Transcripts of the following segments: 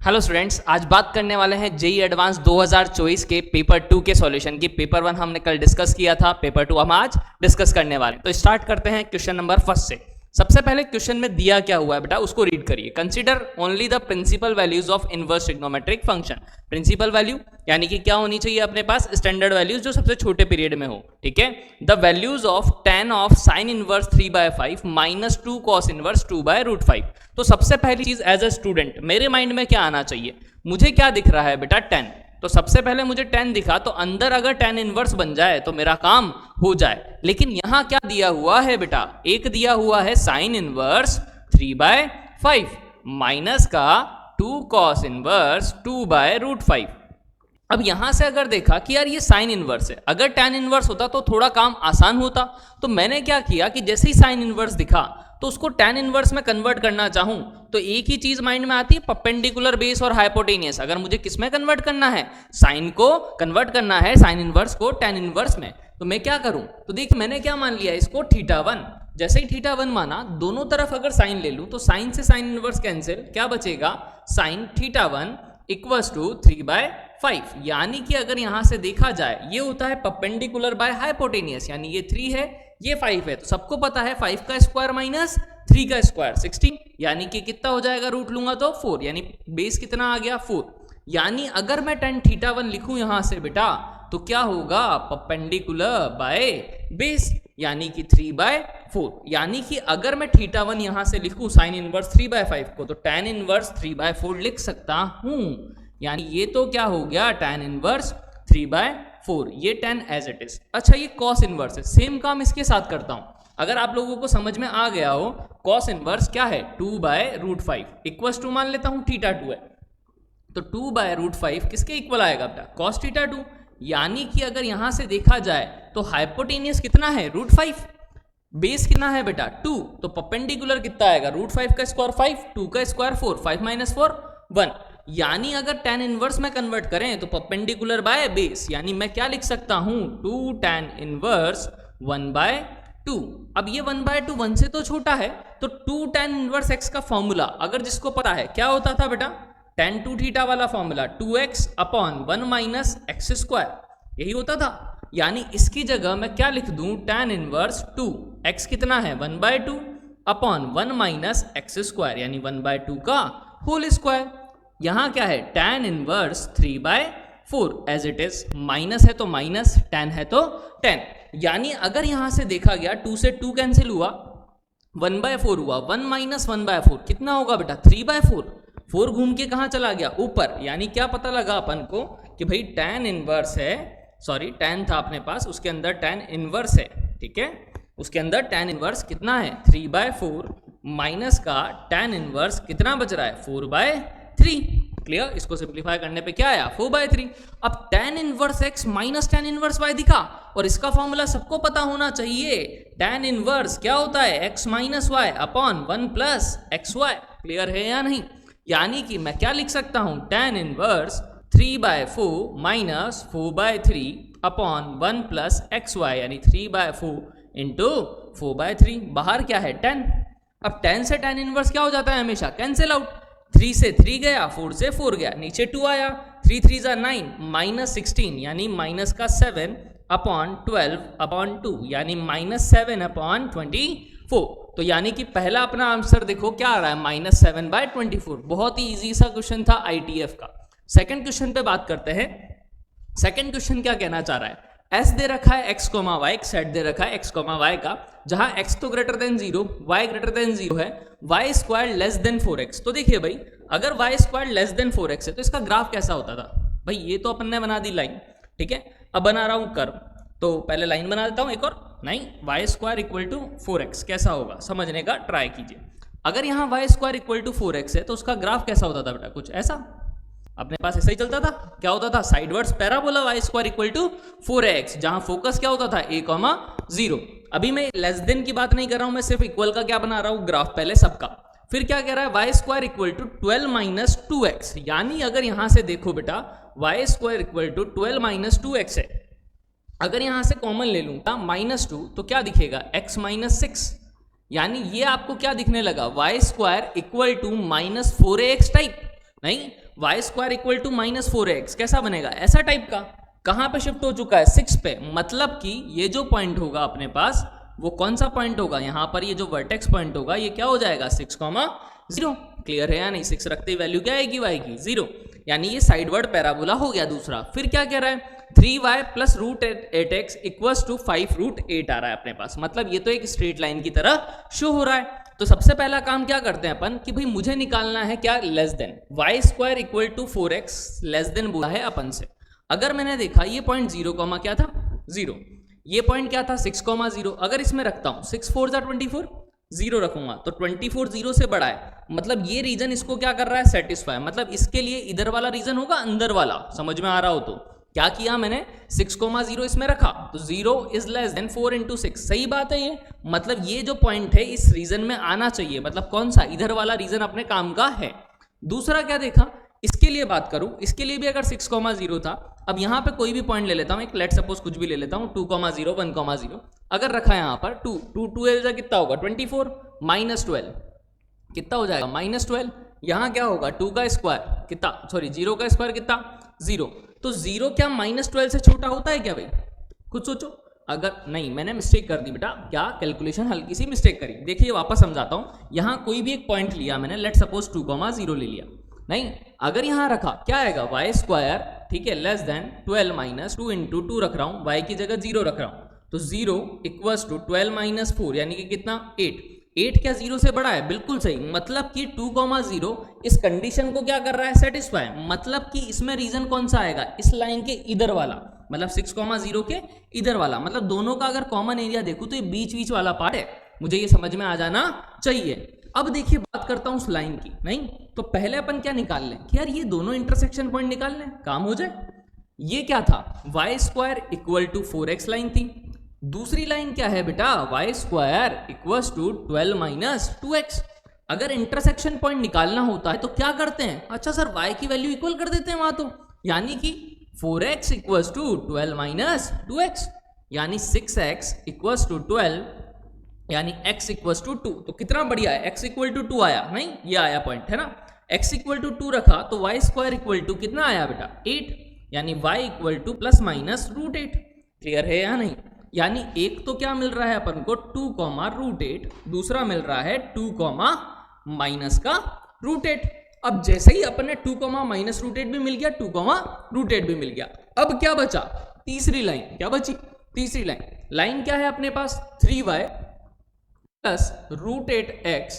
Hello students, आज बात करने वाले हैं जेई एडवांस 2024 के पेपर 2 के सॉल्यूशन की। पेपर 1 हमने कल डिस्कस किया था, पेपर 2 हम आज डिस्कस करने वाले हैं। तो स्टार्ट करते हैं क्वेश्चन नंबर फर्स्ट से। सबसे पहले क्वेश्चन में दिया क्या हुआ है बेटा, उसको रीड करिए। Consider only the principal values of inverse trigonometric function. Principal value यानी कि क्या होनी चाहिए अपने पास, स्टैंडर्ड वैल्यूज जो सबसे छोटे पीरियड में हो। ठीक है, the values of tan of sine inverse 3/5 minus 2 cos inverse 2/√5। तो सबसे पहली चीज एज अ स्टूडेंट मेरे माइंड में क्या आना चाहिए, मुझे क्या दिख रहा है बेटा, 10। तो सबसे पहले मुझे 10 दिखा, तो अंदर अगर tan इनवर्स बन जाए तो मेरा काम हो जाए। लेकिन यहां क्या दिया हुआ है बेटा, एक दिया हुआ है साइन इनवर्स 3/5 माइनस का 2 कॉस इनवर्स 2/√5। अब यहां से अगर देखा कि यार ये साइन इनवर्स है, अगर tan इनवर्स होता तो थोड़ा काम आसान होता। तो मैंने क्या किया कि जैसे ही साइन इनवर्स दिखा तो उसको tan इनवर्स में कन्वर्ट करना चाहूं तो एक ही चीज माइंड में आती है, परपेंडिकुलर बेस और हाइपोटेनियस। अगर मुझे किस में कन्वर्ट करना है, साइन को कन्वर्ट करना है, साइन इनवर्स को tan इनवर्स में, तो मैं क्या करूं, तो देखिए मैंने क्या मान लिया इसको θ1। जैसे ही θ1 माना, दोनों तरफ अगर साइन ले लूं तो साइन से साइन इनवर्स कैंसिल, क्या बचेगा, साइन θ1 इक्वल्स टू 3/5। यानी कि अगर यहां से देखा जाए ये होता है परपेंडिकुलर बाय हाइपोटेनियस, यानी ये 3 है ये 5 है। तो सबको पता है 5 का स्क्वायर माइनस 3 का स्क्वायर 16, यानी कि कितना हो जाएगा, रूट लूंगा तो 4, यानी बेस कितना आ गया 4। यानी अगर मैं tan θ1 लिखूं यहां से बेटा तो क्या होगा, परपेंडिकुलर बाय बेस, यानी कि 3/4। यानी कि अगर मैं θ1 यहां से लिखूं साइन इनवर्स 3/5 को, तो tan इनवर्स 3/4 लिख सकता हूं। यानी ये तो क्या हो गया, tan इनवर्स 3/4, ये tan एज इट इज। अच्छा, ये cos इनवर्स है, सेम काम इसके साथ करता हूं। अगर आप लोगों को समझ में आ गया हो, cos इनवर्स क्या है, 2/√5 इक्वल्स टू मान लेता हूं θ2 है, तो 2/√5 किसके इक्वल आएगा बेटा, cos θ2। यानी कि अगर यहां से देखा जाए तो हाइपोटेनियस कितना है, √5, बेस कितना है बेटा 2, तो परपेंडिकुलर कितना आएगा, √5 का स्क्वायर 5, 2 का स्क्वायर 4, 5 - 4 1। यानी अगर tan इनवर्स में कन्वर्ट करें तो परपेंडिकुलर बाय बेस, यानी मैं क्या लिख सकता हूं, 2 tan इनवर्स 1/2। अब ये 1/2 1 से तो छोटा है, तो 2 tan इनवर्स x का फॉर्मूला अगर जिसको पता है क्या होता था बेटा, tan 2θ वाला formula 2x upon 1 minus x square, यही होता था। यानी इसकी जगह मैं क्या लिख दूं, tan इनवर्स 2, x कितना है 1/2 अपॉन 1 माइनस एक्स स्क्वायर, यानी 1/2 का होल स्क्वायर। यहां क्या है, tan inverse 3/4 as it is, minus है तो माइनस, tan है तो tan। यानी अगर यहां से देखा गया 2 से 2 कैंसिल हुआ, 1/4 हुआ, 1 माइनस 1/4 कितना होगा बेटा, 3/4। 4 घूम के कहां चला गया, ऊपर। यानी क्या पता लगा अपन को कि भाई tan इनवर्स है, सॉरी tan था अपने पास, उसके अंदर tan इनवर्स है। ठीक है, उसके अंदर tan इनवर्स कितना है, 3/4 माइनस का tan इनवर्स कितना बच रहा है, 4/3। क्लियर, इसको सिंप्लीफाई करने पे क्या आया, 4/3। अब tan inverse x minus tan inverse y दिखा, और इसका फॉर्मूला सबको पता होना चाहिए, tan इनवर्स क्या होता है, x minus y upon 1 plus xy। Clear है या नहीं। यानी कि मैं क्या लिख सकता हूं, tan inverse 3/4 minus 4/3 upon 1 plus xy, यानी 3/4 इंटू 4/3। बाहर क्या है, 10। अब 10 से tan इनवर्स क्या हो जाता है, हमेशा कैंसिल आउट। 3 से 3 गया, 4 से 4 गया, नीचे 2 आया, 3 3 जा 9 माइनस 16, यानी माइनस का 7 अपॉन 12 अपॉन 2, यानी माइनस 7 अपॉन 24। तो यानी कि पहला अपना आंसर देखो क्या आ रहा है, -7/24। बहुत ही इजी सा क्वेश्चन था ITF का। सेकंड क्वेश्चन पे बात करते हैं। सेकंड क्वेश्चन क्या कहना चाह रहा है, S दे रखा है x, y, सेट दे रखा है x, y का, जहां x तो greater than 0, y greater than 0 है, y square less than 4x। तो देखिए भाई, अगर y square less than 4x है तो इसका ग्राफ कैसा होता था भाई, ये तो अपन ने बना दी लाइन। ठीक है, अब बना रहा हूं कर्व, तो पहले लाइन बना देता हूं एक और, नहीं, y square equal to 4x कैसा होगा समझने का ट्राई कीजिए। अगर यहाँ y square equal to 4x है तो उसका ग्राफ कैसा होता था बेटा, कुछ ऐसा अपने पास ऐसा ही चलता था। क्या होता था, sidewards parabola y square equal to 4x, जहां फोकस क्या होता था, a,0। अभी मैं लेस देन की बात नहीं कर रहा हूं, मैं सिर्फ इक्वल का क्या बना रहा हूं, ग्राफ पहले सबका। फिर क्या कह रहा है, y square equal to 12 minus 2x। यानी अगर यहां से देखो बेटा, y square equal to 12 minus 2x है, अगर यहां से कॉमन ले लूंगा -2 तो क्या दिखेगा, x माइनस 6। यानी ये आपको क्या दिखने लगा, y square equal to -4ax type, नहीं, Y square equal to -4x कैसा बनेगा, ऐसा टाइप का। कहां पे शिफ्ट हो चुका है, 6 पे, मतलब कि ये जो पॉइंट होगा अपने पास वो कौन सा पॉइंट होगा, यहां पर ये जो वर्टेक्स पॉइंट होगा ये क्या हो जाएगा 6,0। क्लियर है या नहीं, 6 रखते ही वैल्यू क्या आएगी y की 0, यानी ये साइडवर्ड पैराबोला हो गया दूसरा। फिर क्या कह रहा है, 3y plus √8x equals to 5√8 आ रहा है अपने पास, मतलब ये तो एक स्ट्रेट लाइन की तरह शो हो रहा है। तो सबसे पहला काम क्या करते हैं अपन कि भाई मुझे निकालना है क्या, less than Y square equal to 4x less than बोला है अपन से। अगर मैंने देखा ये पॉइंट 0, क्या था 0, ये पॉइंट क्या था 6,0, अगर इसमें रखता हूं 6 4 24, 0 रखूंगा तो 24 0 से बड़ा है, मतलब ये रीजन इसको क्या कर रहा है, सेटिस्फाई, मतलब इसके लिए इधर वाला रीजन होगा अंदर वाला, समझ में आ रहा हो तो क्या किया मैंने 6,0 इसमें रखा तो 0 इज लेस देन 4 into 6, सही बात है ये, मतलब ये जो पॉइंट है इस रीजन में आना चाहिए, मतलब कौन सा, इधर वाला रीजन अपने काम का है। दूसरा क्या देखा, इसके लिए बात करूं, इसके लिए भी अगर 6,0 था, अब यहां पे कोई भी पॉइंट ले लेता हूं, एक लेट सपोज कुछ भी ले लेता हूं 2,0 1,0 अगर रखा यहां पर 2 कितना होगा 24 -12 कितना हो जाएगा -12, यहां क्या होगा 2 का स्क्वायर कितना, सॉरी 0 का स्क्वायर कितना 0, तो 0 क्या -12 से छोटा होता है क्या भाई, खुद सोचो। अगर नहीं, मैंने मिस्टेक कर दी बेटा, क्या कैलकुलेशन हल्की सी मिस्टेक करी, देखिए वापस समझाता हूं। यहां कोई भी एक पॉइंट लिया मैंने, लेट सपोज 2,0 ले लिया, नहीं अगर यहां रखा क्या आएगा वाई स्क्वायर, ठीक है, लेस देन 12 माइनस 2 इंटू 2 रख रहा हूं, वाई की जगह 0 रख रहा हूं, तो 0 इक्वल्स टू 12 - 4 यानी कि कितना 8 क्या 0 से बड़ा है, बिल्कुल सही, मतलब कि 2,0 इस कंडीशन को क्या कर रहा है, सेटिस्फाई, मतलब कि इसमें रीजन कौन सा आएगा, इस लाइन के इधर वाला, मतलब 6,0 के इधर वाला, मतलब दोनों का अगर कॉमन एरिया देखूं तो ये बीच वाला पार्ट है, मुझे ये समझ में आ जाना चाहिए। अब देखिए बात करता हूं उस लाइन की, नहीं तो पहले अपन क्या निकाल लें कि यार ये दोनों इंटरसेक्शन पॉइंट निकाल लें, काम हो जाए। ये क्या था, Y square equal to 4x line थी, दूसरी लाइन क्या है बेटा, Y square equals to 12 - 2x। अगर इंटरसेक्शन पॉइंट निकालना होता है तो क्या करते हैं, अच्छा सर वाई की वैल्यू इक्वल कर देते हैं वहां, तो यानी कि 4x इक्वल्स टू 12 - 2x, यानी 6x इक्वल्स टू 12 यानी x इक्वल्स टू 2, तो कितना बढ़िया है, x इक्वल टू 2 आया, नहीं ये आया पॉइंट है ना, x इक्वल टू 2 रखा तो वाई स्क्वायर इक्वल टू कितना आया बेटा 8, यानी y equal two plus minus √8। Clear है या नहीं, यानी एक तो क्या मिल रहा है अपन को 2, √8, दूसरा मिल रहा है 2, माइनस का √8। अब जैसे ही अपन ने 2, -√8 भी मिल गया, 2, √8 भी मिल गया, अब क्या बचा, तीसरी लाइन, क्या बची तीसरी लाइन क्या है अपने पास 3y plus √8x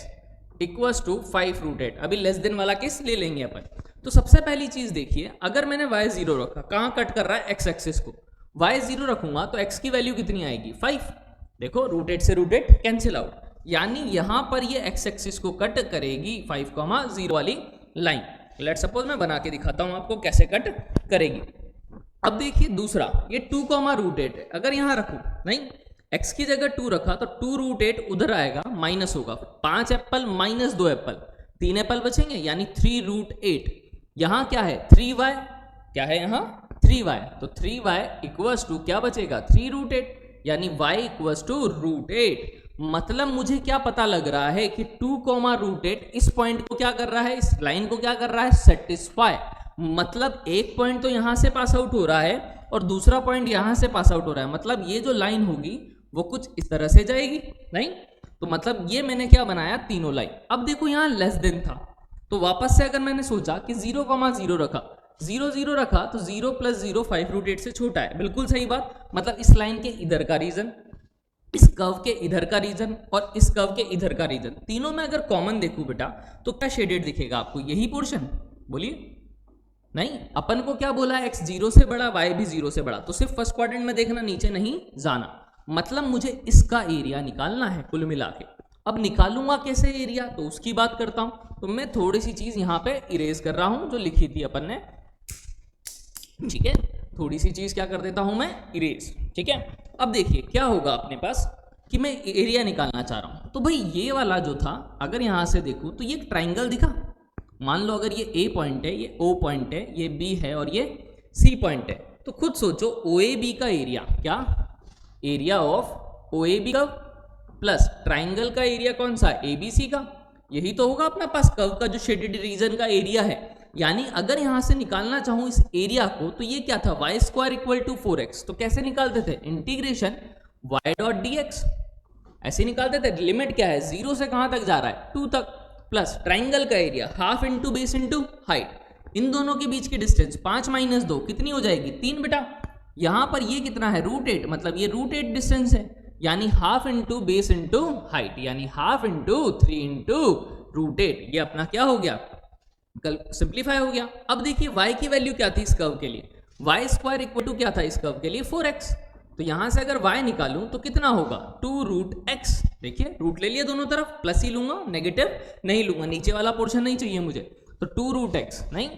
equals to 5√8, अभी लेस देन वाला केस ले लेंगे अपन। तो सबसे पहली चीज देखिए, अगर मैंने y0 रखा, कहां कट कर रहा है x एक्सिस को, y0 रखूंगा तो x की वैल्यू कितनी आएगी 5, देखो √8 से √8 कैंसिल आउट, यानी यहां पर ये x एक्सिस को कट करेगी 5,0 वाली लाइन। लेट सपोज मैं बना के दिखाता हूं आपको कैसे कट करेगी। अब देखिए दूसरा, ये 2, √8 है, अगर यहां रखूं, नहीं x की जगह 2 रखा तो 2√8 उधर आएगा, माइनस होगा, 5 एप्पल माइनस 2 एप्पल, 3 एप्पल बचेंगे, यानी 3√8। यहां क्या है 3y, क्या है यहां 3y, तो 3y इक्वल्स टू क्या बचेगा 3√8, यानी y इक्वल्स टू √8। मतलब मुझे क्या पता लग रहा है कि 2, √8 इस पॉइंट को क्या कर रहा है, इस लाइन को क्या कर रहा है, सेटिस्फाई, मतलब एक पॉइंट तो यहां से पास आउट हो रहा है और दूसरा पॉइंट यहां से पास आउट हो रहा है, मतलब ये जो लाइन होगी वो कुछ इस तरह से जाएगी, नहीं तो मतलब ये मैंने क्या बनाया, तीनों लाइन। अब देखो यहां लेस देन था, तो वापस से अगर मैंने सोचा कि 0, 0 रखा, 0 0 रखा तो 0 + 0 5√8 से छोटा है, बिल्कुल सही बात, मतलब इस लाइन के इधर का रीजन, इस कर्व के इधर का रीजन और इस कर्व के इधर का रीजन, तीनों में अगर कॉमन देखूं बेटा तो क्या शेडेड दिखेगा आपको, यही पोर्शन, बोलिए। नहीं, अपन को क्या बोला है, x 0 से बड़ा, y भी 0 से बड़ा, तो सिर्फ फर्स्ट क्वाड्रेंट में देखना, नीचे नहीं जाना, मतलब मुझे इसका एरिया निकालना है कुल मिला के। अब निकालूंगा कैसे एरिया, तो उसकी बात करता हूं, तो मैं थोड़ी सी चीज यहां पे इरेज कर रहा हूं जो लिखी थी अपन ने, ठीक है, थोड़ी सी चीज क्या कर देता हूं मैं, इरेज, ठीक है। अब देखिए क्या होगा अपने पास कि मैं एरिया निकालना चाह रहा हूं, तो भाई ये वाला जो था अगर यहां से देखूं तो ये ट्राइंगल दिखा, मान लो अगर ये A पॉइंट है, ये O पॉइंट है, ये B है और ये C पॉइंट है, तो खुद सोचो OAB का एरिया, क्या एरिया ऑफ OAB का प्लस ट्राइंगल का एरिया कौन सा, ABC का, यही तो होगा अपना पास कर्व का जो शेडेड रीजन का एरिया है, यानी अगर यहां से निकालना चाहूं इस एरिया को तो ये क्या था, Y square equal to 4x। तो कैसे निकालते थे, इंटीग्रेशन y डॉट dx, ऐसे निकालते थे। लिमिट क्या है, 0 से कहां तक जा रहा है, 2 तक, प्लस ट्राइंगल का area half into base into height, इन दोनों के बीच की डिस्टेंस 5 माइनस 2 कितनी हो जाएगी, 3 बेटा। यहां पर ये कितना है, √8, मतलब ये √8 डिस्टेंस है, यानी half into base into height, यानी हाफ इंटू 3 इंटू √8। ये अपना क्या हो गया, कल सिंप्लीफाई हो गया। अब देखिए y की वैल्यू क्या थी इस कर्व के लिए, वाई स्क्वायर इक्वल टू क्या था इस कर्व के लिए, 4x। तो यहां से अगर y निकालूं तो कितना होगा, 2√x। देखिए रूट ले लिया दोनों तरफ, प्लस ही लूंगा, नेगेटिव नहीं लूंगा, नीचे वाला पोर्शन नहीं चाहिए मुझे, तो 2√x नहीं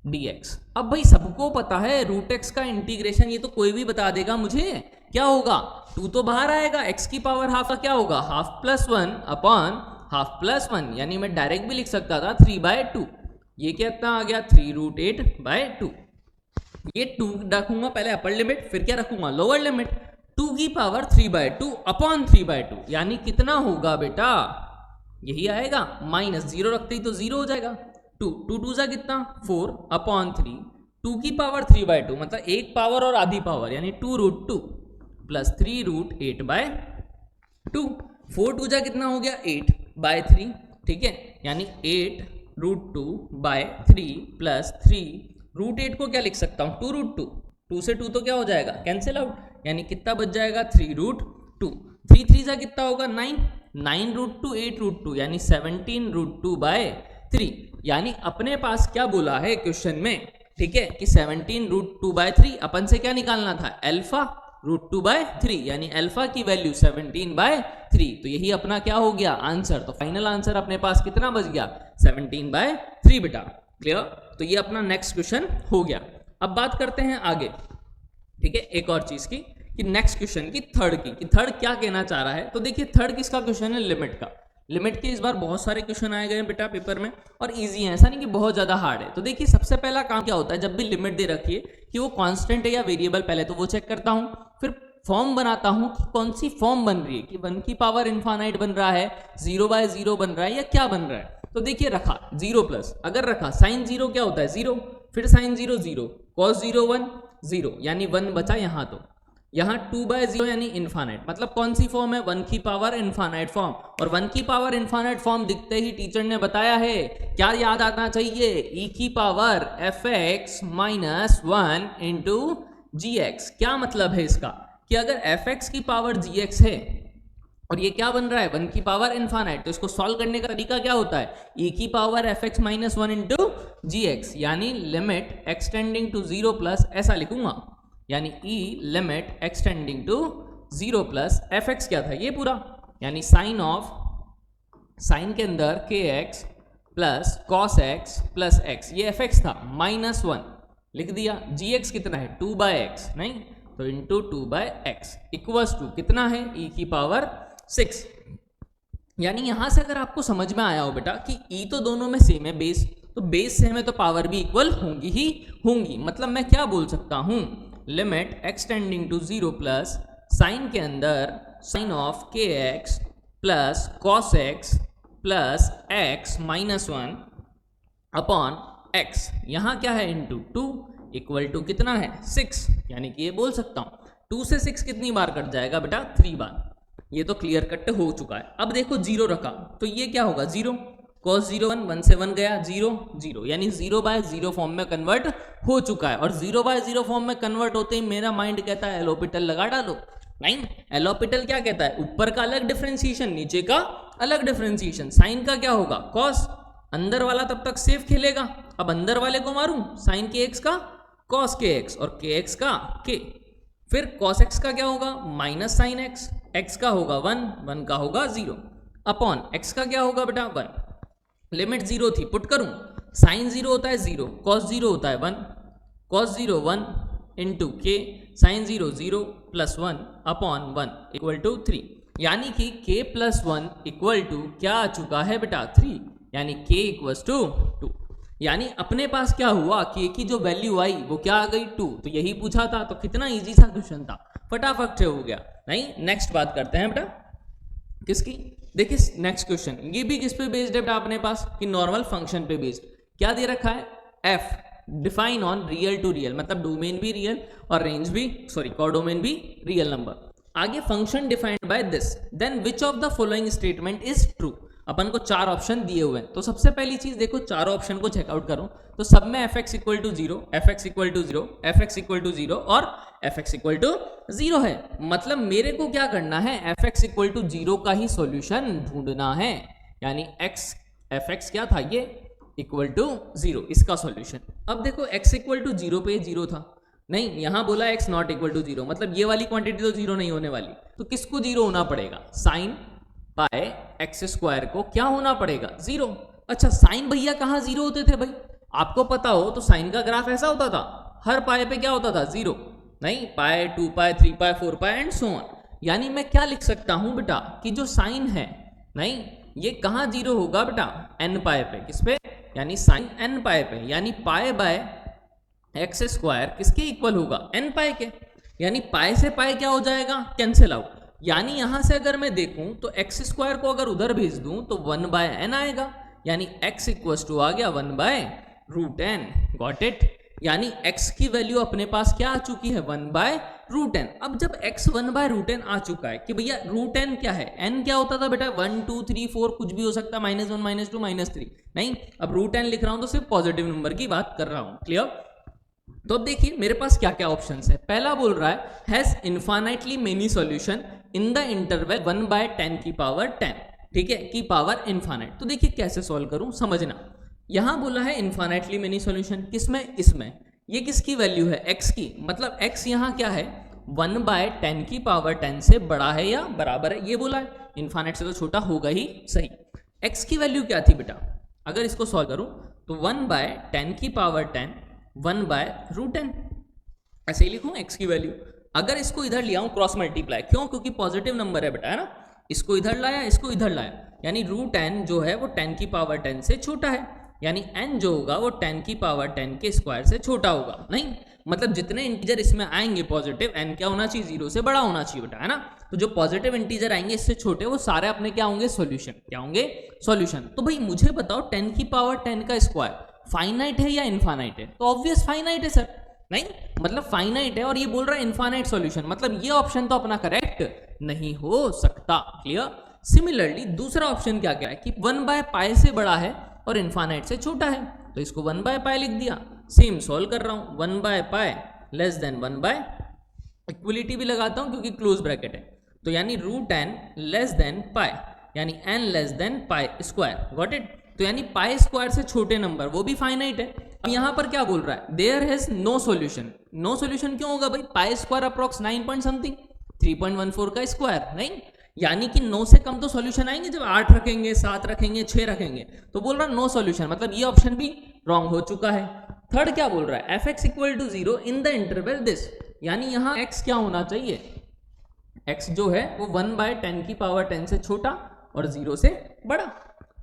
dx। अब भाई सबको पता है √x का इंटीग्रेशन, ये तो कोई भी बता देगा मुझे, क्या होगा, 2 तो बाहर आएगा, x की पावर हाफ का क्या होगा, half plus 1 upon half plus 1, यानी मैं डायरेक्ट भी लिख सकता था 3/2। ये कितना आ गया, 3√8/2। ये 2 रखूंगा पहले अपर लिमिट, फिर क्या रखूंगा, लोअर लिमिट, 2 की पावर 3/2 अपॉन 3/2, यानी कितना होगा बेटा, यही आएगा, माइनस 0 रखते ही तो 0 हो जाएगा, 2 2 जा कितना, 4 अपॉन 3, 2 की पावर 3/2, मतलब एक पावर और आधी पावर, यानी 2√2 प्लस 3√8/2, 4 2 जा कितना हो गया, 8/3, ठीक है, यानी 8√2/3 प्लस 3√8 को क्या लिख सकता हूँ, 2√2, 2 से 2 तो क्या हो जाएगा, कैंसिल आउट, यानी कितना बच जाएगा, 3√2, 3 3 जा कितना होगा, 9, 9√2 8√2, यानी 17√2/3। यानी अपने पास क्या बोला है क्वेश्चन में, ठीक है, कि 17√2/3, अपन से क्या निकालना था, अल्फा √2/3, यानी अल्फा की वैल्यू 17/3। तो यही अपना क्या हो गया आंसर, तो फाइनल आंसर अपने पास कितना बच गया, 17/3 बेटा, क्लियर। तो ये अपना नेक्स्ट क्वेश्चन हो गया। अब बात करते हैं आगे, ठीक है, एक और चीज की, कि नेक्स्ट क्वेश्चन की थर्ड की, कि थर्ड क्या कहना चाह रहा है। तो देखिए थर्ड किसका क्वेश्चन है, लिमिट का। लिमिट के इस बार बहुत सारे क्वेश्चन आए गए हैं बेटा पेपर में, और इजी है, ऐसा नहीं कि बहुत ज्यादा हार्ड है। तो देखिए सबसे पहला काम क्या होता है, जब भी लिमिट दे रखी है कि वो कांस्टेंट है या वेरिएबल, पहले तो वो चेक करता हूं, फिर फॉर्म बनाता हूं कि कौन सी फॉर्म बन रही है, कि 1 की पावर इनफाइनाइट बन रहा है, 0/0 बन रहा है, या क्या बन रहा है। तो देखिए रखा 0+, अगर रखा साइन 0 क्या होता है 0, फिर साइन 0 0, कॉस 0 1 0, यानी 1 बचा यहाँ, तो यहाँ 2/0 यानी इनफाइनाइट, मतलब कौन सी फॉर्म है, 1 की पावर इनफाइनाइट फॉर्म। और 1 की पावर इनफाइनाइट फॉर्म दिखते ही टीचर ने बताया है क्या याद आना चाहिए, e की power fx minus 1 into gx। क्या मतलब है इसका, कि अगर fx की पावर gx है और ये क्या बन रहा है, 1 की पावर इनफाइनाइट, तो इसको सॉल्व करने का तरीका क्या होता है, e की power fx minus 1 into gx, यानी लिमिट एक्सटेंडिंग टू 0+, ऐसा लिखूंगा, यानी e limit extending to 0+, fx क्या था ये पूरा, यानी साइन ऑफ, साइन के अंदर kx plus cos x plus x, ये fx था, -1 लिख दिया, gx कितना है 2/x, नहीं तो इंटू 2/x इक्वल्स टू कितना है, e की पावर 6। यानी यहां से अगर आपको समझ में आया हो बेटा कि e तो दोनों में सेम है, बेस तो बेस सेम है, तो पावर भी इक्वल होंगी ही होंगी। मतलब मैं क्या बोल सकता हूं, लिमिट एक्सटेंडिंग टू 0+, साइन के अंदर sine of kx plus cos x plus x -1 upon x, यहाँ क्या है इंटू 2 इक्वल टू कितना है 6, यानी कि ये बोल सकता हूँ 2 से 6 कितनी बार कट जाएगा बेटा, 3 बार। ये तो क्लियर कट हो चुका है। अब देखो 0 रखा तो ये क्या होगा 0, cos 0 1 से 1 गया 0 0, यानी 0/0 फॉर्म में कन्वर्ट हो चुका है। और 0/0 फॉर्म में कन्वर्ट होते ही मेरा माइंड कहता है एलोपिटल लगा डालो, नहीं, एलोपिटल क्या कहता है, ऊपर का अलग डिफरेंशिएशन, नीचे का अलग डिफरेंशिएशन। साइन का क्या होगा cos, अंदर वाला तब तक सेफ खेलेगा, अब अंदर वाले को मारूं, साइन kx का cos kx और kx का k, फिर cos x का क्या होगा माइनस साइन x, x का होगा 1 1 का होगा 0 अपॉन x का क्या होगा बेटा 1, लिमिट 0 थी, पुट करूं, साइन 0 होता है 0, cos 0 होता है 1, cos 0 1 into k, sine 0 0 plus 1 upon 1 equal to 3, यानी कि k प्लस 1 इक्वल टू क्या आ चुका है बेटा 3, यानी k इक्वल्स टू 2। यानी अपने पास क्या हुआ, k की जो वैल्यू आई वो क्या आ गई 2, तो यही पूछा था, तो कितना इजी सा क्वेश्चन था, फटाफट से हो गया। नहीं, नेक्स्ट बात करते हैं बेटा किसकी, देखिए नेक्स्ट क्वेश्चन, ये भी किस पे बेस्ड है बेटा अपने पास, कि नॉर्मल फंक्शन पे बेस्ड। क्या दे रखा है, F define on real to real, मतलब डोमेन भी रियल और रेंज भी कोडोमेन भी रियल नंबर। आगे function defined by this, then which of the following statement is true. अपन को 4 ऑप्शन दिए हुए हैं, तो सबसे पहली चीज देखो, चारों ऑप्शन को चेकआउट करो तो सब में fx equal to 0, fx equal to 0, fx equal to 0 और fx इक्वल टू 0 है। मतलब मेरे को क्या करना है, fx इक्वल टू 0 का ही सॉल्यूशन ढूंढना है, यानी fx क्या था, ये इक्वल टू 0, इसका सॉल्यूशन। अब देखो x इक्वल टू 0 पे 0 था, नहीं यहां बोला x नॉट इक्वल टू 0, मतलब ये वाली क्वांटिटी तो 0 नहीं होने वाली, तो किसको 0 होना पड़ेगा, साइन पाई एक्स स्क्वायर को क्या होना पड़ेगा, 0। अच्छा साइन भैया कहाँ 0 होते थे भाई, आपको पता हो तो साइन का ग्राफ ऐसा होता था, हर पाए पे क्या होता था, 0, नहीं पाए 2 पाए 3 पाए 4 पाए एंड सो ऑन। यानी मैं क्या लिख सकता हूं बेटा कि जो साइन है, नहीं ये कहाँ 0 होगा बेटा, n पाए पे, किस पे, यानी साइन n पाए पे, यानी पाए बाय एक्स स्क्वायर किसके इक्वल होगा, n पाए के, यानी पाए से पाए क्या हो जाएगा, कैंसिल आउट। यानी यहां से अगर मैं देखूं तो एक्स स्क्वायर को अगर उधर भेज दूं तो 1 बाय n आएगा, यानी x इक्वल्स टू आ गया 1 by root n, got it. यानी x की वैल्यू अपने पास क्या आ चुकी है, 1 बाय रूट n। अब जब x 1 बाय रूट n आ चुका है कि भैया रूट n क्या है, n क्या होता था बेटा, 1 2 3 4 कुछ भी हो सकता है, -1 -2 -3, नहीं अब रूट n लिख रहा हूं तो सिर्फ पॉजिटिव नंबर की बात कर रहा हूं, क्लियर। तो अब देखिए मेरे पास क्या क्या ऑप्शंस है, पहला बोल रहा है has infinitely many solution in the interval 1 by 10 की पावर 10, ठीक है, की पावर इनफाइनाइट। तो देखिए कैसे सॉल्व करूं, समझना। यहां बोला है इनफाइनाइटली मेनी सॉल्यूशन, किसमें, इसमें, ये किसकी वैल्यू है, x की, मतलब x यहां क्या है, 1 बाय 10 की पावर 10 से बड़ा है या बराबर है, ये बोला है, इनफाइनाइट से तो छोटा होगा ही, सही। x की वैल्यू क्या थी बेटा, अगर इसको सॉल्व करूं तो 1 बाय 10 की पावर 10 1 बाय रूट n, ऐसे ही लिखूं x की वैल्यू। अगर इसको इधर लिया हूं क्रॉस मल्टीप्लाई, क्यों, क्योंकि पॉजिटिव नंबर है बेटा, है ना, इसको इधर लाया इसको इधर लाया, यानी रूट n जो है वो 10 की पावर 10 से छोटा है, यानी n जो होगा वो 10 की पावर 10 के स्क्वायर से छोटा होगा, नहीं मतलब जितने इंटीजर इसमें आएंगे पॉजिटिव, n क्या होना चाहिए, 0 से बड़ा होना चाहिए बेटा, है ना। तो जो पॉजिटिव इंटीजर आएंगे इससे छोटे, वो सारे अपने क्या होंगे, सॉल्यूशन, क्या होंगे, सॉल्यूशन। तो भाई मुझे बताओ 10 की पावर 10 का स्क्वायर फाइनाइट है या इनफाइनाइट है, तो ऑब्वियस फाइनाइट है सर, नहीं मतलब फाइनाइट है, और ये बोल रहा है इनफाइनाइट सॉल्यूशन, मतलब ये ऑप्शन तो अपना करेक्ट नहीं हो सकता, क्लियर। सिमिलरली दूसरा ऑप्शन क्या क्या है कि 1 बाय पाई से बड़ा है और इनफाइनाइट से छोटा है, तो इसको 1 बाय पाई लिख दिया, सेम सॉल्व कर रहा हूं, 1 by pi less than 1 by, equality भी लगाता हूं क्योंकि क्लोज ब्रैकेट है, तो यानी root n less than pi, यानी n less than pi square, got it. तो यानी पाई स्क्वायर से छोटे नंबर वो भी फाइनाइट है। अब यहां पर क्या बोल रहा है, there has no solution, no solution क्यों होगा भाई, pi square approx 9 point something 3.14 का स्क्वायर, नहीं यानी कि 9 से कम तो सॉल्यूशन आएंगे जब 8 रखेंगे 7 रखेंगे 6 रखेंगे, तो बोल रहा नो सॉल्यूशन, मतलब ये ऑप्शन भी रॉन्ग हो चुका है। थर्ड क्या बोल रहा है, F X equal to 0 in the interval this, यानी यहां x क्या होना चाहिए, x जो है वो 1 बाय 10 की पावर 10 से छोटा और 0 से बड़ा,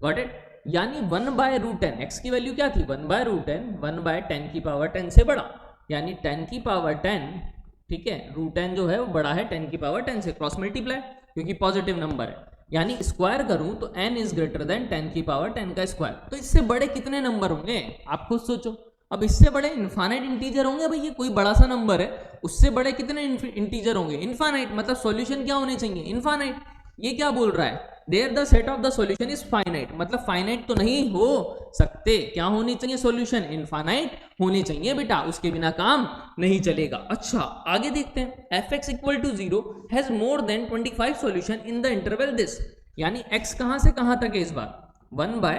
गॉट इट। यानी 1 बाय रूट 10, x की वैल्यू क्या थी, 1 बाय रूट 10, 1 बाय 10 की पावर 10 से बड़ा, यानी 10 की पावर 10, ठीक है, रूट 10 जो है वो बड़ा है 10 की पावर 10 से, क्रॉस मल्टीप्लाई क्योंकि पॉजिटिव नंबर है, यानी स्क्वायर करूं तो n इज ग्रेटर देन 10 की पावर 10 का स्क्वायर। तो इससे बड़े कितने नंबर होंगे आप खुद सोचो, अब इससे बड़े इनफाइनाइट इंटीजर होंगे भाई, ये कोई बड़ा सा नंबर है, उससे बड़े कितने इंटीजर होंगे, इनफाइनाइट, मतलब सॉल्यूशन क्या होने चाहिए, इनफाइनाइट। ये क्या बोल रहा है, there the set of the solution is finite, मतलब फाइनाइट तो नहीं हो सकते, क्या होनी चाहिए, सॉल्यूशन इनफाइनाइट होनी चाहिए बेटा, उसके बिना काम नहीं चलेगा। अच्छा आगे देखते हैं, F X equal to 0 has more than 25 solution in the interval this, यानी x कहां से कहां तक है इस बार, 1 बाय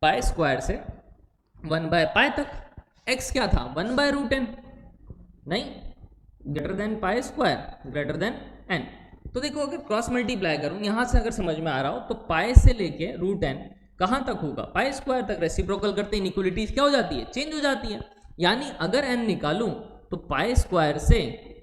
पाई स्क्वायर से 1 बाय पाई तक, x क्या था 1 बाय रूट n, नहीं greater than pi square greater than n। तो देखो अगर क्रॉस मल्टीप्लाई करूं यहां से अगर समझ में आ रहा हो तो पाई से लेके रूट n कहां तक होगा, पाई स्क्वायर तक, रेसिप्रोकल करते इनइक्वालिटीज क्या हो जाती है, चेंज हो जाती है। यानी अगर n निकालूं तो पाई स्क्वायर से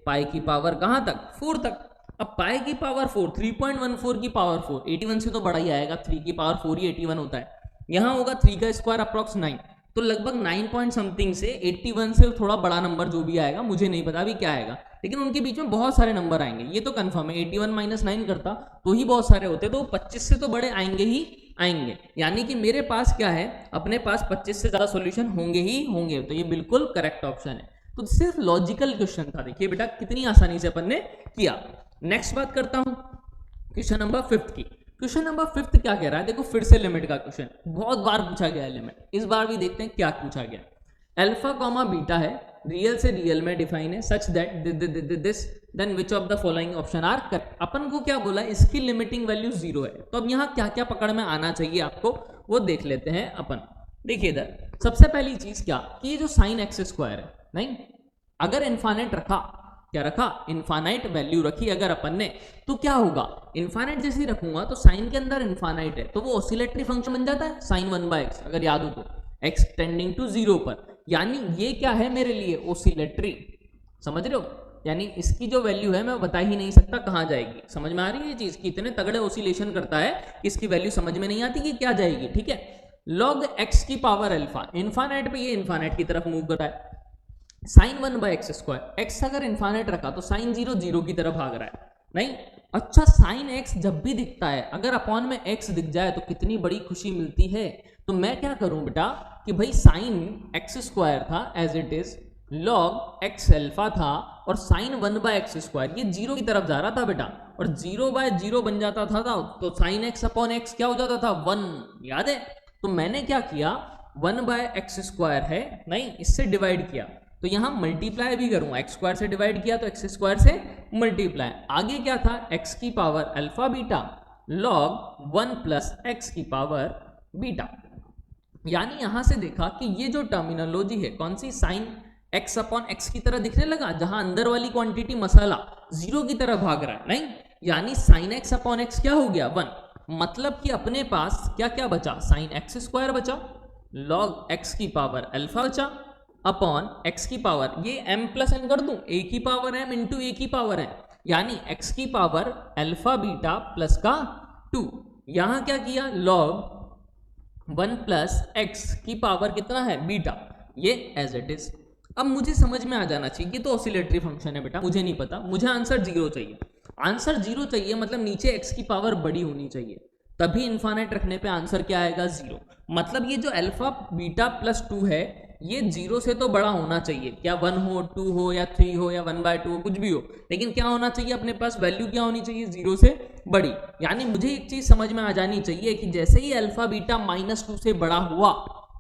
पाई की पावर कहां तक, 4 तक। अब पाई की पावर 4, 3.14 की पावर 4, 81 से तो बड़ा ही आएगा, 3 की पावर 4 ही 81 होता है, यहां होगा 3 का स्क्वायर अप्रॉक्स 9, तो लगभग 9 पॉइंट समथिंग से 81 से थोड़ा बड़ा नंबर जो भी आएगा, मुझे नहीं पता अभी क्या आएगा, लेकिन उनके बीच में बहुत सारे नंबर आएंगे, ये तो कंफर्म है। 81 माइनस 9 करता तो ही बहुत सारे होते, तो 25 से तो बड़े आएंगे ही आएंगे। यानी कि मेरे पास क्या है, अपने पास 25 से ज्यादा सॉल्यूशन होंगे ही होंगे, तो ये बिल्कुल करेक्ट ऑप्शन है। तो सिर्फ लॉजिकल क्वेश्चन था, देखिए बेटा कितनी आसानी से अपन ने किया। नेक्स्ट बात करता हूं क्वेश्चन नंबर 5 की। क्वेश्चन नंबर 5 क्या कह रहा है, देखो फिर से लिमिट का क्वेश्चन, बहुत बार पूछा गया है लिमिट, इस बार भी देखते हैं क्या पूछा गया। अल्फा कॉमा बीटा है, रियल से रियल में डिफाइन है, such that this then which of the following option are correct. अपन को क्या बोला, इसकी लिमिटिंग वैल्यू 0 है, तो अब यहाँ क्या क्या पकड़ में आना चाहिए आपको वो देख लेते हैं अपन। देखिए इधर सबसे पहली चीज क्या कि ये जो साइन एक्स स्क्वायर है, नहीं अगर इनफाइनाइट रखा, क्या रखा, इनफाइनाइट वैल्यू रखी अगर अपन ने, तो क्या होगा, इनफाइनाइट जैसे ही रखूंगा तो साइन के अंदर इनफाइनाइट है तो वो ऑसिलेटरी फंक्शन बन जाता है साइन 1/x, अगर याद हो तो x टेंडिंग टू 0 पर, यानी ये क्या है मेरे लिए ऑसिलेटरी, समझ रहे हो, यानी इसकी जो वैल्यू है मैं बता ही नहीं सकता कहां जाएगी। समझ में आ रही है ये चीज कि इतने तगड़े ऑसिलेशन करता है कि इसकी वैल्यू समझ में नहीं आती कि क्या जाएगी। ठीक है, log x की पावर अल्फा, इनफाइनाइट पे ये इनफाइनाइट की तरफ मूव कर रहा है, साइन 1/x स्क्वायर, x अगर इनफाइनाइट रखा तो साइन 0 0 की तरफ भाग रहा है, नहीं अच्छा साइन x जब भी दिखता है अगर अपॉन में x दिख जाए तो कितनी बड़ी खुशी मिलती है। तो मैं क्या करूं बेटा कि भाई साइन x स्क्वायर था as it is, log x alpha था और साइन 1/x स्क्वायर ये 0 की तरफ जा रहा था बेटा, और 0/0 बन जाता था तो साइन x अपॉन x क्या हो जाता था 1, याद है। तो मैंने क्या किया 1/x स्क्वायर है, नहीं इससे डिवाइड किया, तो यहां मल्टीप्लाई भी करूंगा, एक्स स्क्वायर से डिवाइड किया तो एक्स स्क्वायर से मल्टीप्लाई, आगे क्या था x की power alpha beta log 1 plus x की पावर बीटा। यानी यहां से देखा कि ये जो टर्मिनोलॉजी है कौन सी, साइन x अपॉन एक्स की तरह दिखने लगा, जहां अंदर वाली क्वांटिटी मसाला 0 की तरह भाग रहा है, नहीं यानी साइन x अपॉन एक्स क्या हो गया 1, मतलब कि अपने पास क्या क्या बचा, साइन एक्स स्क्वायर बचा, log x की पावर अल्फा बचा अपॉन x की पावर, ये m प्लस n कर दूं, a की पावर m इंटू a की पावर है, यानी x की पावर अल्फा बीटा प्लस का 2, यहां क्या किया log 1 प्लस x की पावर कितना है बीटा, ये एज इट इज। अब मुझे समझ में आ जाना चाहिए कि तो ऑसिलेटरी फंक्शन है बेटा, मुझे नहीं पता, मुझे आंसर 0 चाहिए, आंसर 0 चाहिए मतलब नीचे x की पावर बड़ी होनी चाहिए, तभी इनफाइनाइट रखने पे आंसर क्या आएगा 0, मतलब ये जो अल्फा बीटा प्लस 2 है ये 0 से तो बड़ा होना चाहिए, क्या 1 हो 2 हो या 3 हो या 1/2 हो कुछ भी हो, लेकिन क्या होना चाहिए अपने पास वैल्यू क्या होनी चाहिए 0 से बड़ी। यानी मुझे एक चीज समझ में आ जानी चाहिए कि जैसे ही अल्फा बीटा -2 से बड़ा हुआ,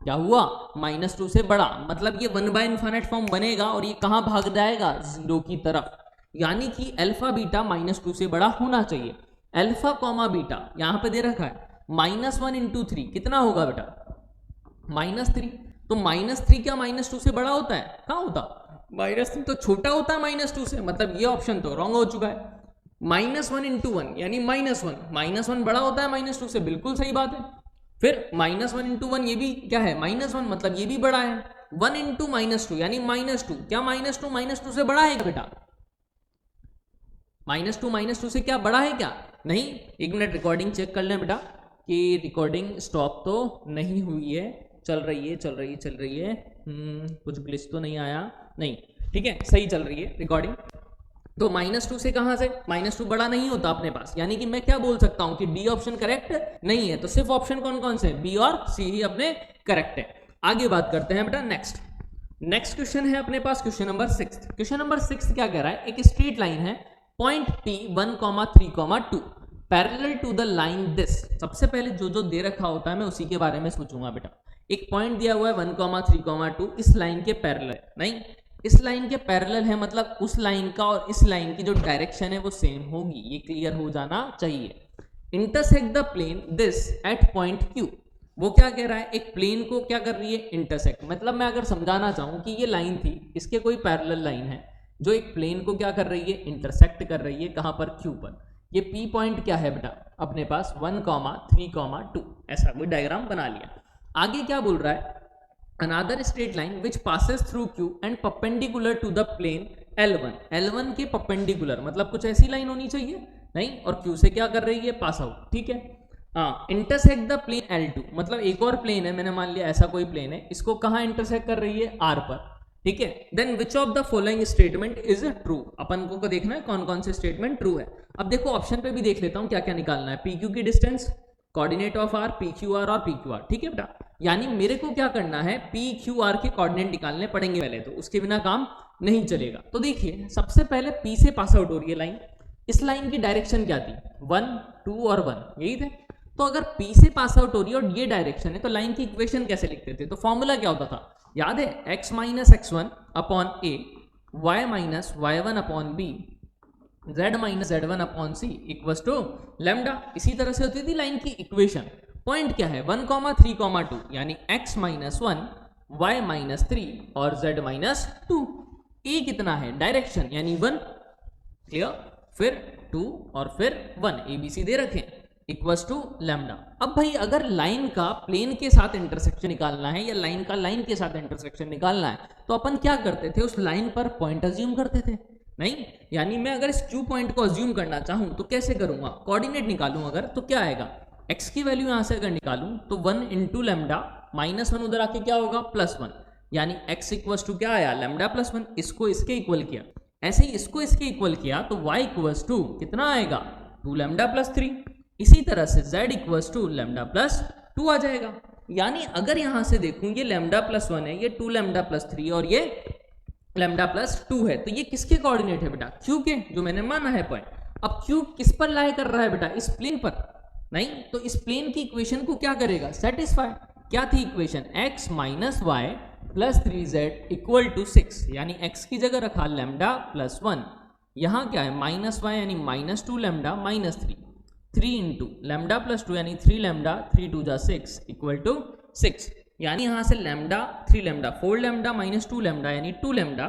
क्या हुआ -2 से बड़ा, मतलब ये 1/∞ फॉर्म बनेगा और ये कहां भाग जाएगा 0 की तरफ, यानी कि अल्फा बीटा -2 से बड़ा होना चाहिए। अल्फा कॉमा बीटा यहां पे दे रखा है -1 × 3 कितना होगा बेटा -3, तो -3 क्या -2 से बड़ा होता है, कहां होता, -3 तो छोटा होता है -2 से, मतलब ये ऑप्शन तो रॉन्ग हो चुका है। -1 × 1 यानी -1 बड़ा होता है -2 से, बिल्कुल सही बात है। फिर -1 × 1 ये भी क्या है -1, मतलब ये भी बड़ा है, 1 × -2 यानी -2, क्या -2 से बड़ा है बेटा, -2 से क्या बड़ा है क्या, नहीं, एक मिनट रिकॉर्डिंग चेक कर लें बेटा कि रिकॉर्डिंग स्टॉप तो नहीं हुई है, चल रही है, कुछ ग्लिच तो नहीं आया, नहीं ठीक है सही चल रही है रिकॉर्डिंग। तो -2 से कहां से, -2 बड़ा नहीं होता अपने पास, यानी कि मैं क्या बोल सकता हूं कि डी ऑप्शन करेक्ट नहीं है, तो सिर्फ ऑप्शन कौन कौन से, बी और सी ही अपने करेक्ट है। आगे बात करते हैं बेटा नेक्स्ट क्वेश्चन है अपने पास क्वेश्चन नंबर 6। क्वेश्चन नंबर 6 क्या कह रहा है, एक स्ट्रेट लाइन है point P 1,3,2 parallel to the line this. सबसे पहले जो दे रखा होता है मैं उसी के बारे में सोचूंगा बेटा। एक पॉइंट दिया हुआ है 1,3,2 इस लाइन के पैरेलल, नहीं इस लाइन के पैरेलल है, मतलब उस लाइन का और इस लाइन की जो डायरेक्शन है वो सेम होगी, ये क्लियर हो जाना चाहिए। Intersect the plane this at point Q, वो क्या कह रहा है, एक प्लेन को क्या कर रही है इंटरसेक्ट, मतलब मैं अगर समझाना चाहूं कि ये लाइन थी, इसके कोई पैरेलल लाइन है जो एक प्लेन को क्या कर रही है इंटरसेक्ट कर रही है, कहां पर Q पर। ये P पॉइंट क्या है बेटा अपने पास 1,3,2 ऐसा कोई डायग्राम बना लिया। आगे क्या बोल रहा है, another straight line which passes through Q and perpendicular to the plane L1 के परपेंडिकुलर, मतलब कुछ ऐसी लाइन होनी चाहिए, नहीं और Q से क्या कर रही है पास आउट, ठीक है। हाँ, इंटरसेक्ट द प्लेन L2, मतलब एक और प्लेन है, मैंने मान लिया ऐसा कोई प्लेन है, इसको कहाँ इंटरसेक्ट कर रही है, R पर, ठीक है। Then which of the following statement is true, अपन को देखना है कौन कौन से स्टेटमेंट ट्रू है। अब देखो ऑप्शन पे भी देख लेता हूँ क्या क्या निकालना है। PQ की distance, coordinate of R, PQR और PQR, ठीक है बेटा। यानी मेरे को क्या करना है, PQR के कोऑर्डिनेट निकालने पड़ेंगे पहले, तो उसके बिना काम नहीं चलेगा। तो देखिए सबसे पहले P से पास आउट हो रही है लाइन, इस लाइन की डायरेक्शन क्या थी, 1, 2 और 1, यही थे। तो अगर P से पास आउट हो रही है और ये डायरेक्शन है, तो लाइन की इक्वेशन कैसे लिखते थे, तो फॉर्मूला क्या होता था, याद है, x minus x1 upon a, y minus y1 upon b, z minus z1 upon c equals to lambda. इसी तरह से होती थी लाइन की इक्वेशन। पॉइंट क्या है, 1, 3, 2, यानी x माइनस 1, y माइनस 3 और z माइनस 2। a कितना है, डायरेक्शन यानी 1, क्लियर, फिर 2 और फिर 1, ABC दे रखे इक्वल्स टू लैम्डा। अब भाई अगर लाइन का प्लेन के साथ इंटरसेक्शन निकालना है या लाइन का लाइन के साथ इंटरसेक्शन निकालना है, तो अपन क्या करते थे, उस लाइन पर पॉइंट अज्यूम करते थे, नहीं। यानी मैं अगर इस Q पॉइंट को अज्यूम करना चाहूं तो कैसे करूंगा, कोऑर्डिनेट निकालूं अगर, तो क्या आएगा, x की वैल्यू यहां से अगर निकालूं तो 1 इंटू लैम्डा, -1 उधर आके क्या होगा, +1, यानी x इक्वल्स टू क्या आया, लैम्डा +1। इसको इसके इक्वल किया, ऐसे ही इसको इसके इक्वल किया तो y इक्वल्स टू कितना आएगा, 2 लैम्डा +3। इसी तरह से z इक्वल्स टू लैम्डा +2 आ जाएगा। यानी अगर यहां से देखूं ये लैम्डा +1 है, ये 2 लैम्डा +3 और ये लैम्डा +2 है, तो ये किसके कोऑर्डिनेट है बेटा, Q के, जो मैंने माना है पॉइंट। अब Q किस पर लाई कर रहा है बेटा, इस प्लेन पर, नहीं। तो इस प्लेन की इक्वेशन को क्या करेगा, सेटिस्फाई। क्या थी equation, x minus Y plus 3z equal to 6, यानी x की जगह रखा लैम्डा +1, यहाँ क्या है -y यानी -2 लैम्डा -3, 3 इंटू लैम्डा +2 यानी 3 लैम्डा, 3 2 जा 6 इक्वल टू 6। यानी यहाँ से लैम्डा 3 लैम्डा 4 लैम्डा -2 लैम्डा यानी 2 लैम्डा,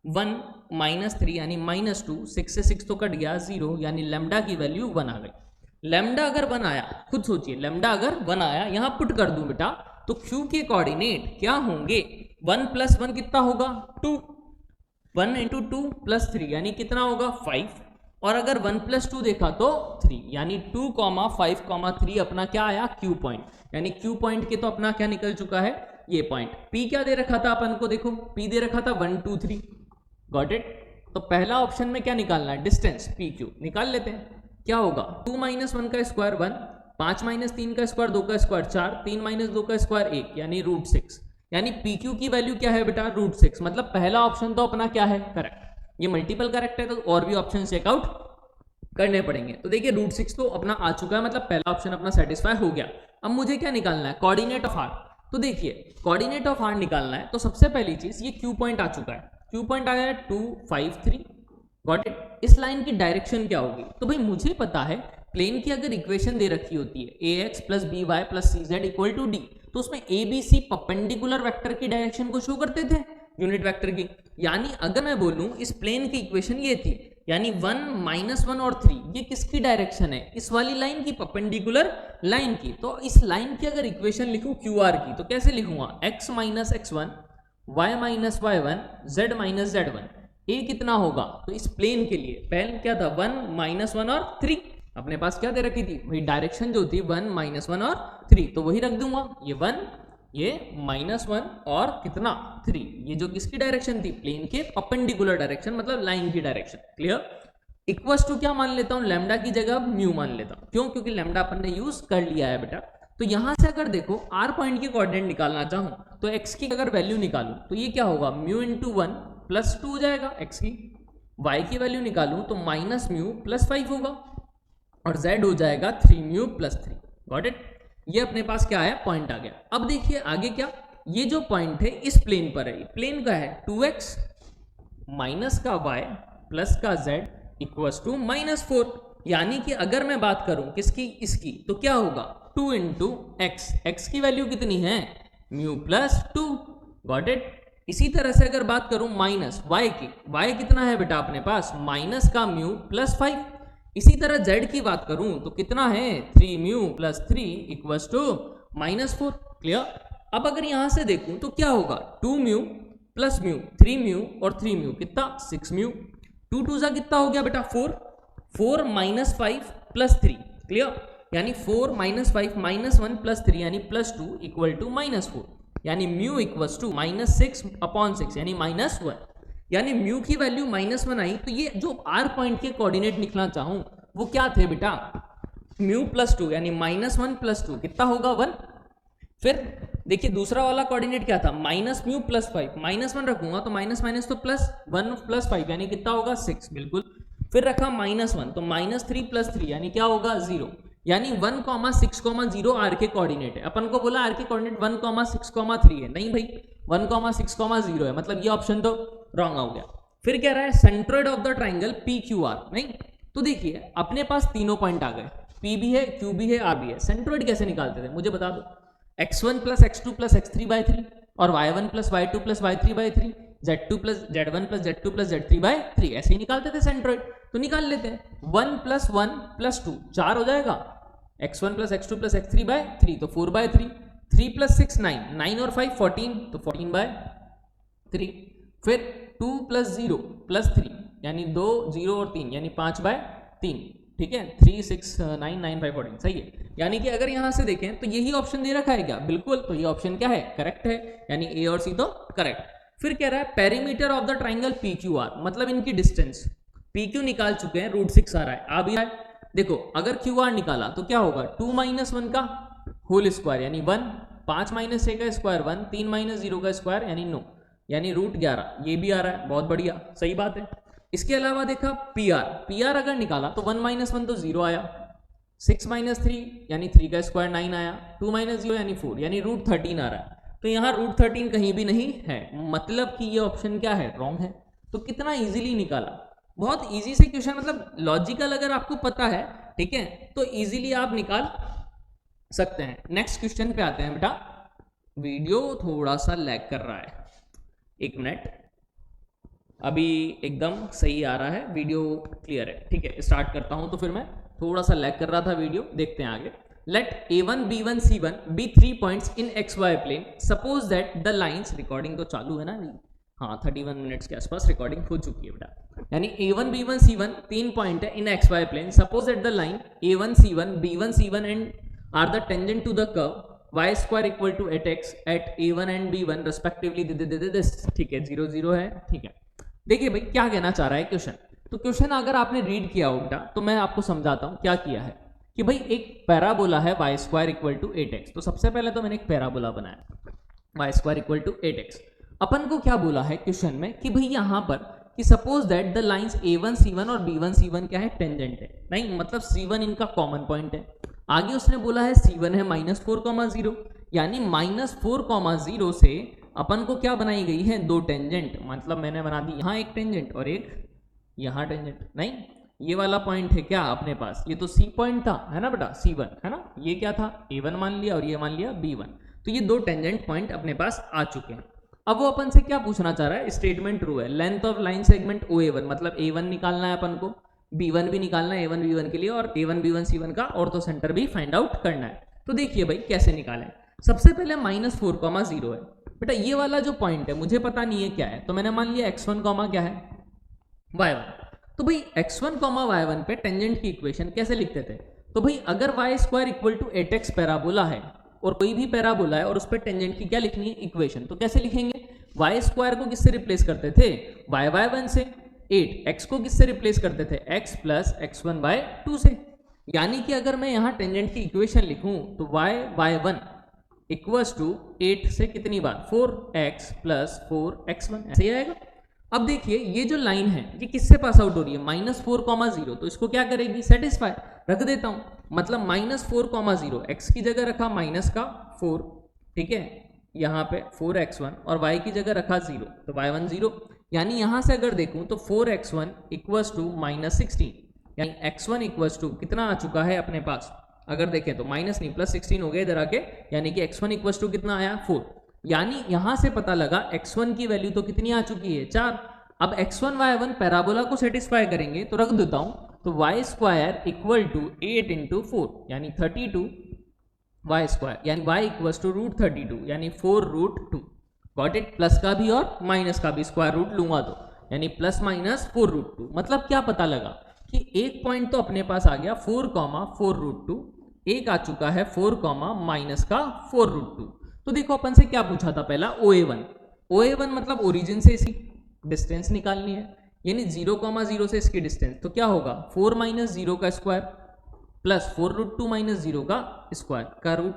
1 -3 यानी -2, 6 से 6 तो कट गया 0, यानी लैम्डा की वैल्यू 1 आ गई। लैम्डा अगर 1 आया, खुद सोचिए, लैम्डा अगर 1 आया, यहाँ पुट कर दूं बेटा, तो Q के कोऑर्डिनेट क्या होंगे, 1 + 1 कितना होगा, 2, 1 इंटू 2 + 3 यानी कितना होगा, 5, और अगर 1 + 2 देखा तो 3, यानी 2, 5, 3 अपना क्या आया, Q पॉइंट। यानी Q पॉइंट के तो अपना क्या निकल चुका है, ये पॉइंट। P क्या दे रखा था अपन को, देखो P दे रखा था 1, 2, 3, गॉट इट। तो पहला ऑप्शन में क्या निकालना है, डिस्टेंस PQ निकाल लेते हैं। क्या होगा, 2 - 1 का स्क्वायर 1, 5 - 3 का स्क्वायर 2 का स्क्वायर 4, 3 - 2 का स्क्वायर 1, यानी √6। यानी PQ की वैल्यू क्या है बेटा, √6। मतलब पहला ऑप्शन तो अपना क्या है, करेक्ट। ये मल्टीपल करेक्ट है, तो और भी ऑप्शन चेकआउट करने पड़ेंगे। तो देखिए √6 तो अपना आ चुका है, मतलब पहला ऑप्शन अपना सेटिस्फाई हो गया। अब मुझे क्या निकालना है, कोऑर्डिनेट ऑफ R। तो देखिए कोऑर्डिनेट ऑफ R निकालना है, तो सबसे पहली चीज ये Q पॉइंट आ चुका है, Q पॉइंट आ गया है 2, 5, 3, गॉट इट। इस लाइन की डायरेक्शन क्या होगी, तो भाई मुझे पता है प्लेन की अगर इक्वेशन दे रखी होती है ax + by + cz equal to d, तो उसमें ABC परपेंडिकुलर वेक्टर की डायरेक्शन को शो करते थे, यूनिट वेक्टर की। यानी अगर मैं बोलूं इस प्लेन की इक्वेशन ये थी, यानी 1, -1 और 3 ये किसकी डायरेक्शन है, इस वाली लाइन की, परपेंडिकुलर लाइन की। तो इस लाइन की अगर इक्वेशन लिखूं QR की, तो कैसे लिखूंगा, x - x1, y - y1, z - z1, a कितना होगा, तो इस प्लेन के लिए पहले क्या था, 1, -1 और 3, अपने पास क्या दे रखी थी, वही डायरेक्शन जो थी 1, -1 और 3, तो वही रख दूंगा, ये 1, ये -1 और कितना 3, ये जो किसकी डायरेक्शन थी, प्लेन के परपेंडिकुलर डायरेक्शन, मतलब लाइन की डायरेक्शन, क्लियर। इक्वल्स टू क्या मान लेता हूं, लैम्डा की जगह म्यू मान लेता हूं, क्यों, क्योंकि लैम्डा अपन ने यूज कर लिया है बेटा। तो यहां से अगर देखो R पॉइंट की कोऑर्डिनेट निकालना चाहूं, तो x की अगर वैल्यू निकालूं तो ये क्या होगा, μ × 1 + 2 हो जाएगा x की। y की वैल्यू निकालूं तो -μ + 5 होगा, और z हो जाएगा 3μ + 3, गॉट इट। ये अपने पास क्या है, पॉइंट आ गया। अब देखिए आगे क्या, ये जो पॉइंट है इस प्लेन पर है, प्लेन का है 2x माइनस का y प्लस का z इक्वल्स टू -4। यानी कि अगर मैं बात करूं किसकी, इसकी, तो क्या होगा, 2 × x, x की वैल्यू कितनी है, μ + 2, गॉट इट। इसी तरह से अगर बात करूं माइनस y की, y कितना है बेटा अपने पास, माइनस का μ + 5। इसी तरह z की बात करूं तो कितना है, 3μ + 3 इक्वल्स टू -4, क्लियर। अब अगर यहां से देखूं तो क्या होगा, 2μ + μ, 3μ और 3μ कितना, 6μ, 2 2 कितना हो गया बेटा 4, 4 - 5 + 3, क्लियर। यानी 4 माइनस 5 माइनस 1 प्लस 3 यानी प्लस 2 इक्वल टू माइनस 4, यानी mu equals to minus 6 upon 6 यानी माइनस 1, यानी म्यू की वैल्यू माइनस 1 आई। तो ये जो आर पॉइंट के कोऑर्डिनेट निकलना चाहूं वो क्या थे बेटा, म्यू प्लस 2 यानी माइनस 1 प्लस 2 कितना होगा 1। फिर देखिए दूसरा वाला कोऑर्डिनेट क्या था, माइनस म्यू प्लस 5, माइनस 1 रखूंगा तो माइनस माइनस तो प्लस 1 प्लस 5 यानी कितना होगा 6, बिल्कुल। फिर रखा माइनस 1 तो माइनस 3 प्लस 3 यानी क्या होगा 0, यानी 1,6,0 आर के कोऑर्डिनेट है। अपन को बोला आर के कोऑर्डिनेट 1,6,3 है, नहीं भाई 1,6,0 है, मतलब ये ऑप्शन तो रॉन्ग हो गया। फिर कह रहा है centroid of the triangle P Q R, नहीं तो देखिए अपने पास तीनों पॉइंट आ गए, पी भी है, क्यू भी है, आर भी है। सेंट्रोइड कैसे निकालते थे मुझे बता दो, x1 plus x2 plus x3 by 3 और y1 plus y2 plus y3 by 3, z2 plus z1 plus z2 plus z3 by 3, ऐसे ही निकालते थे सेंट्रोइड। तो निकाल लेते हैं 1 प्लस 1 प्लस 2 4 हो जाएगा, x1 plus x2 plus x3 by 3 तो 4 बाई 3, 3 प्लस 6 9, 9 और 5 14 तो 14 बाई 3, फिर 2 प्लस 0 प्लस 3 यानी 2 0 और 3 यानी 5 बाई 3, ठीक है 3 6 9 9 5 14 सही है। यानी कि अगर यहां से देखें तो यही ऑप्शन दे रखा है क्या, बिल्कुल, तो ये ऑप्शन क्या है करेक्ट है, यानी ए और सी तो करेक्ट। फिर कह रहा है perimeter of the triangle P Q R, मतलब इनकी डिस्टेंस, पी क्यू निकाल चुके हैं, √6 आ रहा है, आ भी रहा है। देखो अगर क्यू आर निकाला तो क्या होगा 2 माइनस 1 का होल स्क्वायर यानी 1, 5 माइनस 6 का स्क्वायर 1, 3 माइनस 0 का स्क्वायर यानी 9 यानी √11, ये भी आ रहा है, बहुत बढ़िया सही बात है। इसके अलावा देखा पी आर अगर निकाला तो 1 माइनस 1 तो 0 आया, 6 माइनस 3 यानी 3 का स्क्वायर 9 आया, 2 माइनस 0 यानी 4 यानी √13 आ रहा है। तो यहाँ √13 कहीं भी नहीं है, मतलब कि ये ऑप्शन क्या है रॉन्ग है। तो कितना इजीली निकाला, बहुत इजी से क्वेश्चन, मतलब लॉजिकल अगर आपको पता है, ठीक है, तो इजीली आप निकाल सकते हैं। नेक्स्ट क्वेश्चन पे आते हैं बेटा, वीडियो थोड़ा सा लैग कर रहा है, 1 मिनट, अभी एकदम सही आ रहा है, वीडियो क्लियर है, ठीक है स्टार्ट करता हूं। तो फिर मैं थोड़ा सा लैग कर रहा था वीडियो, देखते हैं आगे। Let a1 b1 c1 be 3 points in xy plane, suppose that the lines, recording तो चालू है ना, हाँ 31 मिनट्स के आसपास रिकॉर्डिंग हो चुकी है बेटा, यानी a1 b1 c1 3 पॉइंट है in xy plane, suppose that the line a1 c1 b1 c1 and are the tangent to the curve y square equal to 8x at a1 and b1 respectively, ठीक है 0 0 है, ठीक है। देखिए भाई क्या कहना चाह रहा है क्वेश्चन, तो क्वेश्चन अगर आपने रीड किया हो बेटा तो मैं आपको समझाता हूं क्या किया है कि भाई एक पैराबोला है y square equal to 8x, तो सबसे पहले तो मैंने एक पैराबोला बनाया y square equal to 8x। अपन को क्या बोला है क्वेश्चन में कि भाई यहां पर कि suppose that the lines a1 c1 और b1 c1 क्या है टेंजेंट है, नहीं मतलब c1 इनका कॉमन पॉइंट है। आगे उसने बोला है c1 है -4,0 यानी -4,0 से अपन को क्या बनाई गई है 2 टेंजेंट, मतलब मैंने बना दी यहाँ एक टेंजेंट और एक यहाँ टेंजेंट, नहीं ये वाला पॉइंट है क्या अपने पास, ये तो सी पॉइंट था है ना बेटा c1 है ना, ये क्या था a1 मान लिया और ये मान लिया b1, तो ये 2 टेंजेंट पॉइंट अपने पास आ चुके हैं। अब वो अपन से क्या पूछना चाह रहा है, स्टेटमेंट ट्रू है, length of line segment OA1, मतलब a1 निकालना है अपन को, b1 भी निकालना है a1 b1 के लिए, और a1 b1 c1 का ऑर्थो सेंटर भी फाइंड आउट करना है। तो देखिए भाई कैसे निकालें, सबसे पहले -4,0 है बेटा, ये वाला जो पॉइंट है मुझे पता नहीं है क्या है, तो मैंने मान लिया x1 क्या है y1, तो भाई x1 y1 पे टेंजेंट की इक्वेशन कैसे लिखते थे, तो भाई अगर y square equal to 8x parabola है और कोई भी पैराबोला है और उस पर टेंजेंट की क्या लिखनी है इक्वेशन, तो कैसे लिखेंगे, y स्क्वायर को किससे रिप्लेस करते थे y1 से, 8x को किससे रिप्लेस करते थे x प्लस x1/2 से, यानी कि अगर मैं यहाँ टेंजेंट की इक्वेशन लिखूं तो y1 इक्वल्स टू 8 से कितनी बार 4x प्लस 4x1 ऐसे ही आएगा। अब देखिए ये जो लाइन है ये किससे पास आउट हो रही है -4,0, तो इसको क्या करेगी सेटिस्फाई, रख देता हूं, मतलब -4,0 x की जगह रखा -4, ठीक है यहाँ पे 4x1 और y की जगह रखा 0, तो y1 0, यानी यहां से अगर देखूं तो 4x1 इक्वल्स टू -16, यानी x1 इक्वल्स टू कितना आ चुका है अपने पास, अगर देखें तो माइनस नहीं +16 हो गया इधर आके, यानी कि x1 इक्वल्स टू कितना आया 4, यानी यहां से पता लगा x1 की वैल्यू तो कितनी आ चुकी है 4। अब x1 y1 पैराबोला को सेटिस्फाई करेंगे तो रख देता हूं, तो y स्क्वायर इक्वल टू 8 × 4 यानी 32 y स्क्वायर, यानी y इक्वल्स टू √32 यानी 4√2, गॉट इट, प्लस का भी और माइनस का भी स्क्वायर रूट लूंगा तो यानी +-4√2, मतलब क्या पता लगा कि एक पॉइंट तो अपने पास आ गया 4,4√2 एक आ चुका है 4 कॉमा माइनस का 4√2। तो देखो अपन से क्या पूछा था पहला, OA1 मतलब ओरिजिन से इसकी डिस्टेंस निकालनी है, यानी 0,0 से इसकी डिस्टेंस। तो क्या होगा 4 माइनस 0 का स्क्वायर प्लस 4√2 माइनस 0 का स्क्वायर का रूट,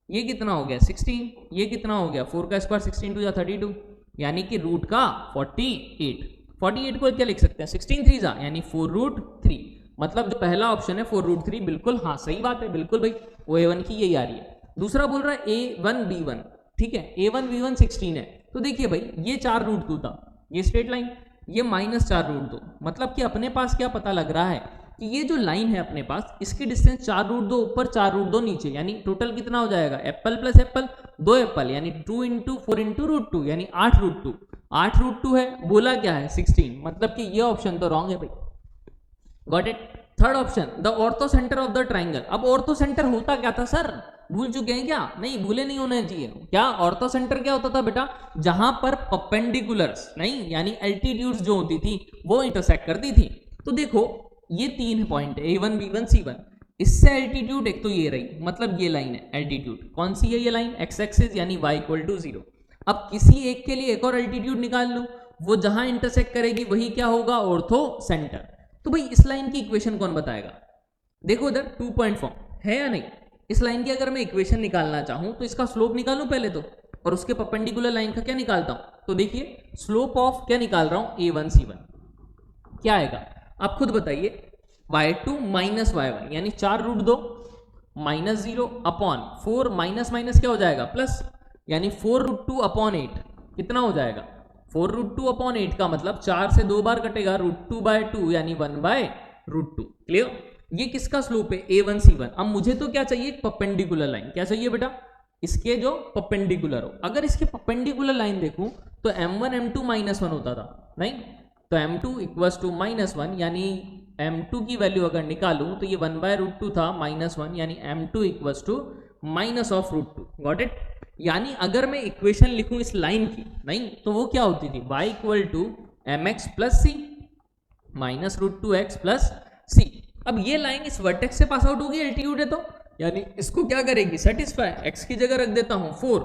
ये कितना हो गया 16, ये कितना हो गया 4 का स्क्वायर 16 2 या 32, यानी कि रूट का 48 को क्या लिख सकते हैं 16 3 यानी 4√3। मतलब जो पहला ऑप्शन है 4√3 बिल्कुल हाँ सही बात है, बिल्कुल भाई OA1 की यही आ रही है। दूसरा बोल रहा है A1B1, ठीक है A1B1 16 है। तो देखिए भाई ये 4√2 था, ये स्ट्रेट लाइन, ये -4√2, मतलब कि अपने पास क्या पता लग रहा है कि ये जो लाइन है अपने पास इसकी डिस्टेंस 4√2 ऊपर 4√2 नीचे, यानी टोटल कितना हो जाएगा एप्पल प्लस एप्पल 2 एप्पल, यानी 2 × 4 × √2 यानी 8√2 है, बोला क्या है 16, मतलब कि ये ऑप्शन तो रॉन्ग है भाई। Got it. Third option the ortho centre of the triangle. अब ऑर्थो सेंटर होता क्या था सर, भूल चुके हैं क्या? नहीं भूले नहीं होने चाहिए। क्या ऑर्थो सेंटर क्या होता था बेटा, जहां पर परपेंडिकुलर्स नहीं यानी एल्टीट्यूड्स जो होती थी वो इंटरसेक्ट करती थी। तो देखो ये 3 पॉइंट है A1 B1 C1, इससे एल्टीट्यूड एक तो ये रही, मतलब ये लाइन है एल्टीट्यूड, कौन सी है ये लाइन x एक्सिस यानी y = 0। अब किसी एक के लिए एक और एल्टीट्यूड निकाल लो, वो जहां इंटरसेक्ट करेगी वही क्या होगा ऑर्थो सेंटर। तो भाई इस लाइन की इक्वेशन कौन बताएगा? देखो उधर 2 पॉइंट फॉर्म है या नहीं, इस लाइन की अगर मैं इक्वेशन निकालना चाहूं तो इसका स्लोप निकालूं पहले तो, और उसके परपेंडिकुलर लाइन का क्या निकालता हूं। तो देखिए स्लोप ऑफ क्या निकाल रहा हूं A1 C1, क्या आएगा आप खुद बताइए, y2 माइनस y1 यानी 4√2 माइनस 0 अपॉन 4 माइनस माइनस क्या हो जाएगा प्लस, यानी 4√2 अपॉन 8 कितना हो जाएगा 4√2 अपॉन 8 का मतलब 4 से 2 बार कटेगा √2/2 यानी 1/√2। क्लियर? ये किसका स्लोप है A1 C1। अब मुझे तो क्या चाहिए परपेंडिकुलर लाइन, क्या चाहिए बेटा इसके जो परपेंडिकुलर हो। अगर इसके परपेंडिकुलर लाइन देखूं तो M1 M2 -1 होता था नहीं, तो M2 = -1 यानी M2 की वैल्यू अगर निकालूं तो ये 1/√2 था -1 यानी M2 = -√2। Got it. यानी अगर मैं इक्वेशन लिखूं इस लाइन की नहीं तो वो क्या होती थी y = mx + c -√2x + c। अब ये लाइन इस वर्टेक्स से पास आउट होगी, एल्टीट्यूड है तो, यानी इसको क्या करेगी सेटिस्फाई। x की जगह रख देता हूं 4,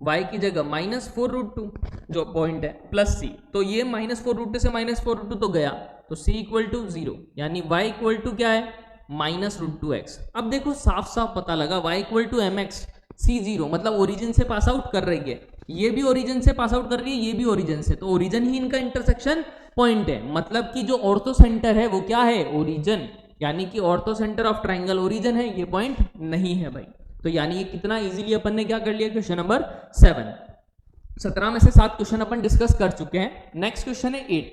y की जगह -4√2 जो पॉइंट है प्लस c, तो ये -4√2 से -4√2 तो गया, तो c = 0 यानी y = क्या है -√2x। अब देखो साफ साफ पता लगा y = mx c 0, मतलब ओरिजिन से पास आउट कर रही है, ये भी ओरिजिन से पास आउट कर रही है, ये भी ओरिजिन से, तो ओरिजिन ही इनका इंटरसेक्शन पॉइंट है। मतलब कि जो ऑर्थो सेंटर है वो क्या है ओरिजिन, यानी कि ortho centre of triangle origin है, ये पॉइंट नहीं है भाई। तो यानी ये कितना इजीली अपन ने क्या कर लिया, क्वेश्चन नंबर 7। 17 में से 7 क्वेश्चन अपन डिस्कस कर चुके हैं। नेक्स्ट क्वेश्चन है 8।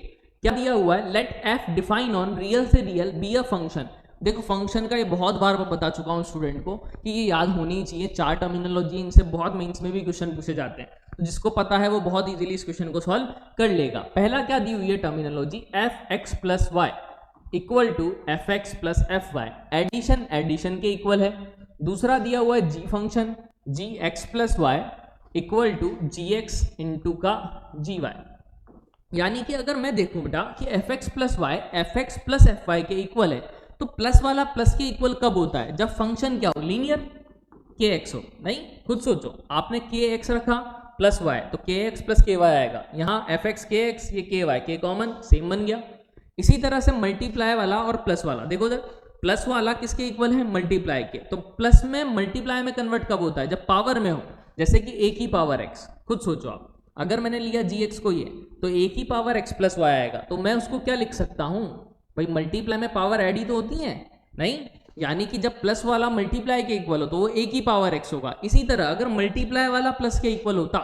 क्या दिया हुआ है, let f define on real से रियल बी अ फंक्शन। देखो फंक्शन का ये बहुत बार मैं बता चुका हूँ स्टूडेंट को कि ये याद होनी ही चाहिए, 4 टर्मिनोलॉजी इनसे बहुत मेंस में भी क्वेश्चन पूछे जाते हैं, तो जिसको पता है वो बहुत इजीली इस क्वेश्चन को सॉल्व कर लेगा। पहला क्या दी हुई है terminology, fx + y = fx + fy, addition के इक्वल है। दूसरा दिया हुआ है g function gx + y = gx × gy, यानी कि अगर मैं देखूं बेटा कि fx + y fx + fy के इक्वल है, तो प्लस वाला प्लस के इक्वल कब होता है, जब फंक्शन क्या हो लीनियर kx हो। नहीं खुद सोचो, आपने kx रखा प्लस y तो kx + ky आएगा, यहाँ fx kx ये ky कॉमन सेम बन गया। इसी तरह से मल्टीप्लाई वाला और प्लस वाला, देखो उधर प्लस वाला किसके इक्वल है मल्टीप्लाई के, तो प्लस में मल्टीप्लाई में कन्वर्ट कब होता है, जब पावर में हो, जैसे कि a की पावर x। खुद सोचो आप, अगर मैंने लिया gx को ये, तो a की पावर x + y आएगा, तो मैं उसको क्या लिख सकता हूँ भाई, मल्टीप्लाई में पावर ऐड ही तो होती है नहीं, यानी कि जब प्लस वाला मल्टीप्लाई के इक्वल हो तो वो a की पावर x होगा। इसी तरह अगर मल्टीप्लाई वाला प्लस के इक्वल होता,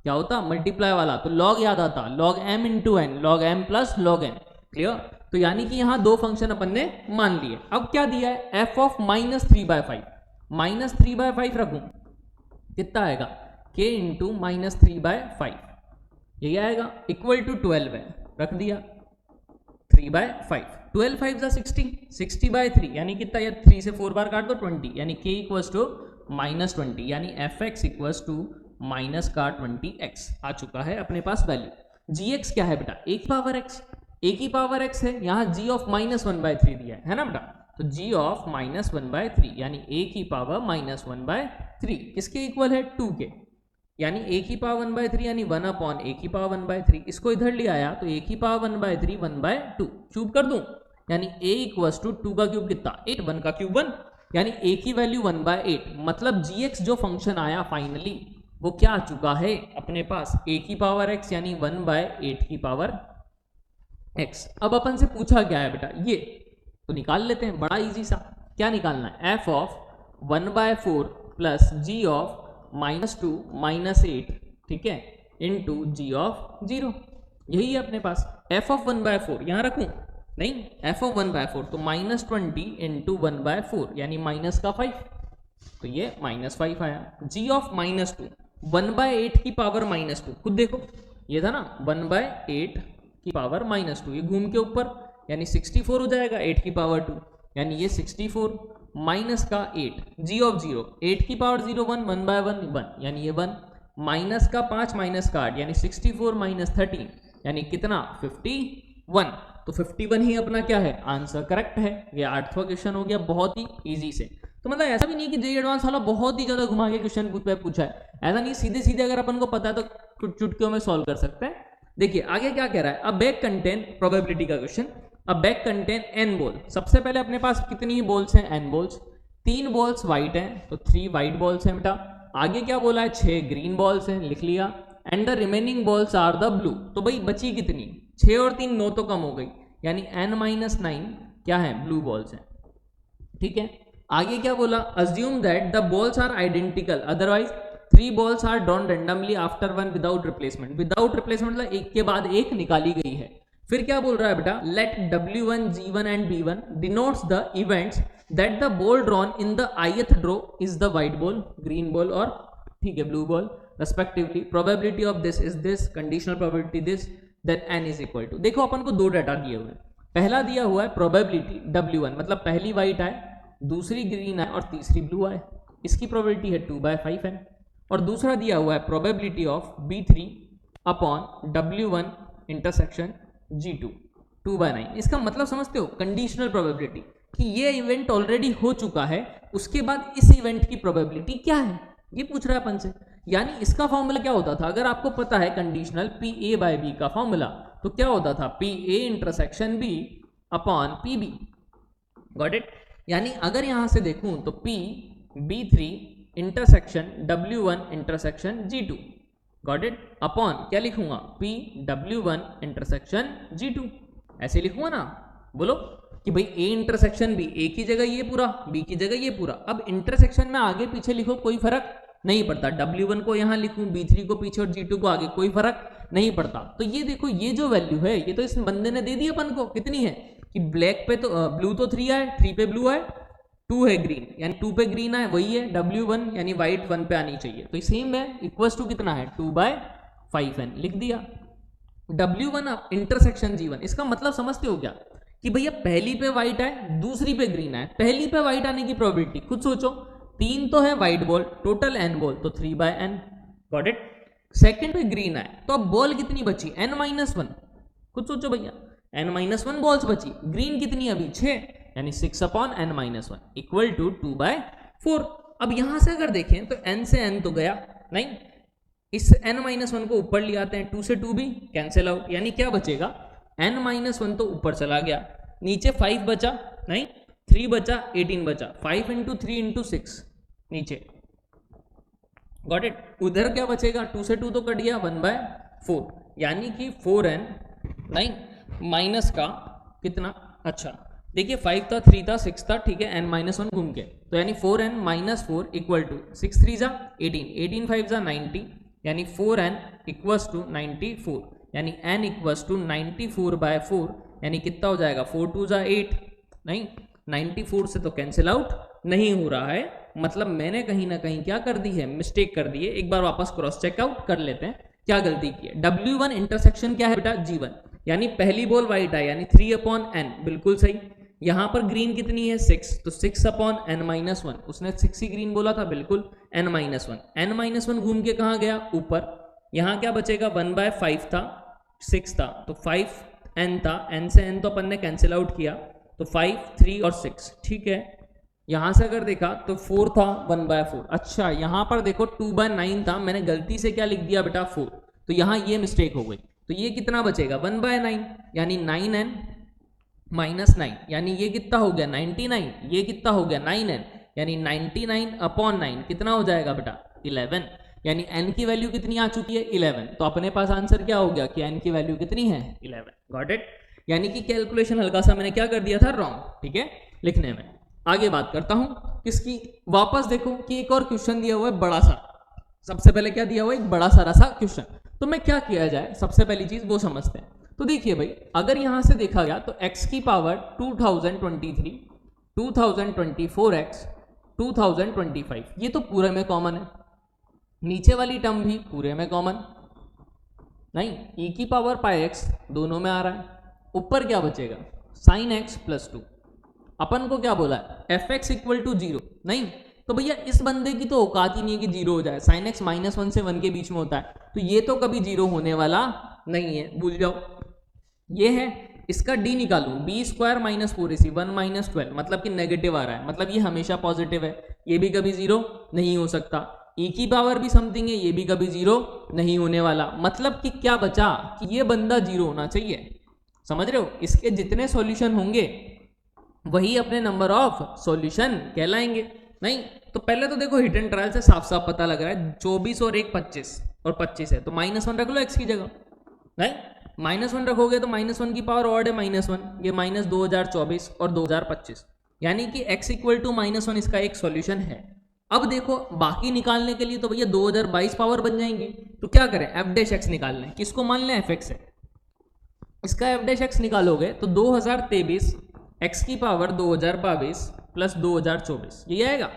क्या होता मल्टीप्लाई वाला, तो लॉग याद आता, log m × n, log m + log n। Clear? तो यानी कि यहाँ 2 फंक्शन अपन ने मान लिए। अब क्या दिया है, f of -3/5 -3/5 रखूं कितना आएगा, k × -3/5 यही आएगा, = 12 है, रख दिया 3/5, 12 5 60, 60/3 यानी कितना, या 3 से 4 बार काट दो 20, यानी k = -20, यानी fx = -20x आ चुका है अपने पास वैल्यू। gx क्या है बेटा, a की पावर x है, यहाँ g of -1/3 दिया है ना बेटा, तो g ऑफ -1/3 यानी a की पावर -1/3 किसके इक्वल है 2 के, यानी a की पावर 1/3 यानी 1/a की पावर 1/3। इसको इधर ले आया तो a की पावर 1/3 1/2 क्यूब कर दूं, यानी a इक्वल्स टू 2 का क्यूब कितना 8, 1 का क्यूब 1, यानी a की वैल्यू 1/8। मतलब gx जो फंक्शन आया फाइनली वो क्या आ चुका है अपने पास a की पावर x यानी 1/8 की पावर x। अब अपन से पूछा क्या है बेटा, ये तो निकाल लेते हैं, बड़ा इजी सा। क्या निकालना है, f of 1/4 plus g of -2 -8, ठीक है, इंटू g ऑफ 0। यही है अपने पास। f ऑफ 1/4 यहाँ रखूं नहीं, f ऑफ 1/4 तो -20 इंटू 1/4 यानी माइनस का 5, तो ये -5 आया। g ऑफ -2 1/8 की पावर -2, खुद देखो ये था ना 1/8 की पावर -2, ये घूम के ऊपर यानी 64 हो जाएगा 8 की पावर 2, यानी ये 64 माइनस का 8, g ऑफ 0 8 की पावर 0 1 1/1 1 यानी ये 1, माइनस का 5 माइनस का 8 यानी 64 माइनस 13 यानी कितना 51। तो 51 ही अपना क्या है आंसर, करेक्ट है। ये 8वां क्वेश्चन हो गया बहुत ही इजी से। तो मतलब ऐसा भी नहीं कि जेईई एडवांस वाला बहुत ही ज्यादा घुमा के क्वेश्चन पूछा है, ऐसा नहीं, सीधे सीधे अगर अपन को पता है तो चुटकियों में सॉल्व कर सकते हैं। देखिए आगे क्या कह रहा है, अ बैग कंटेन प्रोबेबिलिटी का क्वेश्चन, अ बैग कंटेन n बॉल। सबसे पहले अपने पास कितनी बॉल्स हैं n बॉल्स, 3 बॉल्स व्हाइट हैं तो 3 व्हाइट बॉल्स हैं बेटा। आगे क्या बोला है 6 ग्रीन बॉल्स हैं, लिख लिया, and the remaining balls are the blue. तो भाई बची कितनी 6 और 3 9 तो कम हो गई, यानी n-9 क्या है ब्लू बॉल्स हैं, ठीक है। आगे क्या बोला, assume that the balls are identical otherwise 3 balls are drawn randomly after 1 without replacement. Without replacement मतलब एक के बाद एक निकाली गई है। फिर क्या बोल रहा है बेटा, let W1 G1 and B1 denotes the events that the ball drawn in the ith draw is the white ball, green ball और ठीक है blue ball respectively. Probability of this is this, conditional probability this, then n is equal to. देखो अपन को 2 data दिए हुए हैं, पहला दिया हुआ है प्रोबेबिलिटी W1 मतलब पहली व्हाइट आए, दूसरी ग्रीन आए और तीसरी ब्लू आए, इसकी प्रोबेबिलिटी है 2/5 है। और दूसरा दिया हुआ है probability of B3 upon W1 intersection G2 2/9। इसका मतलब समझते हो, कंडीशनल प्रोबेबिलिटी कि ये इवेंट ऑलरेडी हो चुका है, उसके बाद इस इवेंट की प्रोबेबिलिटी क्या है ये पूछ रहा है अपन से। यानी इसका फॉर्मूला क्या होता था, अगर आपको पता है कंडीशनल PA/B का फॉर्मूला, तो क्या होता था PA intersection B upon PB, got it. यानी अगर यहां से देखूं तो B3 intersection W1 intersection G2, got it, upon क्या लिखूंगा PW1 इंटरसेक्शन G2, ऐसे लिखूंगा ना। बोलो कि भाई A इंटरसेक्शन B, A की जगह ये पूरा, B की जगह ये पूरा। अब इंटरसेक्शन में आगे पीछे लिखो कोई फर्क नहीं पड़ता, W1 को यहां लिखूं, B3 को पीछे और G2 को आगे, कोई फर्क नहीं पड़ता। तो ये देखो ये जो वैल्यू है ये तो इस बंदे ने दे दी अपन को, कितनी है कि ब्लैक पे तो ब्लू तो 3 आए, 3 पे ब्लू आए, 2 है ग्रीन, यानी 2 पे ग्रीन आए, वही है W1 यानी व्हाइट 1 पे आनी चाहिए, तो सेम है, इक्वल्स टू कितना है 2/5n, लिख दिया। W1 इंटरसेक्शन G1, इसका मतलब समझते हो क्या कि भैया पहली पे व्हाइट है दूसरी पे ग्रीन है, पहली पे व्हाइट आने की प्रोबेबिलिटी खुद सोचो, 3 तो है white ball, total n ball तो 3/n, गॉट इट। सेकंड पे ग्रीन है तो अब बॉल कितनी बची n-1, खुद सोचो भैया, n-1 बॉल्स बची, ग्रीन कितनी अभी 6, यानी 6/n-1 इक्वल टू 2/4। अब यहां से अगर देखें तो n से n तो गया नहीं, इस n-1 को ऊपर ले आते हैं, 2 से 2 भी कैंसिल आउट, यानी क्या बचेगा n-1 तो ऊपर चला गया, नीचे 5 बचा नहीं, 3 बचा, 18 बचा, 5 इंटू 3 इंटू 6 नीचे, गॉट इट। उधर क्या बचेगा, 2 से 2 तो कट गया, 1/4, यानी कि 4n नहीं माइनस का कितना, अच्छा देखिए 5 था 3 था 6 था, ठीक है, n-1 घूम के, तो यानी 4n-4 इक्वल टू 6 3 जा 18, 18 5 जा 90, यानी 4n इक्वल्स टू 94, यानी n इक्वल्स टू 94/4, यानी कितना हो जाएगा 4 2 जा 8 नहीं, 94 से तो कैंसिल आउट नहीं हो रहा है, मतलब मैंने कहीं ना कहीं क्या कर दी है, मिस्टेक कर दी है। एक बार वापस क्रॉस चेकआउट कर लेते हैं क्या गलती की है। W1 इंटरसेक्शन क्या है बेटा G1, यानी पहली बॉल व्हाइट है, यानी 3/n, बिल्कुल सही। यहां पर ग्रीन कितनी है 6, तो 6/n-1, उसने 6 ही ग्रीन बोला था, बिल्कुल n-1, n-1 घूम के कहां गया ऊपर, यहां क्या बचेगा 1/5 था, 6 था तो 5n था, n से n तो अपन ने कैंसिल आउट किया, तो 5, 3 और 6, ठीक है। यहां से अगर देखा तो 4 था 1/4। अच्छा यहां पर देखो 2/9 था, मैंने गलती से क्या लिख दिया बेटा 4, तो यहां ये मिस्टेक हो गई। तो ये कितना बचेगा 1/9 यानी 9n माइनस 9 यानी ये कितना हो गया 99, ये कितना हो गया 9n यानी 99/9 कितना हो जाएगा बेटा 11, यानी n की वैल्यू कितनी आ चुकी है 11। तो अपने पास आंसर क्या हो गया कि n की वैल्यू कितनी है 11। Got it? यानी कि कैलकुलेशन हल्का सा मैंने क्या कर दिया था रॉन्ग, ठीक है, लिखने में। आगे बात करता हूं किसकी, वापस देखो कि एक और क्वेश्चन दिया हुआ है बड़ा सा। सबसे पहले क्या दिया हुआ है, एक बड़ा सारा सा क्वेश्चन। तो मैं क्या किया जाए, सबसे पहली चीज वो समझते हैं। तो देखिए भाई, अगर यहां से देखा गया तो x की पावर 2023, 2024x, 2025 ये तो पूरे में कॉमन है, नीचे वाली टर्म भी पूरे में कॉमन नहीं, e की पावर पाई x दोनों में आ रहा है, ऊपर क्या बचेगा sin x प्लस 2। अपन को क्या बोला है fx इक्वल टू 0 नहीं, तो भैया इस बंदे की तो औकात ही नहीं है कि 0 हो जाए। sin x -1 से 1 के बीच में होता है, तो ये तो कभी 0 होने वाला नहीं है, भूल जाओ। ये है, इसका d निकालूं b² - 4ac 1 - 12 मतलब कि नेगेटिव आ रहा है, मतलब ये हमेशा पॉजिटिव है, ये भी कभी 0 नहीं हो सकता। e की पावर भी समथिंग है, ये भी कभी 0 नहीं होने वाला। मतलब कि क्या बचा कि ये बंदा 0 होना चाहिए, समझ रहे हो? इसके जितने सॉल्यूशन होंगे वही अपने नंबर ऑफ सॉल्यूशन कहलाएंगे। नहीं तो पहले तो देखो हिट एंड ट्रायल से साफ साफ पता लग रहा है 24 और 1 25 और 25 है, तो -1 रख लो x की जगह। नहीं -1 रखोगे तो -1 की पावर ऑड है -1, ये -2024 और 2025, यानी कि x इक्वल टू -1 इसका एक सॉल्यूशन है। अब देखो बाकी निकालने के लिए तो भैया 2022 पावर बन जाएंगी, तो क्या करें f' निकाल लें। किसको मान लें fx है, इसका f' निकालोगे तो 2023 x की पावर 2022 प्लस 2024 ये आएगा।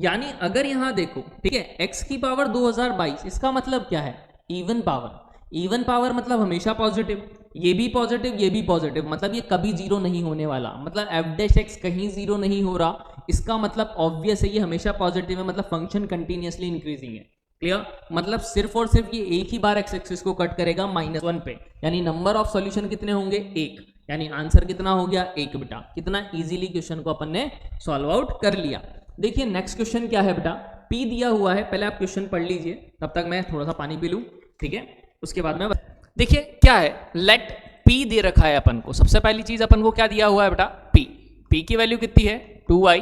यानी अगर यहां देखो ठीक है x की पावर 2022, इसका मतलब क्या है इवन पावर। इवन पावर मतलब हमेशा पॉजिटिव, ये भी पॉजिटिव ये भी पॉजिटिव, मतलब ये कभी 0 नहीं होने वाला। मतलब f' कहीं 0 नहीं हो रहा, इसका मतलब ऑब्वियस है ये हमेशा पॉजिटिव है, मतलब फंक्शन कंटिन्यूअसली इंक्रीजिंग है। क्लियर? मतलब सिर्फ और सिर्फ ये एक ही बार x एक्सिस को कट करेगा -1 पे, यानी नंबर ऑफ सॉल्यूशन कितने होंगे 1, यानी आंसर कितना हो गया 1 बेटा। कितना इजीली क्वेश्चन को अपन ने सॉल्व आउट कर लिया। देखिए नेक्स्ट क्वेश्चन क्या है बेटा, p दिया हुआ है, पहले आप क्वेश्चन पढ़ लीजिए, तब तक मैं थोड़ा सा पानी पी लूं, ठीक है, उसके बाद में देखिए क्या है। लेट p दे रखा है अपन को, सबसे पहली चीज अपन को क्या दिया हुआ है बेटा p की वैल्यू कितनी है 2i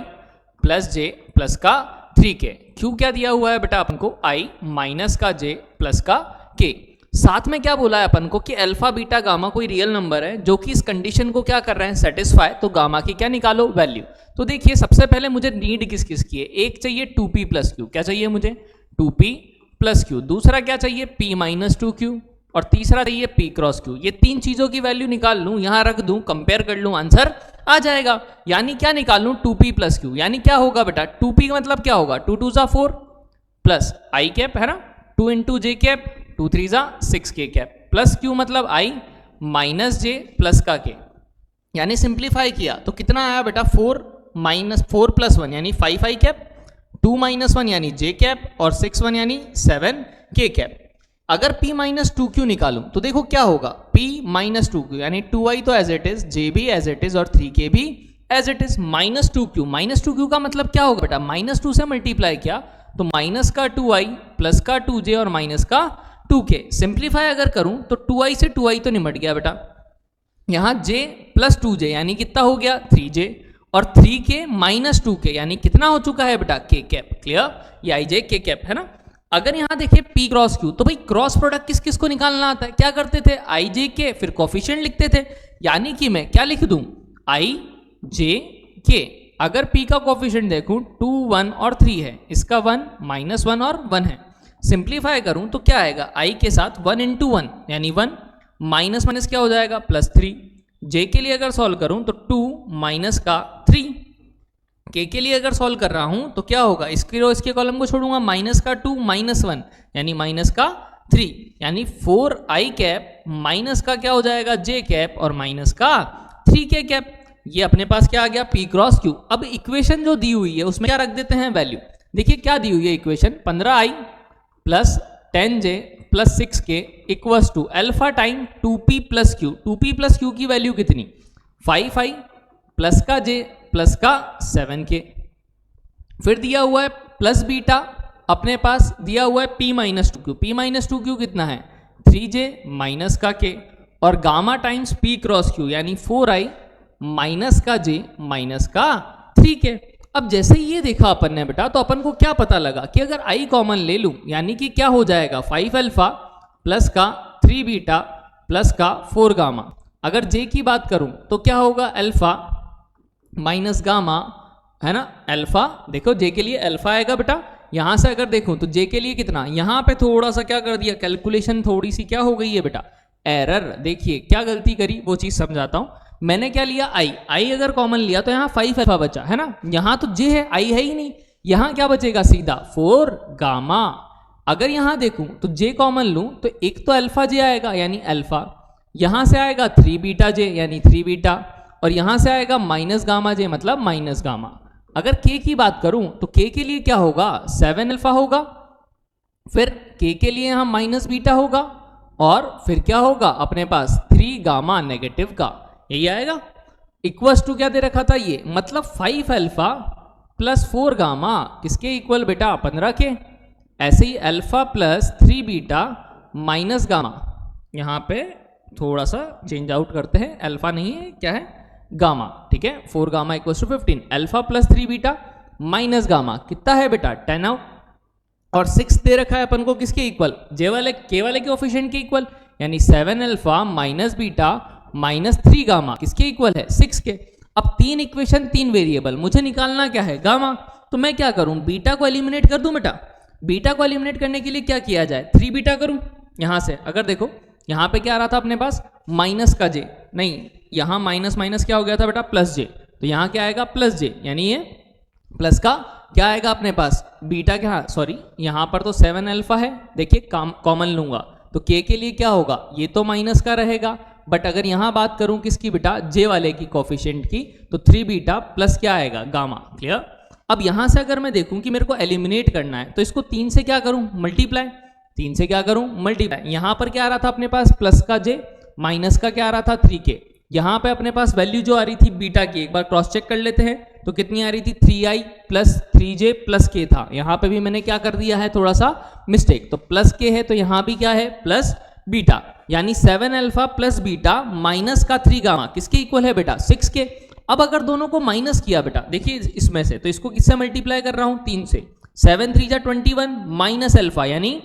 प्लस j प्लस का 3k। q क्या दिया हुआ है बेटा अपन को i माइनस का j प्लस का k। साथ में क्या बोला है अपन को कि अल्फा बीटा गामा कोई रियल नंबर है जो कि इस कंडीशन को क्या कर रहे हैं सेटिस्फाई, तो गामा की क्या निकालो वैल्यू। तो देखिए सबसे पहले मुझे नीड किस किस की है, एक चाहिए 2p प्लस q, क्या चाहिए मुझे 2p प्लस q, दूसरा क्या चाहिए p माइनस 2q, और तीसरा चाहिए p क्रॉस q। ये तीन चीजों की वैल्यू निकाल लूं, यहां रख दूं, कंपेयर कर लूं, आंसर आ जाएगा। यानी क्या निकाल लूं 2p प्लस q, यानी क्या होगा बेटा 2p का मतलब क्या होगा 2 2 4 प्लस i कैप है ना, 2 into J cap, 2 3 6 k cap, plus q मतलब i माइनस j प्लस का k। यानी सिंप्लीफाई किया तो कितना आया बेटा 4 प्लस 1 यानी 5 i कैप, 2 माइनस 1 यानी j कैप, और 6 1 यानी 7 k कैप। अगर p माइनस 2q निकालूं तो देखो क्या होगा p माइनस 2q यानी 2i तो एज इट इज, j भी एज इट इज और 3k भी as it is, minus 2q का मतलब क्या होगा बेटा -2 से मल्टीप्लाई किया तो माइनस का 2i प्लस का 2j और माइनस का 2k। सिंप्लीफाई अगर करूं तो 2i से 2i तो निमट गया बेटा, यहां j प्लस 2j यानी कितना हो गया 3j, और 3k माइनस 2k यानी कितना हो चुका है बेटा k कैप। क्लियर? ये i j k कैप है ना। अगर यहां देखिए p क्रॉस q, तो भाई क्रॉस प्रोडक्ट किस किस को निकालना आता है, क्या करते थे i j k फिर कोफिशिएंट लिखते थे, यानी कि मैं क्या लिख दूं i j k। अगर p का कोफिशिएंट देखूं 2 1 और 3 है, इसका 1 -1 और 1 है, सिंप्लीफाई करूं तो क्या आएगा i के साथ 1 इंटू 1 यानी 1 माइनस माइनस क्या हो जाएगा +3। j के लिए अगर सॉल्व करूं तो 2 माइनस का 3, k के लिए अगर सॉल्व कर रहा हूं तो क्या होगा इसकी रो इसके कॉलम को छोड़ूंगा, माइनस का 2 माइनस 1 यानी माइनस का 3, यानी 4i कैप माइनस का क्या हो जाएगा j कैप और माइनस का 3k कैप। ये अपने पास क्या आ गया p क्रॉस q। अब इक्वेशन जो दी हुई है उसमें क्या रख देते हैं वैल्यू। देखिए क्या दी हुई है equation, 15i plus 10j plus 6k equals to alpha time 2p plus q। 2p plus q की वैल्यू कितनी 5i प्लस का जे प्लस का 7k, फिर दिया हुआ है प्लस बीटा, अपने पास दिया हुआ है p minus 2q, p minus 2q कितना है 3j माइनस का k, और gamma times p cross q यानी 4i माइनस का j माइनस का 3k। अब जैसे ही ये देखा अपन ने बेटा, तो अपन को क्या पता लगा कि अगर i कॉमन ले लूं यानी कि क्या हो जाएगा 5 अल्फा प्लस का 3 बीटा प्लस का 4 गामा। अगर j की बात करूं तो क्या होगा अल्फा माइनस गामा, है ना। अल्फा देखो j के लिए अल्फा आएगा बेटा, यहां से अगर देखूं तो j के लिए कितना, यहां पे थोड़ा सा क्या कर दिया, कैलकुलेशन थोड़ी सी क्या हो गई है बेटा, एरर। देखिए क्या गलती करी वो चीज समझाता हूं। मैंने क्या लिया i अगर कॉमन लिया तो यहाँ 5 अल्फा बचा, है ना। यहाँ तो j है, i है ही नहीं, यहाँ क्या बचेगा सीधा 4 गामा। अगर यहाँ देखूं तो j कॉमन लूं तो एक तो अल्फा j आएगा यानी अल्फा, यहाँ से आएगा 3 बीटा j यानी 3 बीटा, और यहाँ से आएगा माइनस गामा j मतलब माइनस गामा। अगर k की बात करूं तो k के लिए क्या होगा 7 अल्फा होगा, फिर k के लिए यहाँ माइनस बीटा होगा, और फिर क्या होगा अपने पास 3 गामा नेगेटिव का, यही आएगा। इक्वल्स टू क्या दे रखा था ये, मतलब 5 अल्फा प्लस 4 गामा किसके इक्वल बेटा 15 के। ऐसे ही alpha plus 3 beta minus gamma, यहाँ पे थोड़ा सा चेंज आउट करते हैं, अल्फा नहीं है क्या है गामा, ठीक है। 4 gamma equals to 15, alpha plus 3 beta minus gamma कितना है बेटा 10 आउट, और 6 दे रखा है अपन को किसके इक्वल, जे वाले के वाले के कोफिशिएंट के इक्वल, यानी 7 alpha minus beta minus 3 gamma किसके इक्वल है 6 के। अब 3 इक्वेशन 3 वेरिएबल, मुझे निकालना क्या है गामा, तो मैं क्या करूं बीटा को एलिमिनेट कर दूं बेटा। बीटा को एलिमिनेट करने के लिए क्या किया जाए 3 बीटा करूं, यहां से अगर देखो यहाँ पे क्या आ रहा था अपने पास माइनस का j, नहीं यहाँ माइनस माइनस क्या हो गया था बेटा प्लस j, तो यहाँ क्या आएगा प्लस j, यानी ये प्लस का क्या आएगा अपने पास बीटा, क्या सॉरी यहाँ पर तो 7 अल्फा है, देखिए कॉमन लूंगा तो k के लिए क्या होगा, ये तो माइनस का रहेगा, बट अगर यहाँ बात करूं किसकी बेटा j वाले की कोफिशिएंट की, तो 3 बीटा प्लस क्या आएगा गामा, क्लियर। अब यहाँ से अगर मैं देखूं कि मेरे को एलिमिनेट करना है तो इसको 3 से क्या करूं मल्टीप्लाई, 3 से क्या करूं मल्टीप्लाई। यहाँ पर क्या आ रहा था अपने पास प्लस का j, माइनस का क्या आ रहा था 3k, यहाँ पे अपने पास वैल्यू जो आ रही थी बीटा की एक बार क्रॉस चेक कर लेते हैं, तो कितनी आ रही थी 3i plus 3j plus k था। यहाँ पे भी मैंने क्या कर दिया है थोड़ा सा मिस्टेक, तो प्लस k है तो यहाँ भी क्या है प्लस बीटा, यानी 7 अल्फा प्लस बीटा माइनस का 3 गामा किसके इक्वल है बेटा 6 के। अब अगर दोनों को माइनस किया बेटा, देखिए इसमें से, तो इसको किससे मल्टीप्लाई कर रहा हूं 3 से, 7 3 जा 21 माइनस अल्फा यानी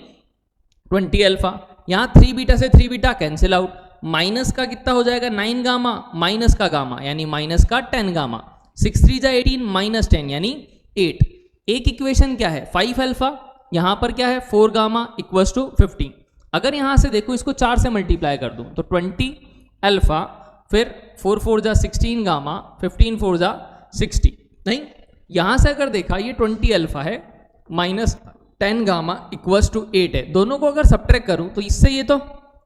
20 अल्फा, यहाँ 3 बीटा से 3 बीटा कैंसिल आउट, माइनस का कितना हो जाएगा 9 गामा माइनस का गामा यानी माइनस का 10 गामा, 6 3 जा 18 माइनस 10 यानी 8। एक इक्वेशन क्या है 5 अल्फा, यहाँ पर क्या है 4 गामा इक्वल्स टू 15। अगर यहाँ से देखो इसको 4 से मल्टीप्लाई कर दूं तो 20 अल्फा, फिर 4 4 जा 16 गामा, 15 4 जा 60, नहीं यहाँ से अगर देखा ये 20 अल्फा है माइनस 10 गामा इक्वल्स टू 8 है, दोनों को अगर सब्ट्रैक्ट करूं तो इससे ये तो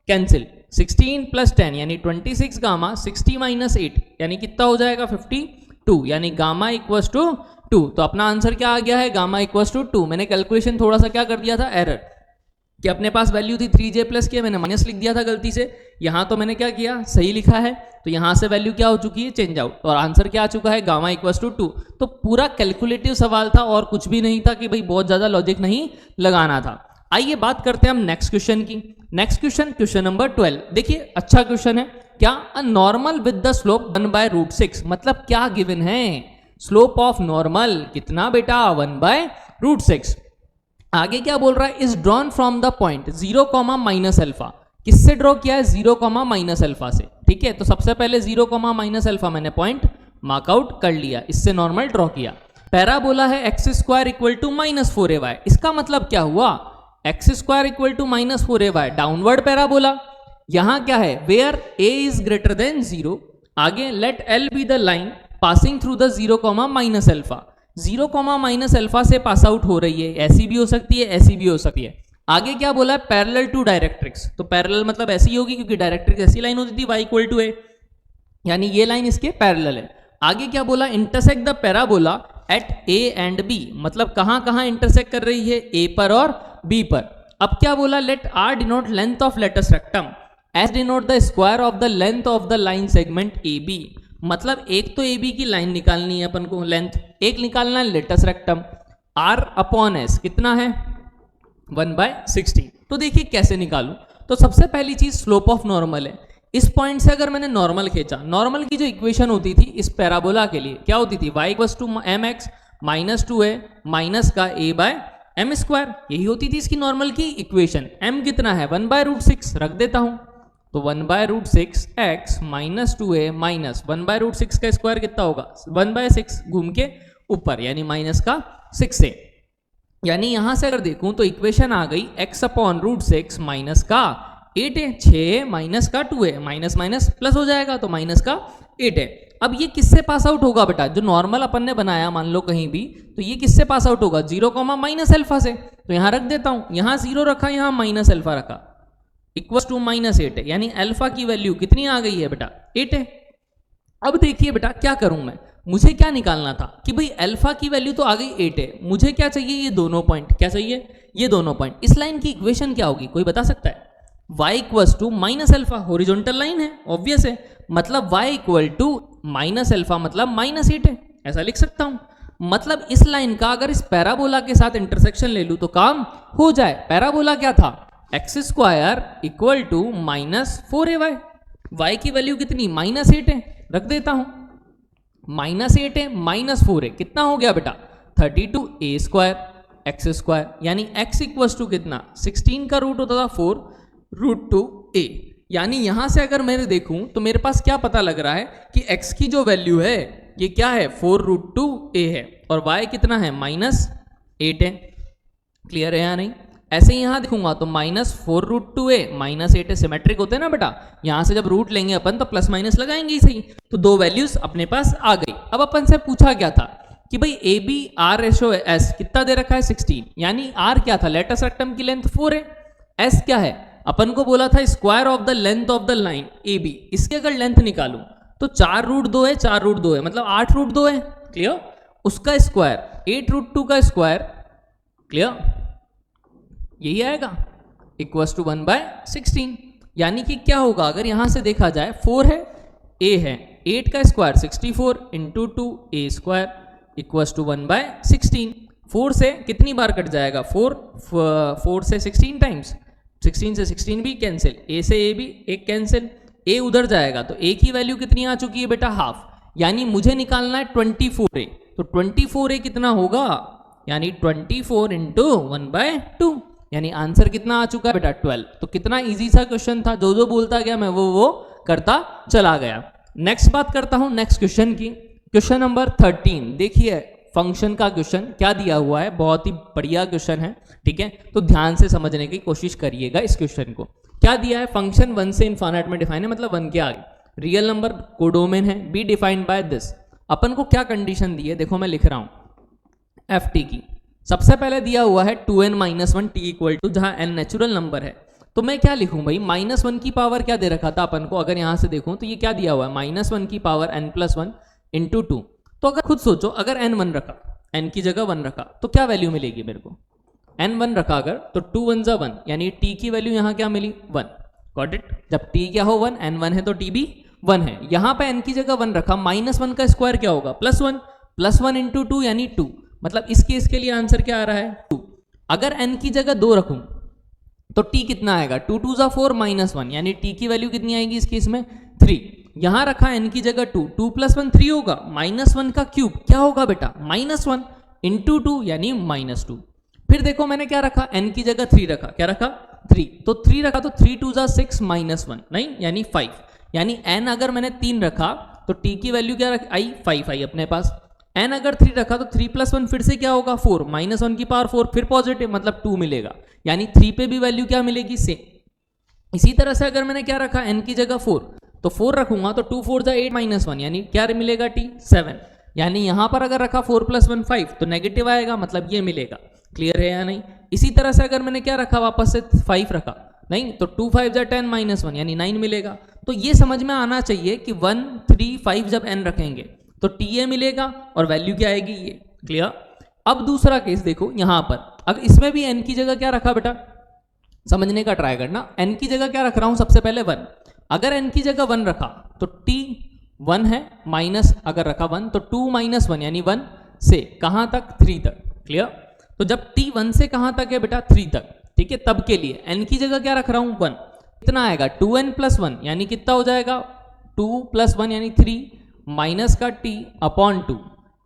कैंसिल, 16 प्लस 10 यानी 26 गामा, 60 माइनस 8 यानी कितना हो जाएगा 52, यानी गामा इक्वल्स टू 2। तो अपना आंसर क्या आ गया है गामा इक्वल्स टू 2। मैंने कैलकुलेशन थोड़ा सा क्या कर दिया था एरर, कि अपने पास वैल्यू थी 3j प्लस के, मैंने माइनस लिख दिया था गलती से, यहाँ तो मैंने क्या किया सही लिखा है, तो यहाँ से वैल्यू क्या हो चुकी है चेंज आउट, और आंसर क्या आ चुका है गामा इक्वल्स टू 2। तो पूरा कैलकुलेटिव सवाल था और कुछ भी नहीं था कि भाई बहुत ज्यादा लॉजिक नहीं लगाना था। आइए बात करते हैं हम नेक्स्ट क्वेश्चन की। Next question, question number 12। देखिए अच्छा क्वेश्चन है, क्या a normal with the slope 1/√6, मतलब क्या गिवन है स्लोप ऑफ नॉर्मल कितना बेटा 1/√6। आगे क्या बोल रहा है, is drawn from the point 0, minus alpha, किससे ड्रॉ किया है 0, माइनस अल्फा से, ठीक है। तो सबसे पहले 0, माइनस अल्फा मैंने पॉइंट मार्कआउट कर लिया, इससे नॉर्मल ड्रॉ किया। पैराबोला है x² इक्वल टू -4ay, इसका मतलब क्या हुआ x² equal to -4ay downward parabola. यहां क्या है where a is greater than 0। आगे let l be the line passing through the 0, minus alpha, 0, minus alpha से पास आउट हो रही है, ऐसी भी हो सकती है ऐसी भी हो सकती है। आगे क्या बोला है पैरेलल टू डायरेक्ट्रिक्स, तो पैरेलल मतलब ऐसी होगी क्योंकि डायरेक्ट्रिक्स ऐसी लाइन होती थी y इक्वल टू a, यानी ये लाइन इसके पैरेलल है। आगे क्या बोला intersect the parabola at a and b, मतलब कहां कहां इंटरसेक्ट कर रही है a पर और b पर। अब क्या बोला let r denote length of latus rectum S denote the square of the length of the line segment AB, मतलब एक तो ए बी की लाइन निकालनी है अपन को लेंथ, एक निकालना है latus rectum. r upon S कितना है 1/16। तो देखिए कैसे निकालूं। तो सबसे पहली चीज स्लोप ऑफ नॉर्मल है। इस पॉइंट से अगर मैंने नॉर्मल खींचा, नॉर्मल की जो इक्वेशन होती थी इस पैराबोला के लिए क्या होती थी, y equals to mx minus 2a minus का a/m², यही होती थी इसकी नॉर्मल की इक्वेशन। m कितना है 1/√6 रख देता हूं, तो 1/√6 x माइनस 2a माइनस 1/√6 का स्क्वायर कितना होगा 1/6 घूम के ऊपर, यानी माइनस का 6a। यानी यहां से अगर देखूं तो इक्वेशन आ गई x अपॉन √6 माइनस का 8 है, 6 माइनस का 2 है, माइनस माइनस प्लस हो जाएगा तो माइनस का 8 है। अब ये किससे पास आउट होगा बेटा, जो नॉर्मल अपन ने बनाया मान लो कहीं भी, तो ये किससे पास आउट होगा 0, माइनस अल्फा से। तो यहां रख देता हूं, यहां 0 रखा, यहां माइनस अल्फा रखा, इक्वल्स टू -8 है, यानी अल्फा की वैल्यू कितनी आ गई है बेटा 8 है। अब देखिए बेटा क्या करूं मैं, मुझे क्या निकालना था कि भाई अल्फा की वैल्यू तो आ गई 8 है, मुझे क्या चाहिए ये दोनों पॉइंट, क्या चाहिए ये दोनों पॉइंट। इस लाइन की इक्वेशन क्या होगी कोई बता सकता है, y equals to minus alpha, horizontal line है ऑब्वियस है, मतलब y equal to minus alpha मतलब -8 है, ऐसा लिख सकता हूं। मतलब इस लाइन का अगर इस पैराबोला के साथ इंटरसेक्शन ले लूं तो काम हो जाए। पैराबोला क्या था, x² equal to -4ay, y की वैल्यू कितनी -8 है, रख देता हूं, -8 है -4 है, कितना हो गया बेटा 32a² x², यानी x इक्वल्स टू कितना 16 का रूट होता था 4√2a। यानी यहां से अगर मैं देखूं तो मेरे पास क्या पता लग रहा है कि x की जो वैल्यू है ये क्या है 4√2a है, और y कितना है -8 है। क्लियर है या नहीं। ऐसे ही यहां देखूंगा तो -4√2a -8 सिमेट्रिक होते हैं ना बेटा, यहां से जब रूट लेंगे अपन तो प्लस माइनस लगाएंगे ही सही। तो दो वैल्यूज अपने पास आ गई। अब अपन से पूछा क्या था कि भाई A B R ratio S कितना दे रखा है 16, यानी आर क्या था लेटस रेक्टम की लेंथ 4 है, एस क्या है अपन को बोला था square of the length of the line A B, इसकी अगर लेंथ निकालूं तो 4√2 है, 4√2 है मतलब 8√2 है, क्लियर, उसका स्क्वायर 8√2 का स्क्वायर, क्लियर, यही आएगा इक्वल्स टू 1/16। यानी कि क्या होगा अगर यहां से देखा जाए 4 है a है 8 का square 64 into 2a² equals to 1/16। 4 से कितनी बार कट जाएगा 4 से 16 टाइम्स, 16 से 16 भी कैंसिल, a से a भी एक कैंसिल, a उधर जाएगा तो a की वैल्यू कितनी आ चुकी है बेटा हाफ, यानी मुझे निकालना है 24a। तो 24a कितना होगा, यानी 24 इंटू 1/2, यानी आंसर कितना आ चुका है बेटा 12। तो कितना इजी सा क्वेश्चन था, जो जो बोलता गया मैं वो करता चला गया। नेक्स्ट बात करता हूं नेक्स्ट क्वेश्चन की, क्वेश्चन नंबर 13। देखिए फंक्शन का क्वेश्चन क्या दिया हुआ है, बहुत ही बढ़िया क्वेश्चन है, ठीक है, तो ध्यान से समझने की कोशिश करिएगा इस क्वेश्चन को। क्या दिया है, फंक्शन 1 से इनफाइनाइट में डिफाइन है, मतलब 1 के आगे रियल नंबर कोडोमेन है, बी डिफाइंड बाय दिस। अपन को क्या कंडीशन दी है, देखो मैं लिख रहा हूं एफ टी की। सबसे पहले दिया हुआ है 2n-1 t इक्वल टू, जहां n नेचुरल नंबर है, तो मैं क्या लिखूं भाई -1 की पावर क्या दे रखा था अपन को, अगर यहां से देखूं तो ये क्या दिया हुआ है -1 की पावर n+1 इंटू 2। तो अगर खुद सोचो अगर n 1 रखा, n की जगह 1 रखा तो क्या वैल्यू मिलेगी मेरे को, n 1 रखा अगर तो 2 1 जा 1, यानी t की वैल्यू यहां क्या मिली 1। गॉट इट, जब t क्या हो 1, n 1 है तो t भी 1 है। यहां पे n की जगह 1 रखा, -1 का स्क्वायर क्या होगा +1, +1 इंटू 2 यानी 2, मतलब इस केस के लिए आंसर क्या आ रहा है 2। अगर n की जगह 2 रखूं तो t कितना आएगा 2 2 जा 4 -1, यानी t की वैल्यू कितनी आएगी इस केस में 3। यहां रखा n की जगह 2, 2 + 1 3 होगा, -1 का क्यूब क्या होगा बेटा -1 इंटू 2 यानी -2। फिर देखो मैंने क्या रखा, n की जगह 3 रखा, क्या रखा 3, तो 3 रखा तो 3 2 जा 6 -1 नहीं यानी 5, यानी n अगर मैंने 3 रखा तो t की वैल्यू क्या आई 5 आई अपने पास। n अगर 3 रखा तो 3 + 1 फिर से क्या होगा 4, -1 की पावर 4 फिर पॉजिटिव मतलब 2 मिलेगा, यानी 3 पे भी वैल्यू क्या मिलेगी सेम। इसी तरह से अगर मैंने क्या रखा n की जगह 4 तो 4 रखूंगा तो 2 4 जा 8 -1 यानी क्या मिलेगा t 7, यानी यहां पर अगर रखा 4 + 1 5 तो नेगेटिव आएगा, मतलब ये मिलेगा। क्लियर है या नहीं। इसी तरह से अगर मैंने क्या रखा वापस से 5 रखा नहीं तो 2 5 जा 10 -1 यानी 9 मिलेगा। तो ये समझ में आना चाहिए कि 1 3 5 जब n रखेंगे तो TA मिलेगा और वैल्यू क्या आएगी ये। क्लियर। अब दूसरा केस देखो यहां पर, अगर इसमें भी n की जगह क्या रखा बेटा, समझने का ट्राई करना। n की जगह क्या रख रहा हूं सबसे पहले 1, अगर n की जगह 1 रखा तो t 1 है, माइनस अगर रखा 1 तो 2 माइनस 1 यानी 1 से कहाँ तक 3 तक। क्लियर। तो जब t 1 से कहाँ तक है बेटा 3 तक, ठीक है, तब के लिए n की जगह क्या रख रहा हूँ 1, कितना आएगा 2n प्लस 1 यानी कितना हो जाएगा 2 प्लस 1 यानी 3 माइनस का t upon 2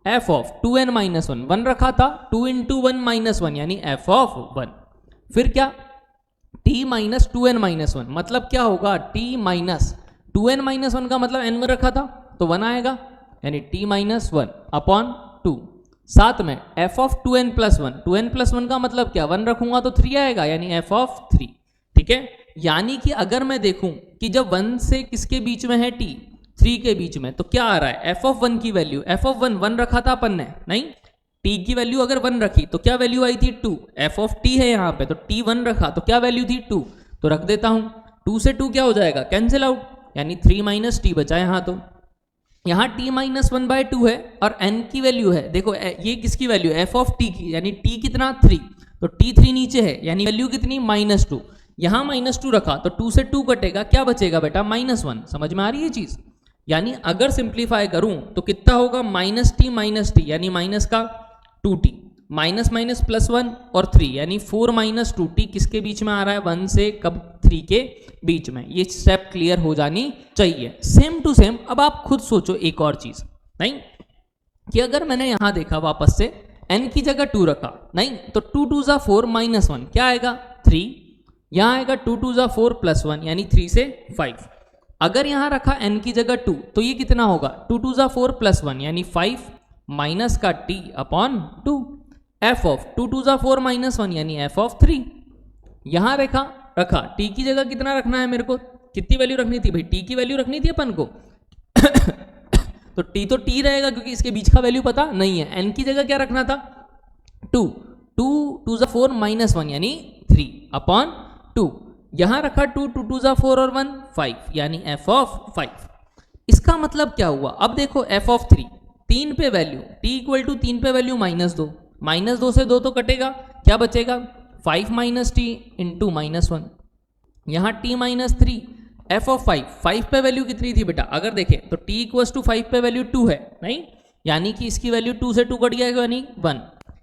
f of 2n minus 1, 1 रखा था 2 इंटू 1 माइनस 1 यानी f ऑफ 1। फिर क्या t माइनस 2n माइनस 1 मतलब क्या होगा t माइनस 2n माइनस 1 का मतलब n में रखा था तो 1 आएगा यानी t माइनस 1 अपॉन 2। साथ में f of 2n plus 1, 2n plus 1 का मतलब क्या 1 रखूंगा तो 3 आएगा यानी f ऑफ 3। ठीक है, यानी कि अगर मैं देखूं कि जब 1 से किसके बीच में है t 3 के बीच में तो क्या आ रहा है f ऑफ 1 की वैल्यू, f ऑफ 1 रखा था अपन ने, नहीं t की वैल्यू अगर 1 रखी तो क्या वैल्यू आई थी 2, f ऑफ t है यहाँ पे तो t 1 रखा तो क्या वैल्यू थी 2, तो रख देता हूँ 2 से 2 क्या हो जाएगा कैंसिल आउट यानी 3 माइनस टी बचा यहाँ। तो यहाँ t माइनस 1/2 है और n की वैल्यू है, देखो ये किसकी वैल्यू f ऑफ t की, यानी t कितना 3 तो t 3 नीचे है यानी वैल्यू कितनी -2, यहाँ -2 रखा तो 2 से 2 कटेगा क्या बचेगा बेटा -1। समझ में आ रही है चीज, यानी अगर सिंप्लीफाई करूं तो कितना होगा -t यानी माइनस का 2t माइनस माइनस प्लस 1 और 3 यानी 4 माइनस 2t किसके बीच में आ रहा है 1 से कब 3 के बीच में। ये स्टेप क्लियर हो जानी चाहिए। सेम टू सेम अब आप खुद सोचो एक और चीज, नहीं कि अगर मैंने यहां देखा वापस से n की जगह 2 रखा, नहीं तो 2 2 जा 4 माइनस 1 क्या आएगा 3, यहां आएगा 2 2 जा 4 प्लस 1 यानी 3 से 5। अगर यहां रखा n की जगह 2 तो ये कितना होगा 2 2 जा 4 प्लस 1 यानी 5 माइनस का t अपॉन 2, f ऑफ 2 2 जा 4 माइनस 1 यानी f ऑफ 3। यहां रखा t की जगह कितना रखना है मेरे को, कितनी वैल्यू रखनी थी भाई, t की वैल्यू रखनी थी अपन को तो t तो t रहेगा क्योंकि इसके बीच का वैल्यू पता नहीं है। n की जगह क्या रखना था 2 2 2 जा 4 माइनस 1 यानी 3 अपॉन 2, यहां रखा 2 2 2 जा 4 और 1 5 यानी f ऑफ 5। इसका मतलब क्या हुआ, अब देखो f ऑफ 3 3 पे वैल्यू t इक्वल टू 3 पे वैल्यू -2 से 2 तो कटेगा क्या बचेगा 5 माइनस टी इंटू -1, यहाँ t माइनस 3 f ऑफ 5 पे वैल्यू कितनी थी बेटा, अगर देखें तो t इक्वल्स टू 5 पे वैल्यू 2 है, नहीं यानी कि इसकी वैल्यू 2 से 2 कट गया यानी 1,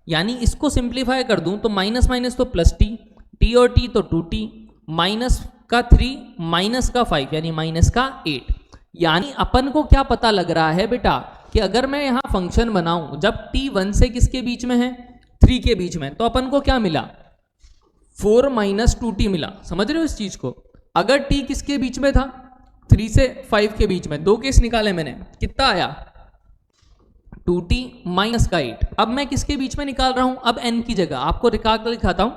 यानी इसको सिंप्लीफाई कर दूं तो माइनस माइनस तो प्लस t और t तो 2t माइनस का 3 माइनस का 5 यानी माइनस का 8। यानी अपन को क्या पता लग रहा है बेटा कि अगर मैं यहाँ फंक्शन बनाऊं जब t 1 से किसके बीच में है 3 के बीच में तो अपन को क्या मिला 4 माइनस 2t मिला। समझ रहे हो इस चीज को, अगर t किसके बीच में था 3 से 5 के बीच में, 2 केस निकाले मैंने, कितना आया 2t माइनस का 8। अब मैं किसके बीच में निकाल रहा हूं, अब n की जगह आपको दिखाता हूं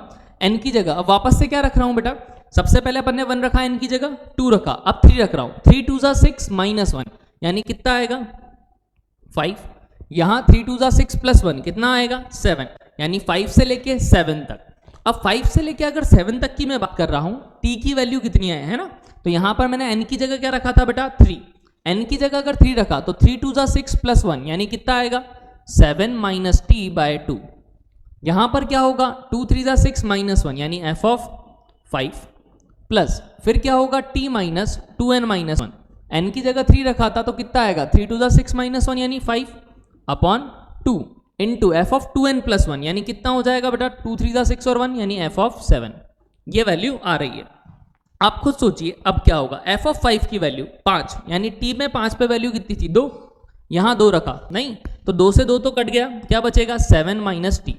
n की जगह अब वापस से क्या रख रहा हूं बेटा, सबसे पहले अपन ने 1 रखा n की जगह 2 रखा, अब 3 रख रहा हूं 3 2 जा 6 माइनस 1 यानी कितना आएगा 5, यहाँ 3 2 जा 6 प्लस 1 कितना आएगा 7 यानी 5 से लेके 7 तक। अब 5 से लेके अगर 7 तक की मैं बात कर रहा हूँ t की वैल्यू कितनी है ना, तो यहाँ पर मैंने n की जगह क्या रखा था बेटा 3, n की जगह अगर 3 रखा तो 3 2 जा 6 प्लस 1 यानी कितना आएगा 7 माइनस t बाय 2। यहाँ पर क्या होगा 2 3 जा 6 माइनस 1 यानी f ऑफ 5 प्लस फिर क्या होगा t minus 2n minus 1, n की जगह 3 रखा था तो कितना आएगा 3 2 जा 6 माइनस 1 यानी 5 upon 2 into F of 2n plus 1 यानी कितना हो जाएगा बेटा 2 3 जा 6 और 1 यानी f ऑफ 7। ये वैल्यू आ रही है, आप खुद सोचिए अब क्या होगा f ऑफ 5 की वैल्यू 5 यानी t में 5 पे वैल्यू कितनी थी 2, यहाँ 2 रखा, नहीं तो 2 से 2 तो कट गया क्या बचेगा 7 माइनस टी।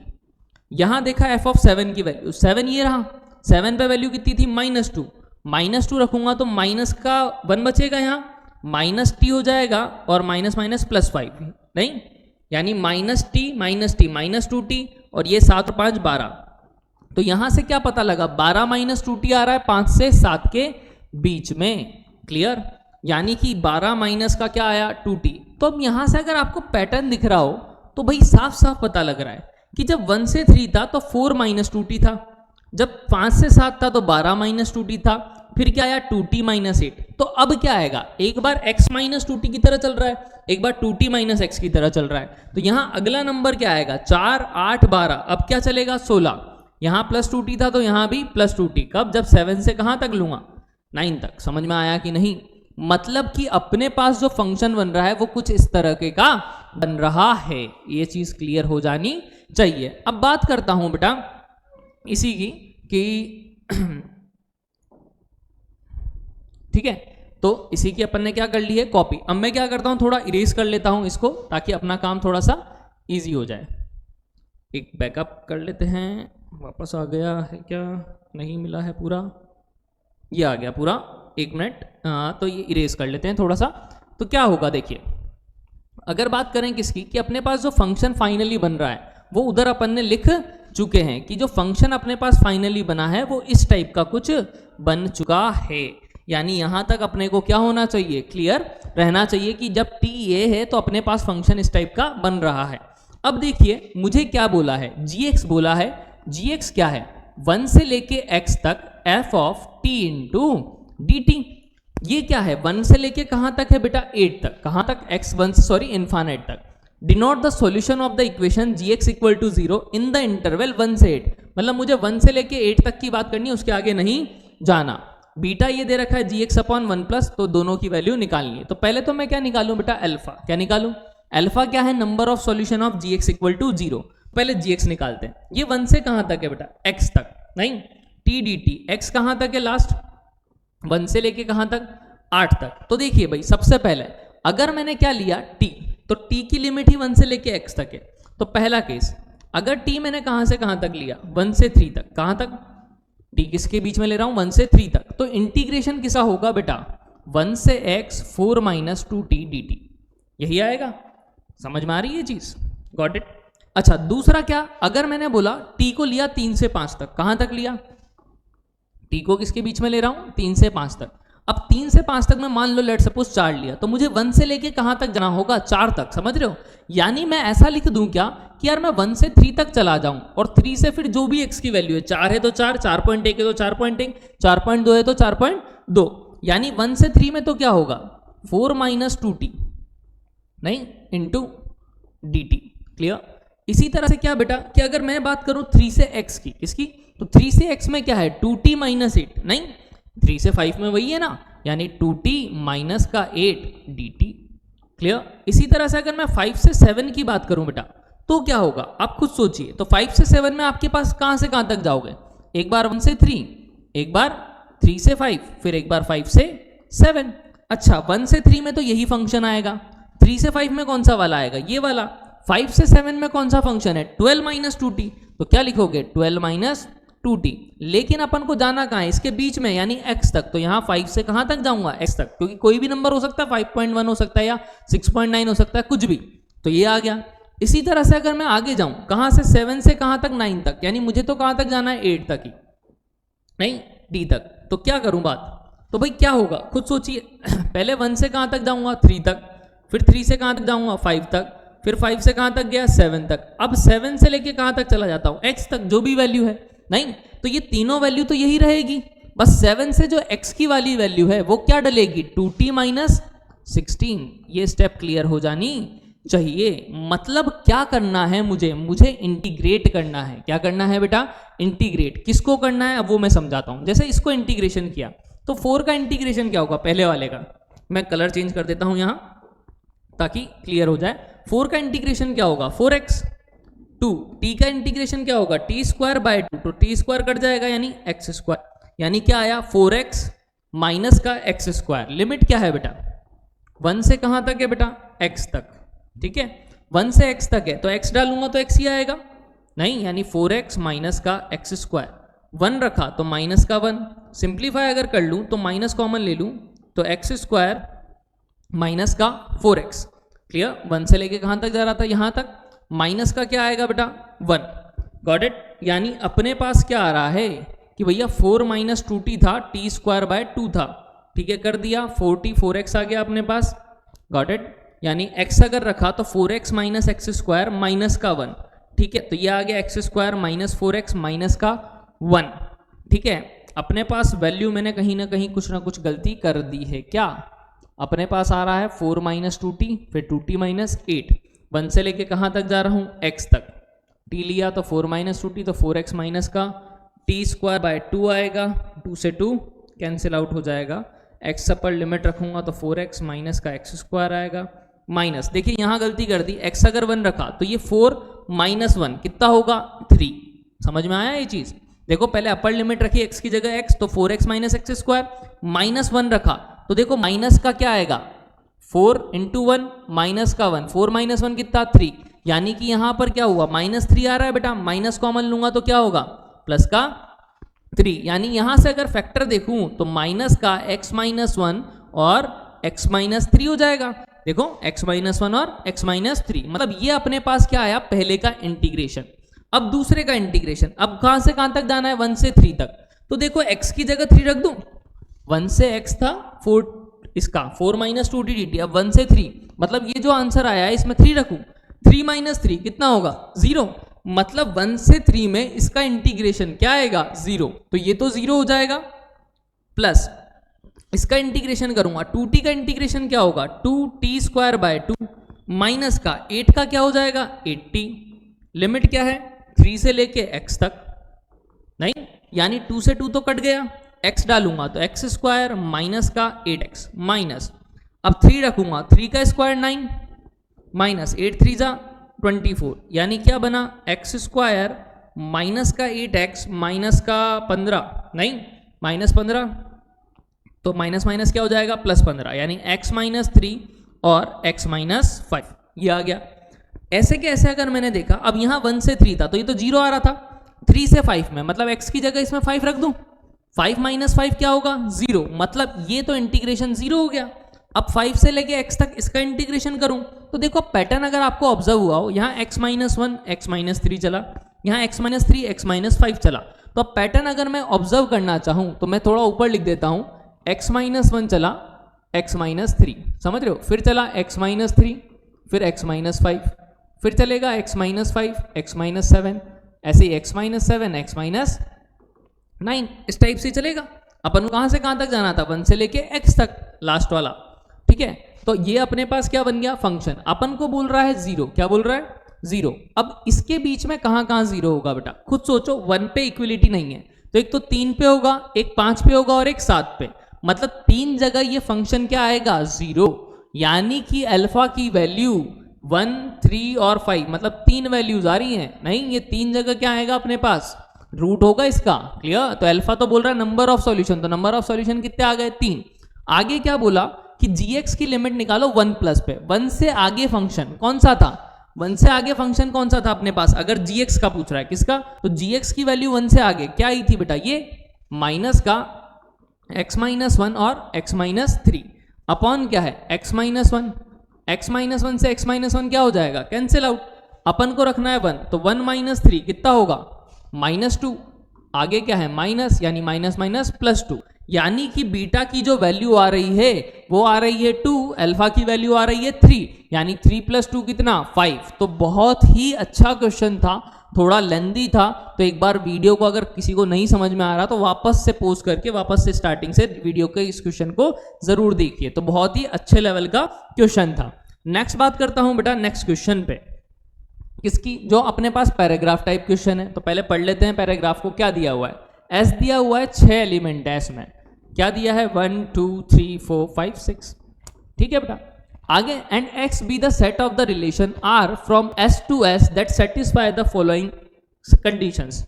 यहाँ देखा f ऑफ 7 की वैल्यू 7 ये रहा, 7 पे वैल्यू कितनी थी -2 रखूंगा तो माइनस का 1 बचेगा, यहाँ माइनस टी हो जाएगा और माइनस माइनस प्लस 5 नहीं यानी माइनस टी माइनस 2t और ये 7 और 5 12। तो यहां से क्या पता लगा 12 माइनस 2t आ रहा है 5 से 7 के बीच में। क्लियर, यानी कि 12 माइनस का क्या आया 2t। तो अब यहां से अगर आपको पैटर्न दिख रहा हो तो भाई साफ साफ पता लग रहा है कि जब 1 से 3 था तो 4 माइनस 2t था, जब 5 से 7 था तो 12 माइनस 2t था, फिर क्या आया 2t माइनस 8। तो अब क्या आएगा, एक बार x माइनस 2t की तरह चल रहा है, एक बार 2t माइनस x की तरह चल रहा है। तो यहाँ अगला नंबर क्या आएगा 4 8 12, अब क्या चलेगा 16। यहाँ प्लस 2t था तो यहाँ भी प्लस 2t, कब जब 7 से कहाँ तक लूंगा 9 तक। समझ में आया कि नहीं। मतलब कि अपने पास जो फंक्शन बन रहा है वो कुछ इस तरह के का बन रहा है। ये चीज क्लियर हो जानी चाहिए। अब बात करता हूं बेटा इसी की कि ठीक है, तो इसी की अपन ने क्या कर ली है कॉपी। अब मैं क्या करता हूं, थोड़ा इरेज कर लेता हूं इसको ताकि अपना काम थोड़ा सा इजी हो जाए। एक बैकअप कर लेते हैं, वापस आ गया है क्या, नहीं मिला है पूरा, ये आ गया पूरा, एक मिनट। तो ये इरेज कर लेते हैं थोड़ा सा। तो क्या होगा देखिए, अगर बात करें किसकी कि अपने पास जो फंक्शन फाइनली बन रहा है वो उधर अपन ने लिख चुके हैं कि जो फंक्शन अपने पास फाइनली बना है वो इस टाइप का कुछ बन चुका है। यानी यहां तक अपने को क्या होना चाहिए, क्लियर रहना चाहिए कि जब टी ये है तो अपने पास फंक्शन इस टाइप का बन रहा है। अब देखिए मुझे क्या बोला है, gx बोला है। gx क्या है, 1 से लेके x तक f of t into D T. ये क्या है, 1 से लेके कहां तक है बेटा, 8 तक। कहां तक, x 1 सॉरी इनफाइनाइट तक। Denote the solution of the equation gx equal to 0 in the interval 1 से 8। मतलब मुझे 1 से लेके 8 तक की बात करनी है, उसके आगे नहीं जाना। बीटा ये दे रखा है gx अपॉन 1 प्लस, तो दोनों की वैल्यू निकालनी है। तो पहले तो मैं क्या निकालूं बेटा, अल्फा। क्या निकालूं, अल्फा क्या है, number of solution of gx equal to 0। पहले gx निकालते हैं। ये 1 से कहां तक है बेटा, x तक, नहीं t dt। x कहां तक है लास्ट, 1 से लेके कहां तक, 8 तक। तो देखिए भाई सबसे पहले अगर मैंने क्या लिया t, तो t की लिमिट ही 1 से लेके x तक है। तो पहला केस, अगर t मैंने कहां से कहां तक लिया, 1 से 3 तक। कहां तक, t किसके बीच में ले रहा हूं, 1 से 3 तक। तो इंटीग्रेशन किसा होगा बेटा, 1 से x 4 माइनस 2t dt। यही आएगा, समझ में आ रही है ये चीज, गॉट इट। अच्छा दूसरा क्या, अगर मैंने बोला t को लिया 3 से 5 तक। कहां तक लिया, t को किसके बीच में ले रहा हूं, 3 से 5 तक। अब 3 से 5 तक मैं मान लो लेट सपोज 4 लिया, तो मुझे 1 से लेके कहां तक जाना होगा, 4 तक। समझ रहे हो, यानी मैं ऐसा लिख दूं क्या कि यार मैं 1 से 3 तक चला जाऊं और 3 से फिर जो भी x की वैल्यू है, 4 है तो 4, 4.1 है तो 4.1, 4.2 है तो 4.2। यानी 1 से 3 में तो क्या होगा, 4 माइनस 2t नहीं इंटू डी टी। क्लियर। इसी तरह से क्या बेटा कि अगर मैं बात करूं 3 से x की, किसकी, तो 3 से x में क्या है, 2t माइनस 8, नहीं 3 से 5 में वही है ना, यानी 2t माइनस का 8 dt। क्लियर। इसी तरह से अगर मैं 5 से 7 की बात करूं बेटा, तो क्या होगा आप खुद सोचिए। तो 5 से 7 में आपके पास कहां से कहां तक जाओगे, एक बार 1 से 3, एक बार 3 से 5, फिर एक बार 5 से 7। अच्छा 1 से 3 में तो यही फंक्शन आएगा, 3 से 5 में कौन सा वाला आएगा, ये वाला। 5 से 7 में कौन सा फंक्शन है, 12 माइनस 2t। तो क्या लिखोगे, 12 माइनस 2t। लेकिन अपन को जाना कहाँ है, इसके बीच में यानी x तक। तो यहाँ 5 से कहाँ तक जाऊंगा, x तक, क्योंकि कोई भी नंबर हो सकता है, 5.1 हो सकता है या 6.9 हो सकता है, कुछ भी। तो ये आ गया। इसी तरह से अगर मैं आगे जाऊं, कहाँ से, 7 से कहाँ तक, 9 तक। यानी मुझे तो कहाँ तक जाना है, 8 तक ही, नहीं d तक। तो क्या करूं बात, तो भाई क्या होगा खुद सोचिए। पहले 1 से कहाँ तक जाऊंगा, 3 तक, फिर 3 से कहाँ तक जाऊंगा, 5 तक, फिर 5 से कहाँ तक गया, 7 तक। अब 7 से लेके कहाँ तक चला जाता हूँ, x तक, जो भी वैल्यू है, नहीं। तो ये तीनों वैल्यू तो यही रहेगी, बस 7 से जो x की वाली वैल्यू है वो क्या डलेगी, 2t माइनस 16। ये स्टेप क्लियर हो जानी चाहिए। मतलब क्या करना है मुझे इंटीग्रेट करना है। क्या करना है बेटा, इंटीग्रेट। किसको करना है अब वो मैं समझाता हूं। जैसे इसको इंटीग्रेशन किया तो 4 का इंटीग्रेशन क्या होगा, पहले वाले का। मैं कलर चेंज कर देता हूं यहां ताकि क्लियर हो जाए। 4 का इंटीग्रेशन क्या होगा, 4x। 2 t का इंटीग्रेशन क्या होगा, t स्क्वायर बाय 2, तो t स्क्वायर कट जाएगा यानी x स्क्वायर। यानी क्या आया, 4x माइनस का x स्क्वायर। लिमिट क्या है बेटा, 1 से कहां तक है बेटा, x तक। ठीक है, 1 से x तक है तो x डालूंगा तो x ही आएगा, नहीं, यानी 4x माइनस का x स्क्वायर। 1 रखा तो माइनस का 1, सिंप्लीफाई अगर कर लूं तो माइनस कॉमन ले लूं तो x स्क्वायर माइनस का 4x। क्लियर। 1 से लेके कहां तक जा रहा था, यहां तक। माइनस का क्या आएगा बेटा, 1। Got it. यानी अपने पास क्या आ रहा है कि भैया 4 माइनस 2t था, t स्क्वायर बाय 2 था। ठीक है, कर दिया, 4t 4x आ गया अपने पास। Got it. यानी x अगर रखा तो 4x minus x square minus का 1। ठीक है, तो ये आ गया x square minus 4x minus का 1। ठीक है, अपने पास वैल्यू मैंने कहीं ना कहीं कुछ ना कुछ गलती कर दी है। क्या अपने पास आ रहा है 4 माइनस 2t, फिर 2t माइनस 8। 1 से लेके कहाँ तक जा रहा हूँ, x तक। t लिया तो 4 माइनस 2t, तो 4x माइनस का t स्क्वायर बाय 2 आएगा। 2 से 2 कैंसिल आउट हो जाएगा, एक्स अपर लिमिट रखूंगा तो 4x माइनस का एक्स स्क्वायर आएगा, माइनस, देखिए यहाँ गलती कर दी, x अगर 1 रखा तो ये 4 माइनस 1 कितना होगा 3। समझ में आया ये चीज? देखो पहले अपर लिमिट रखी x की जगह x, तो 4x minus x square, minus 1 रखा तो देखो माइनस का क्या आएगा 4 इंटू 1 माइनस का 1, 4 माइनस 1 कितना 3, यानी कि यहां पर क्या हुआ माइनस 3 आ रहा है बेटा, माइनस कॉमन लूंगा तो क्या होगा प्लस का 3, यानी यहां से अगर फैक्टर देखूं तो माइनस का x माइनस 1 और x माइनस 3 हो जाएगा। देखो x माइनस 1 और x माइनस 3, मतलब ये अपने पास क्या आया पहले का इंटीग्रेशन। अब दूसरे का इंटीग्रेशन, अब कहां से कहां तक जाना है 1 से 3 तक, तो देखो x की जगह 3 रख दूं, 1 से x था 4, इसका 4 माइनस 2 dt, अब 1 से 3, मतलब ये जो आंसर आया है इसमें 3 रखूं, 3 माइनस 3 कितना होगा 0, मतलब 1 से 3 में इसका इंटीग्रेशन क्या आएगा 0, तो ये तो 0 हो जाएगा, प्लस इसका इंटीग्रेशन करूंगा 2t का इंटीग्रेशन क्या होगा 2t स्क्वायर बाय 2, माइनस का 8 का क्या हो जाएगा 8t, लिमिट क्या है 3 से लेके x तक, नहीं यानी 2 से 2 तो कट गया, x डालूंगा तो x स्क्वायर माइनस का 8x माइनस, अब 3 रखूंगा 3 का स्क्वायर 9 माइनस 8 3 जा 24, यानी क्या बना x स्क्वायर माइनस का 8x माइनस का 15, नहीं माइनस 15, तो माइनस माइनस क्या हो जाएगा प्लस 15, यानी x माइनस 3 और x माइनस 5, ये आ गया। ऐसे के ऐसे अगर मैंने देखा, अब यहाँ 1 से 3 था तो ये तो 0 आ रहा था, 3 से 5 में, मतलब x की जगह इसमें 5 रख दूं, 5 माइनस 5 क्या होगा 0, मतलब ये तो इंटीग्रेशन 0 हो गया। अब 5 से लेके x तक इसका इंटीग्रेशन करूं तो देखो पैटर्न अगर आपको ऑब्जर्व हुआ हो, यहाँ x माइनस 1 x माइनस 3 चला, यहाँ x माइनस 3 x माइनस 5 चला, तो अब पैटर्न अगर मैं ऑब्जर्व करना चाहूं तो मैं थोड़ा ऊपर लिख देता हूं, x माइनस 1 चला x माइनस 3, समझ रहे हो, फिर चला x माइनस 3, फिर x माइनस 5, फिर चलेगा x माइनस 5 x माइनस 7, ऐसे ही x माइनस 7 x माइनस 9, इस टाइप से चलेगा। अपन को कहां से कहां तक जाना था 1 से लेके x तक लास्ट वाला, ठीक है, तो ये अपने पास क्या बन गया फंक्शन, अपन को बोल रहा है 0, क्या बोल रहा है 0। अब इसके बीच में कहां कहां 0 होगा बेटा, खुद सोचो, 1 पे इक्वलिटी नहीं है तो एक तो 3 पे होगा, एक 5 पे होगा और एक 7 पे, मतलब 3 जगह ये फंक्शन क्या आएगा 0, यानी कि अल्फा की वैल्यू 1 3 और 5, मतलब 3 वैल्यूज आ रही हैं, नहीं ये 3 जगह क्या आएगा अपने पास रूट होगा इसका, क्लियर। तो अल्फा तो बोल रहा है नंबर ऑफ सॉल्यूशन, तो नंबर ऑफ सॉल्यूशन कितने आ गए 3। आगे क्या बोला कि gx की लिमिट निकालो 1 प्लस पे, 1 से आगे फंक्शन कौन सा था, 1 से आगे फंक्शन कौन सा था अपने पास, अगर gx का पूछ रहा है किसका, तो gx की वैल्यू 1 से आगे क्या आई थी बेटा, ये माइनस का x माइनस 1 और x माइनस 3 अपॉन क्या है x माइनस 1, x माइनस 1 से x माइनस 1 क्या हो जाएगा कैंसिल आउट, अपन को रखना है 1, तो 1 माइनस 3 कितना होगा माइनस 2, आगे क्या है माइनस, यानी माइनस माइनस प्लस 2, यानी कि बीटा की जो वैल्यू आ रही है वो आ रही है 2, अल्फा की वैल्यू आ रही है 3, यानी 3 प्लस 2 कितना 5। तो बहुत ही अच्छा क्वेश्चन था, थोड़ा लेंदी था, तो एक बार वीडियो को अगर किसी को नहीं समझ में आ रहा तो वापस से पॉज करके वापस से स्टार्टिंग से वीडियो के इस क्वेश्चन को जरूर देखिए, तो बहुत ही अच्छे लेवल का क्वेश्चन था। नेक्स्ट बात करता हूं बेटा नेक्स्ट क्वेश्चन पे, इसकी जो अपने पास पैराग्राफ टाइप क्वेश्चन है, तो पहले पढ़ लेते हैं पैराग्राफ को। क्या दिया हुआ है, एस दिया हुआ है 6 एलिमेंट है इसमें, क्या दिया है 1 2 3 4 5 6, ठीक है बेटा। आगे and X be the set of the relation R from S to S that satisfy the following conditions.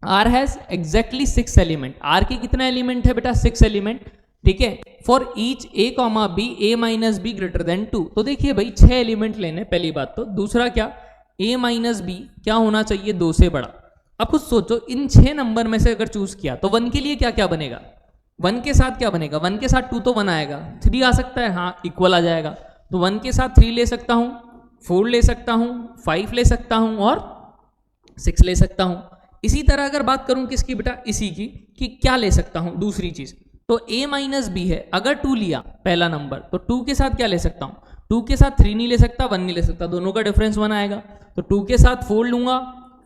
R has exactly 6 element, R के कितना एलिमेंट है बेटा 6 एलिमेंट, ठीक है। For each A comma B A minus B greater than 2, तो देखिए भाई 6 element लेने पहली बात तो, दूसरा क्या ए माइनस बी क्या होना चाहिए 2 से बड़ा। अब कुछ सोचो, इन 6 नंबर में से अगर चूज किया तो 1 के लिए क्या क्या बनेगा, 1 के साथ क्या बनेगा, 1 के साथ 2 तो 1 आएगा, 3 आ सकता है, हाँ इक्वल आ जाएगा, तो 1 के साथ 3 ले सकता हूँ, 4 ले सकता हूँ, 5 ले सकता हूँ और 6 ले सकता हूँ। इसी तरह अगर बात करूँ किसकी बेटा, इसी की, कि क्या ले सकता हूँ दूसरी चीज, तो a माइनस बी है, अगर 2 लिया पहला नंबर तो 2 के साथ क्या ले सकता हूँ, 2 के साथ 3 नहीं ले सकता, 1 नहीं ले सकता, दोनों का डिफरेंस 1 आएगा, तो 2 के साथ 4 लूंगा,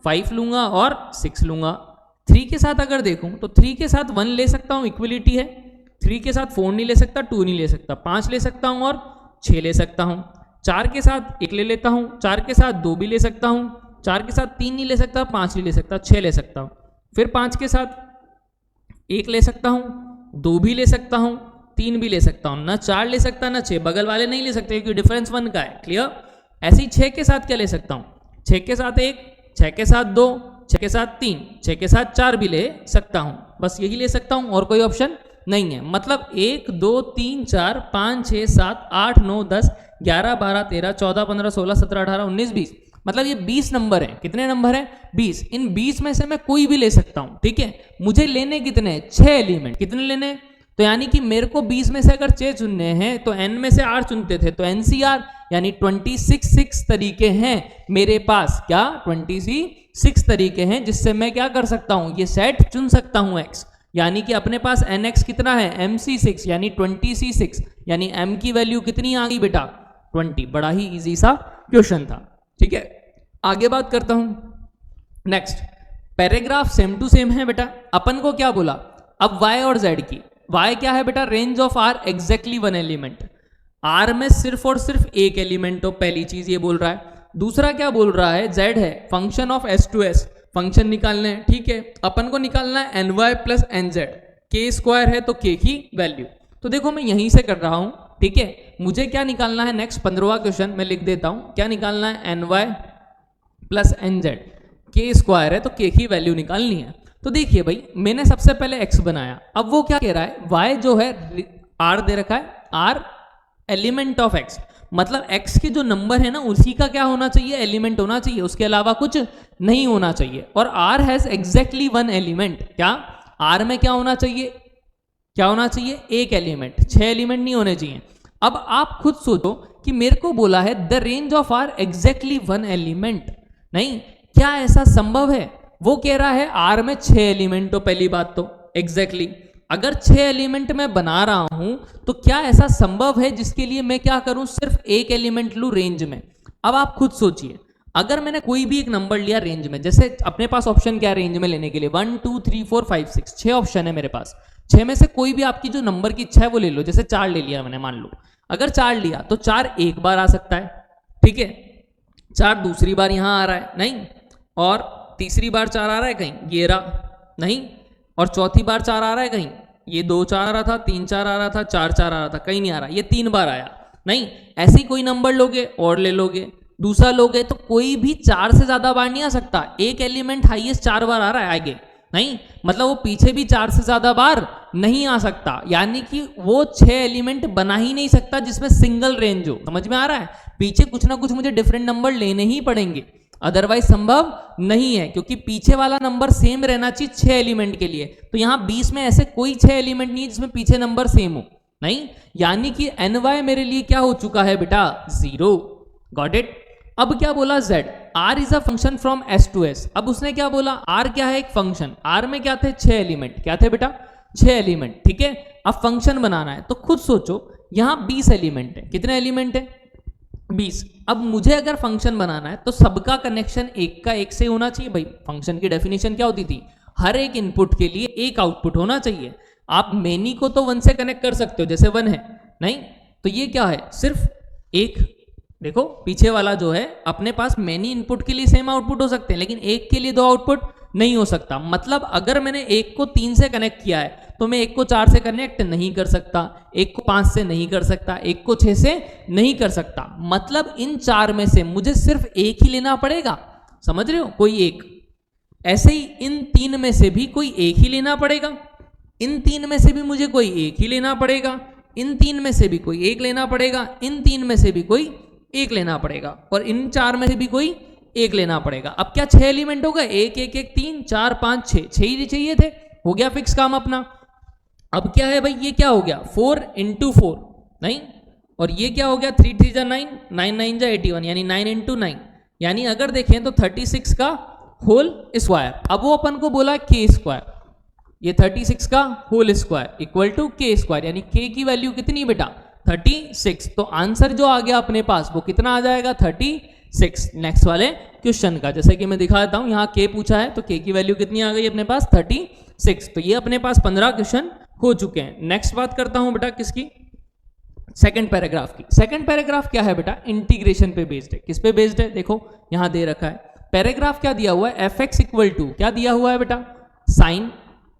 5 लूंगा और 6 लूंगा। 3 के साथ अगर देखूं तो 3 के साथ 1 ले सकता हूं, इक्वलिटी है, 3 के साथ 4 नहीं ले सकता, 2 नहीं ले सकता, 5 ले सकता हूं और 6 ले सकता हूं। 4 के साथ 1 ले लेता हूं, 4 के साथ 2 भी ले सकता हूं, 4 के साथ 3 नहीं ले सकता, 5 नहीं ले सकता, 6 ले सकता हूं। फिर 5 के साथ 1 ले सकता हूं, 2 भी ले सकता हूं, 3 भी ले सकता हूं, ना 4 ले सकता ना 6, बगल वाले नहीं ले सकते क्योंकि डिफरेंस 1 का है। क्लियर? ऐसे ही 6 के साथ क्या ले सकता हूं, 6 के साथ 1, 6 के साथ 2, 6 के साथ 3, 6 के साथ 4 भी ले सकता हूं, बस यही ले सकता हूं और कोई ऑप्शन नहीं है। मतलब 1 2 3 4 5 6 7 8 9 10 11 12 13 14 15 16 17 18 19 20, मतलब ये 20 नंबर है। कितने नंबर है? 20। इन 20 में से मैं कोई भी ले सकता हूं। ठीक है, मुझे लेने कितने हैं? 6 एलिमेंट। कितने लेने? तो यानी कि मेरे को 20 में से अगर 6 चुनने हैं तो n में से 8 चुनते थे, तो NCR यानी 26 तरीके हैं मेरे पास। क्या? 26 तरीके हैं जिससे मैं क्या कर सकता हूं, ये सेट चुन सकता हूं x। यानी कि अपने पास nx कितना है? MC6 यानी 20C6, यानी m की वैल्यू कितनी आ गई बेटा? 20। बड़ा ही इजी सा क्वेश्चन था। ठीक है, आगे बात करता हूं। Next paragraph same to same है बेटा। अपन को क्या बोला? अब y और z की। y क्या है बेटा? Range of r exactly 1 element. r में सिर्फ और सिर्फ एक एलिमेंट हो, पहली चीज ये बोल रहा है। दूसरा क्या बोल रहा है? z है function of s to s, function निकालने हैं। ठीक है, अपन को निकालना है ny plus nz, k square है तो k की वैल्यू। तो देखो मैं यहीं से कर रहा हूं। ठीक है, मुझे क्या निकालना है? नेक्स्ट 15वां क्वेश्चन मैं लिख देता हूं। क्या निकालना है? ny plus nz, k square है तो k की वैल्यू निकालनी है। तो देखिए भाई, मैंने सबसे पहले x बनाया, अब वो क्या कह रहा है? y जो है r दे रखा है, r एलिमेंट ऑफ x, मतलब x के जो नंबर है ना उसी का क्या होना चाहिए? एलिमेंट होना चाहिए, उसके अलावा कुछ नहीं होना चाहिए। और r हैज एग्जैक्टली 1 एलिमेंट। क्या? r में क्या होना चाहिए? क्या होना चाहिए? एक एलिमेंट, 6 एलिमेंट नहीं होने चाहिए। अब आप खुद सोचो कि मेरे को बोला है the range of r exactly 1 element. नहीं, क्या ऐसा संभव है? वो कह रहा है r में 6 एलिमेंट हो। पहली बात तो एग्जैक्टली अगर 6 एलिमेंट मैं बना रहा हूं तो क्या ऐसा संभव है जिसके लिए मैं क्या करूं? सिर्फ एक एलिमेंट लूं रेंज में। अब आप खुद सोचिए, अगर मैंने कोई भी एक नंबर लिया रेंज में, जैसे अपने पास ऑप्शन क्या है रेंज में लेने के लिए? 1 2 3 4 5 6, 6 ऑप्शन है मेरे पास। 6 में से कोई भी आपकी जो नंबर की इच्छा है वो ले लो। जैसे 4 ले लिया मैंने, मान लो अगर 4 लिया तो 4 एक बार आ सकता है। ठीक है, 4 दूसरी बार यहां आ रहा है नहीं, और तीसरी बार 4 आ रहा है कहीं, ये रहा नहीं, और चौथी बार 4 आ रहा है कहीं, ये 2 4 आ रहा था, 3 4 आ रहा था, 4 4 आ रहा था, कहीं नहीं आ रहा, ये 3 बार आया नहीं। ऐसे ही कोई नंबर लोगे और ले लोगे, दूसरा लोगे तो कोई भी 4 से ज्यादा बार नहीं आ सकता। एक एलिमेंट हाईएस्ट 4 बार आ रहा है आगे नहीं, मतलब वो पीछे भी 4 से ज्यादा बार नहीं आ सकता। यानी कि वो 6 एलिमेंट बना ही नहीं सकता जिसमें सिंगल रेंज हो। समझ में आ रहा है? पीछे कुछ ना कुछ मुझे डिफरेंट नंबर लेने ही पड़ेंगे, अदरवाइज संभव नहीं है, क्योंकि पीछे वाला नंबर सेम रहना चाहिए 6 एलिमेंट के लिए। तो यहां 20 में ऐसे कोई 6 एलिमेंट नहीं है जिसमें पीछे नंबर सेम हो नहीं। यानी कि ny मेरे लिए क्या हो चुका है बेटा? 0। Got it? अब क्या बोला? z, r is a function from s to s। अब उसने क्या बोला? r क्या है? एक फंक्शन। r में क्या थे? 6 एलिमेंट। क्या थे बेटा? 6 एलिमेंट। ठीक है, अब फंक्शन बनाना है तो खुद सोचो, यहां 20 एलिमेंट है। कितने एलिमेंट है? 20। अब मुझे अगर फंक्शन बनाना है तो सबका कनेक्शन एक का एक से होना चाहिए। भाई फंक्शन की डेफिनेशन क्या होती थी? हर एक इनपुट के लिए एक आउटपुट होना चाहिए। आप मेनी को तो 1 से कनेक्ट कर सकते हो, जैसे 1 है नहीं, तो ये क्या है? सिर्फ एक। देखो पीछे वाला जो है अपने पास मेनी इनपुट के लिए सेम आउटपुट हो सकते हैं, लेकिन एक के लिए 2 आउटपुट नहीं हो सकता। मतलब अगर मैंने एक को 3 से कनेक्ट किया है तो मैं एक को 4 से कनेक्ट नहीं कर सकता, एक को 5 से नहीं कर सकता, एक को 6 से नहीं कर सकता। मतलब इन 4 में से मुझे सिर्फ एक ही लेना पड़ेगा। समझ रहे हो? कोई एक। ऐसे ही इन 3 में से भी कोई एक ही लेना पड़ेगा, इन 3 में से भी मुझे कोई एक ही लेना पड़ेगा, इन 3 में से भी कोई एक लेना पड़ेगा, इन 3 में से भी कोई एक लेना पड़ेगा, और इन 4 में से भी कोई एक लेना पड़ेगा। अब क्या 6 एलिमेंट हो गए? 1 1 1 3 4 5 6, 6 ही चाहिए थे, हो गया फिक्स काम अपना। अब क्या है भाई? ये क्या हो गया? 4 into 4 नहीं, और ये क्या हो गया? 3 3 जा 9, 9 9 जा 81, यानी 9 into 9, यानी अगर देखें तो 36 का होल स्क्वायर। अब वो अपन को बोला k स्क्वायर, ये 36 का whole square equal to k square, यानी k की वैल्यू कितनी बेटा? 36। तो आंसर जो आ गया अपने पास वो कितना आ जाएगा? 36। नेक्स्ट वाले क्वेश्चन का जैसे कि मैं दिखा देता हूं, यहाँ k पूछा है तो k की वैल्यू कितनी आ गई अपने पास? 36। तो ये अपने पास 15 क्वेश्चन हो चुके हैं। नेक्स्ट बात करता हूं बेटा किसकी? सेकंड पैराग्राफ की। सेकंड पैराग्राफ क्या है बेटा? इंटीग्रेशन पे बेस्ड है। किस पे बेस्ड है? देखो यहां दे रखा है पैराग्राफ क्या दिया हुआ है? fx इक्वल टू क्या दिया हुआ है बेटा? साइन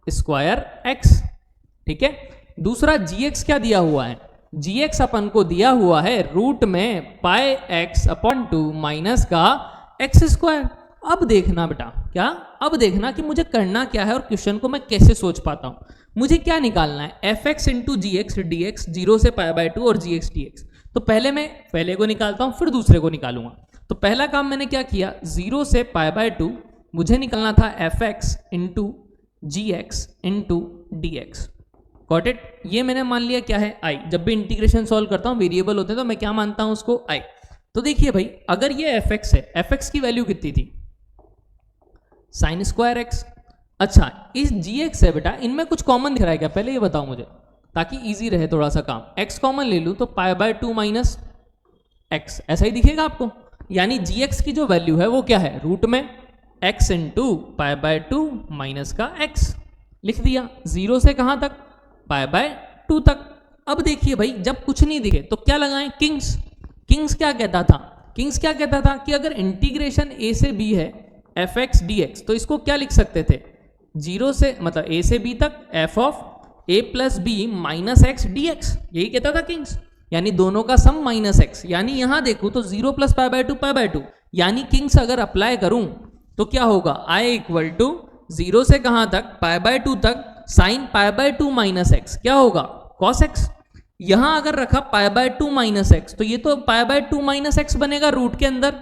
स्क्वायर x ठीक है। दूसरा gx क्या दिया हुआ है, gx अपन को दिया हुआ है रूट में पाई x अपॉन 2 माइनस का एक्स स्क्वायर। अब देखना बेटा, क्या अब देखना कि मुझे करना क्या है और क्वेश्चन को मैं कैसे सोच पाता हूं। मुझे क्या निकालना है, F X into G X D x, 0 से पाई बाय 2 और जी एक्स डी एक्स। तो पहले मैं पहले को निकालता हूं, फिर दूसरे को निकालूंगा। तो पहला काम मैंने क्या किया, 0 से पाई बाय 2 मुझे निकालना था F X into G X into D X. Got it. ये मैंने मान लिया क्या है, आई। जब भी इंटीग्रेशन सॉल्व करता हूं वेरिएबल होते हैं तो मैं क्या मानता हूं उसको, आई। तो देखिए भाई, अगर ये एफ एक्स है, एफ एक्स की वैल्यू कितनी थी, साइन स्क्वायर एक्स। अच्छा, इस जी एक्स है बेटा, इनमें कुछ कॉमन दिख रहा है क्या, पहले ये बताओ मुझे, ताकि इजी रहे थोड़ा सा काम। एक्स कॉमन ले लूं तो पाई बाय 2 माइनस एक्स, ऐसा ही दिखेगा आपको। यानी जी एक्स की जो वैल्यू है वो क्या है, रूट में x into pi by 2 minus का एक्स लिख दिया। 0 से कहां तक, पाई बाय 2 तक। अब देखिए भाई, जब कुछ नहीं दिखे तो क्या लगाएं, किंग्स। किंग्स क्या कहता था, किंग्स क्या कहता था कि अगर इंटीग्रेशन ए से बी है एफ एक्स डी एक्स, तो इसको क्या लिख सकते थे, 0 से मतलब ए से बी तक F of A plus B minus X D X, यही कहता था किंग्स। यानी दोनों का सम माइनस एक्स। यानी यहां देखूं तो 0 plus pi by 2 pi by 2, यानी किंग्स अगर अप्लाई करूं तो क्या होगा, आई इक्वल टू 0 से कहां तक, पाई बाय 2 तक, sine pi by 2 minus x क्या होगा, कॉस एक्स। यहां अगर रखा पाई बाय 2 माइनस एक्स, तो ये तो पाई बाय 2 माइनस एक्स बनेगा रूट के अंदर।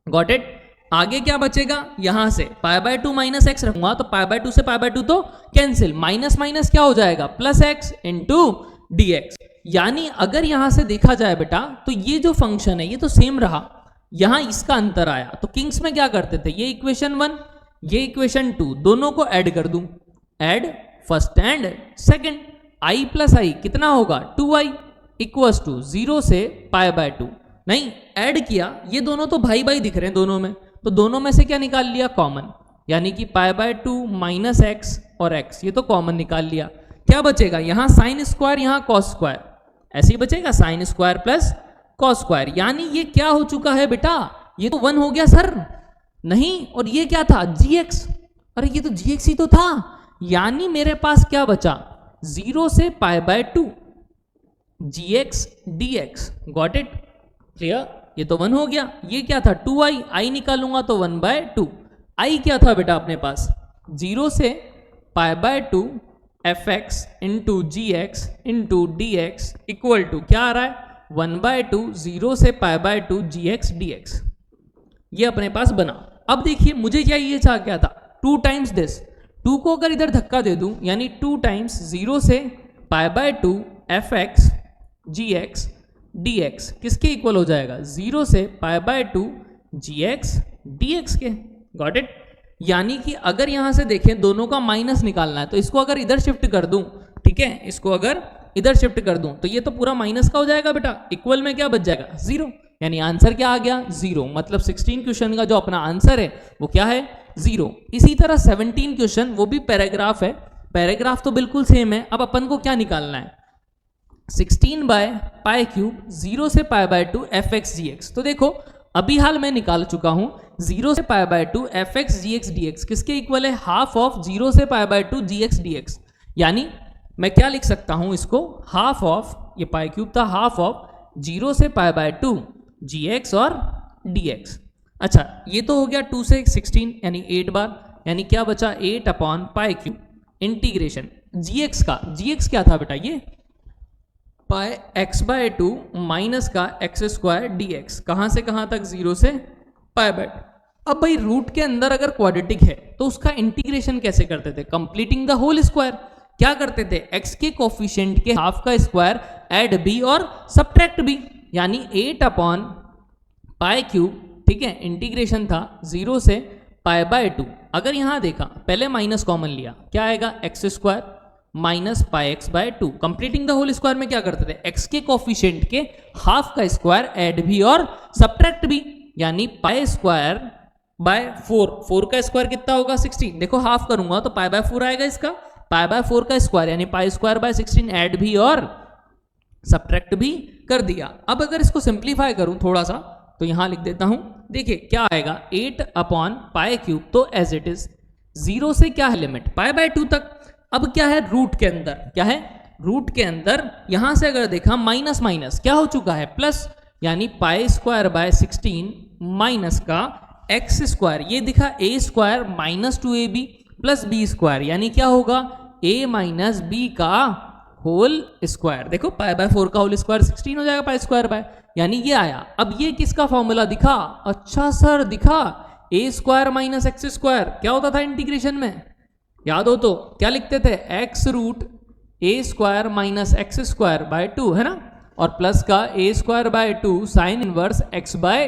Got it. आगे क्या बचेगा, यहां से पाई बाय 2 माइनस एक्स रखूंगा तो पाई बाय 2 से पाई बाय 2 तो कैंसिल, माइनस माइनस क्या हो जाएगा, plus x into D X. यानी अगर यहां से देखा जाए बेटा, तो ये जो फंक्शन है ये तो सेम रहा, यहां इसका अंतर आया। तो किंग्स में क्या करते थे, ये इक्वेशन 1 ये इक्वेशन 2 दोनों को ऐड कर दूं, add first and second, I plus I कितना होगा, 2i इक्वल्स टू 0 से पाई बाय 2। नहीं, ऐड किया, ये दोनों तो भाई भाई दिख रहे हैं दोनों में, तो दोनों में से क्या निकाल लिया, कॉमन। यानी कि पाई बाय 2 माइनस एक्स और एक्स, ये तो कॉमन निकाल लिया। क्या बचेगा, यहां साइन स्क्वायर यहां कॉस स्क्वायर, ऐसे ही बचेगा sine square plus cos square. यानी ये क्या हो चुका है बेटा, ये तो 1 हो गया सर, नहीं, और ये क्या था, जी एक्स। अरे ये तो जी एक्स ही तो था। यानी मेरे पास क्या बचा, 0 से pi by 2 G X D X. Got it, clear. ये तो 1 हो गया, ये क्या था 2i, आई निकालूंगा तो 1 बाय 2। आई क्या था बेटा अपने पास, 0 से pi by 2 F X into G X into D X equal to क्या आ रहा है, 1 बाय 2 0 से pi by 2 G X D X. ये अपने पास बना। अब देखिए मुझे क्या ये चाह क्या था, 2 टाइम्स दिस, 2 को अगर इधर धक्का दे दूं, यानी 2 टाइम्स 0 से pi by 2 F X G X D X किसके इक्वल हो जाएगा, 0 से pi by 2 G X D X के। Got it. यानी कि अगर यहां से देखें दोनों का माइनस निकालना है, तो इसको अगर इधर शिफ्ट कर दूं, ठीक है, इसको अगर इधर शिफ्ट कर दूं तो ये तो पूरा माइनस का हो जाएगा बेटा, इक्वल में क्या बच जाएगा, 0। यानी आंसर क्या आ गया, 0। मतलब 16 क्वेश्चन का जो अपना आंसर है वो क्या है, 0। इसी तरह 17 क्वेश्चन, वो भी पैराग्राफ है, पैराग्राफ तो बिल्कुल सेम है। अब अपन को क्या निकालना है, 16 बाय पाई क्यूब 0 से pi by 2 F X G X. तो देखो अभी हाल मैं निकाल चुका हूं, 0 से pi by 2 F X G X D X किसके इक्वल है, हाफ ऑफ 0 से pi by 2 G X D X. यानी मैं क्या लिख सकता हूं इसको, हाफ ऑफ, ये पाई क्यूब था, हाफ ऑफ 0 से पाई बाय 2 जी एक्स और डी एक्स। अच्छा, ये तो हो गया 2 से 16 यानी 8 बार, यानी क्या बचा 8 अपॉन पाई क्यूब इंटीग्रेशन जी एक्स का, जी एक्स क्या था बेटा, ये पाई एक्स बाय 2 माइनस का एक्स स्क्वायर डी एक्स, कहां से कहां तक, 0 से पाई बाय। अब भाई रूट के अंदर अगर क्वाड्रेटिक है तो उसका इंटीग्रेशन कैसे करते थे, कंप्लीटिंग द होल स्क्वायर। क्या करते थे, एक्स के कोफिशिएंट के हाफ का स्क्वायर ऐड बी और सब्ट्रैक्ट बी, यानी 8 अपॉन पाई क्यूब, ठीक है, इंटीग्रेशन था 0 से पाई बाय 2। अगर यहां देखा पहले माइनस कॉमन लिया, क्या आएगा, X square minus pi X by 2। Completing the whole square में क्या करते थे, एक्स के कोफिशिएंट के हाफ का स्क्वायर ऐड भी और सब्ट्रैक्ट भी, यानी पाई स्क्वायर बाय 4, 4 का स्क्वायर कितना होगा 16, देखो हाफ करूंगा तो पाई बाय 4 आएगा इसका, पाई बाय 4 का स्क्वायर यानी पाई स्क्वायर बाय 16 ऐड भी और सब्ट्रैक्ट भी कर दिया। अब अगर इसको सिंप्लीफाई करूं थोड़ा सा तो यहां लिख देता हूं, देखिए क्या आएगा, 8 अपॉन पाई क्यूब, तो एज इट इज 0 से क्या है लिमिट, पाई बाय 2 तक, अब क्या है रूट के अंदर, क्या है रूट के अंदर, यहां से अगर देखा माइनस माइनस क्या हो चुका है प्लस, यानी पाई स्क्वायर बाय 16 माइनस का एक्स स्क्वायर, ये दिखा a square minus 2ab plus b square, यानी क्या होगा a माइनस बी का होल स्क्वायर। देखो पाई बाय 4 का होल स्क्वायर 16 हो जाएगा पाई स्क्वायर बाय, यानी ये आया। अब ये किसका फॉर्मूला दिखा, अच्छा सर दिखा, a square minus x square क्या होता था इंटीग्रेशन में, याद हो तो क्या लिखते थे, x root a square minus x square by 2 है ना, और प्लस का a square by 2 sine inverse x by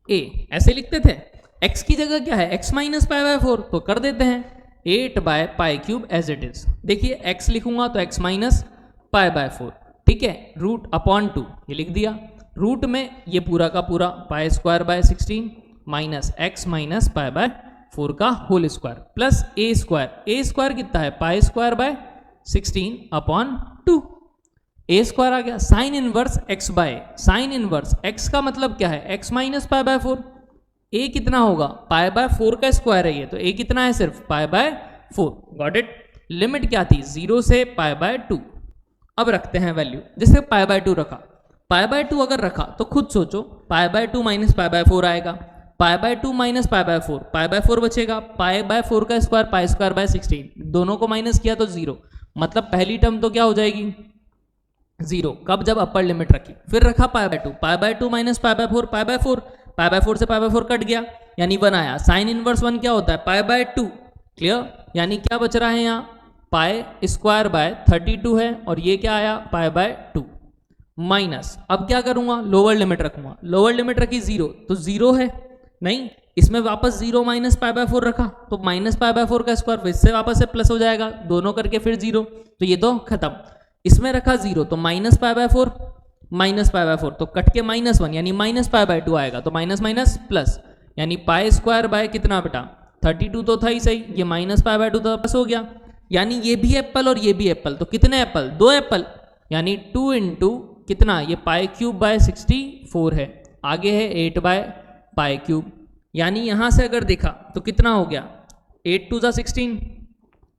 a, ऐसे लिखते थे। एक्स की जगह क्या है, एक्स माइनस पाई बाय 4, तो कर देते हैं 8 by pi cube as it is. देखिए एक्स लिखूंगा तो एक्स माइनस पाई बाय 4, ठीक है, रूट अपॉन 2 ये लिख दिया। रूट में ये पूरा का पूरा pi square by 16 minus x minus pi by 4 का whole square plus a square कितना है, pi square by 16 upon 2, a square आ गया। Sine inverse x by, sine inverse x का मतलब क्या है, x minus pi by 4, a कितना होगा, पाई बाय 4 का स्क्वायर है ये, तो ए कितना है सिर्फ पाई बाय 4, गॉट इट। लिमिट क्या थी, 0 से पाई बाय 2। अब रखते हैं वैल्यू, जैसे पाई बाय 2 रखा, पाई बाय 2 अगर रखा तो खुद सोचो, पाई बाय 2 माइनस पाई बाय 4 आएगा, पाई बाय 2 माइनस पाई बाय 4 बचेगा, पाई बाय 4 का स्क्वायर पाई स्क्वायर बाय 16, दोनों को माइनस किया तो 0, मतलब पहली टर्म तो क्या हो जाएगी 0, कब जब अपर लिमिट रखी। फिर रखा पाई by 2 minus pi by 4 pi by 4 से पाई बाय 4 कट गया, यानी 1 आया। साइन इनवर्स 1 क्या होता है, पाई बाय 2, क्लियर, यानी क्या बच रहा है यहाँ, पाई स्क्वायर बाय 32 है, और ये क्या आया पाई बाय 2 माइनस, अब क्या करूंगा, लोअर लिमिट रखूंगा, लोअर लिमिट रखी 0, तो 0 है नहीं, इसमें वापस 0 माइनस पाई बाय 4 रखा, तो माइनस पाई बाय 4 का स्क्वायर फिर से वापस से प्लस हो जाएगा, दोनों करके फिर 0, तो ये तो खत्म। इसमें रखा 0, तो माइनस पाई बाय 4 तो कट के -1, यानी माइनस पाई बाय 2 आएगा, तो माइनस माइनस प्लस, यानी पाई स्क्वायर बाय कितना बेटा 32 तो था ही सही, ये माइनस पाई बाय 2 तो प्लस हो गया, यानी ये भी एप्पल और ये भी एप्पल, तो कितने एप्पल, 2 एप्पल, यानी 2 इंटू कितना, ये पाई क्यूब बाय 64 है, आगे है 8 बाय पाई क्यूब, यानी यहां से अगर देखा तो कितना हो गया, 8 2 16,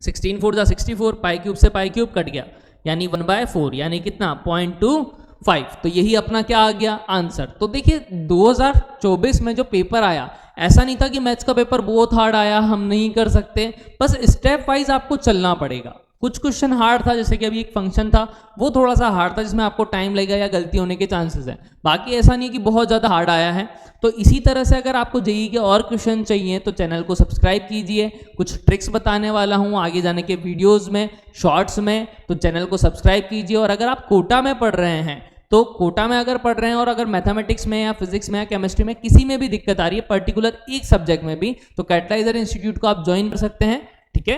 16 4 64, पाई क्यूब से पाई क्यूब कट गया, यानी 1/4, यानी कितना 0.25, तो यही अपना क्या आ गया आंसर। तो देखिए 2024 में जो पेपर आया, ऐसा नहीं था कि मैथ्स का पेपर बहुत हार्ड आया हम नहीं कर सकते, बस स्टेप वाइज आपको चलना पड़ेगा। कुछ क्वेश्चन हार्ड था, जैसे कि अभी एक फंक्शन था वो थोड़ा सा हार्ड था जिसमें आपको टाइम लगेगा या गलती होने के चांसेस हैं, बाकी ऐसा नहीं कि बहुत ज़्यादा हार्ड आया है। तो इसी तरह से अगर आपको जेईई के और क्वेश्चन चाहिए तो चैनल को सब्सक्राइब कीजिए, कुछ ट्रिक्स बताने वाला हूँ आगे जाने के वीडियोज़ में, शॉर्ट्स में, तो चैनल को सब्सक्राइब कीजिए। और अगर आप कोटा में पढ़ रहे हैं तो कोटा में अगर पढ़ रहे हैं और अगर मैथमेटिक्स में या फिजिक्स में या केमिस्ट्री में किसी में भी दिक्कत आ रही है, पर्टिकुलर एक सब्जेक्ट में भी, तो कैटलाइजर इंस्टीट्यूट को आप ज्वाइन कर सकते हैं, ठीक है।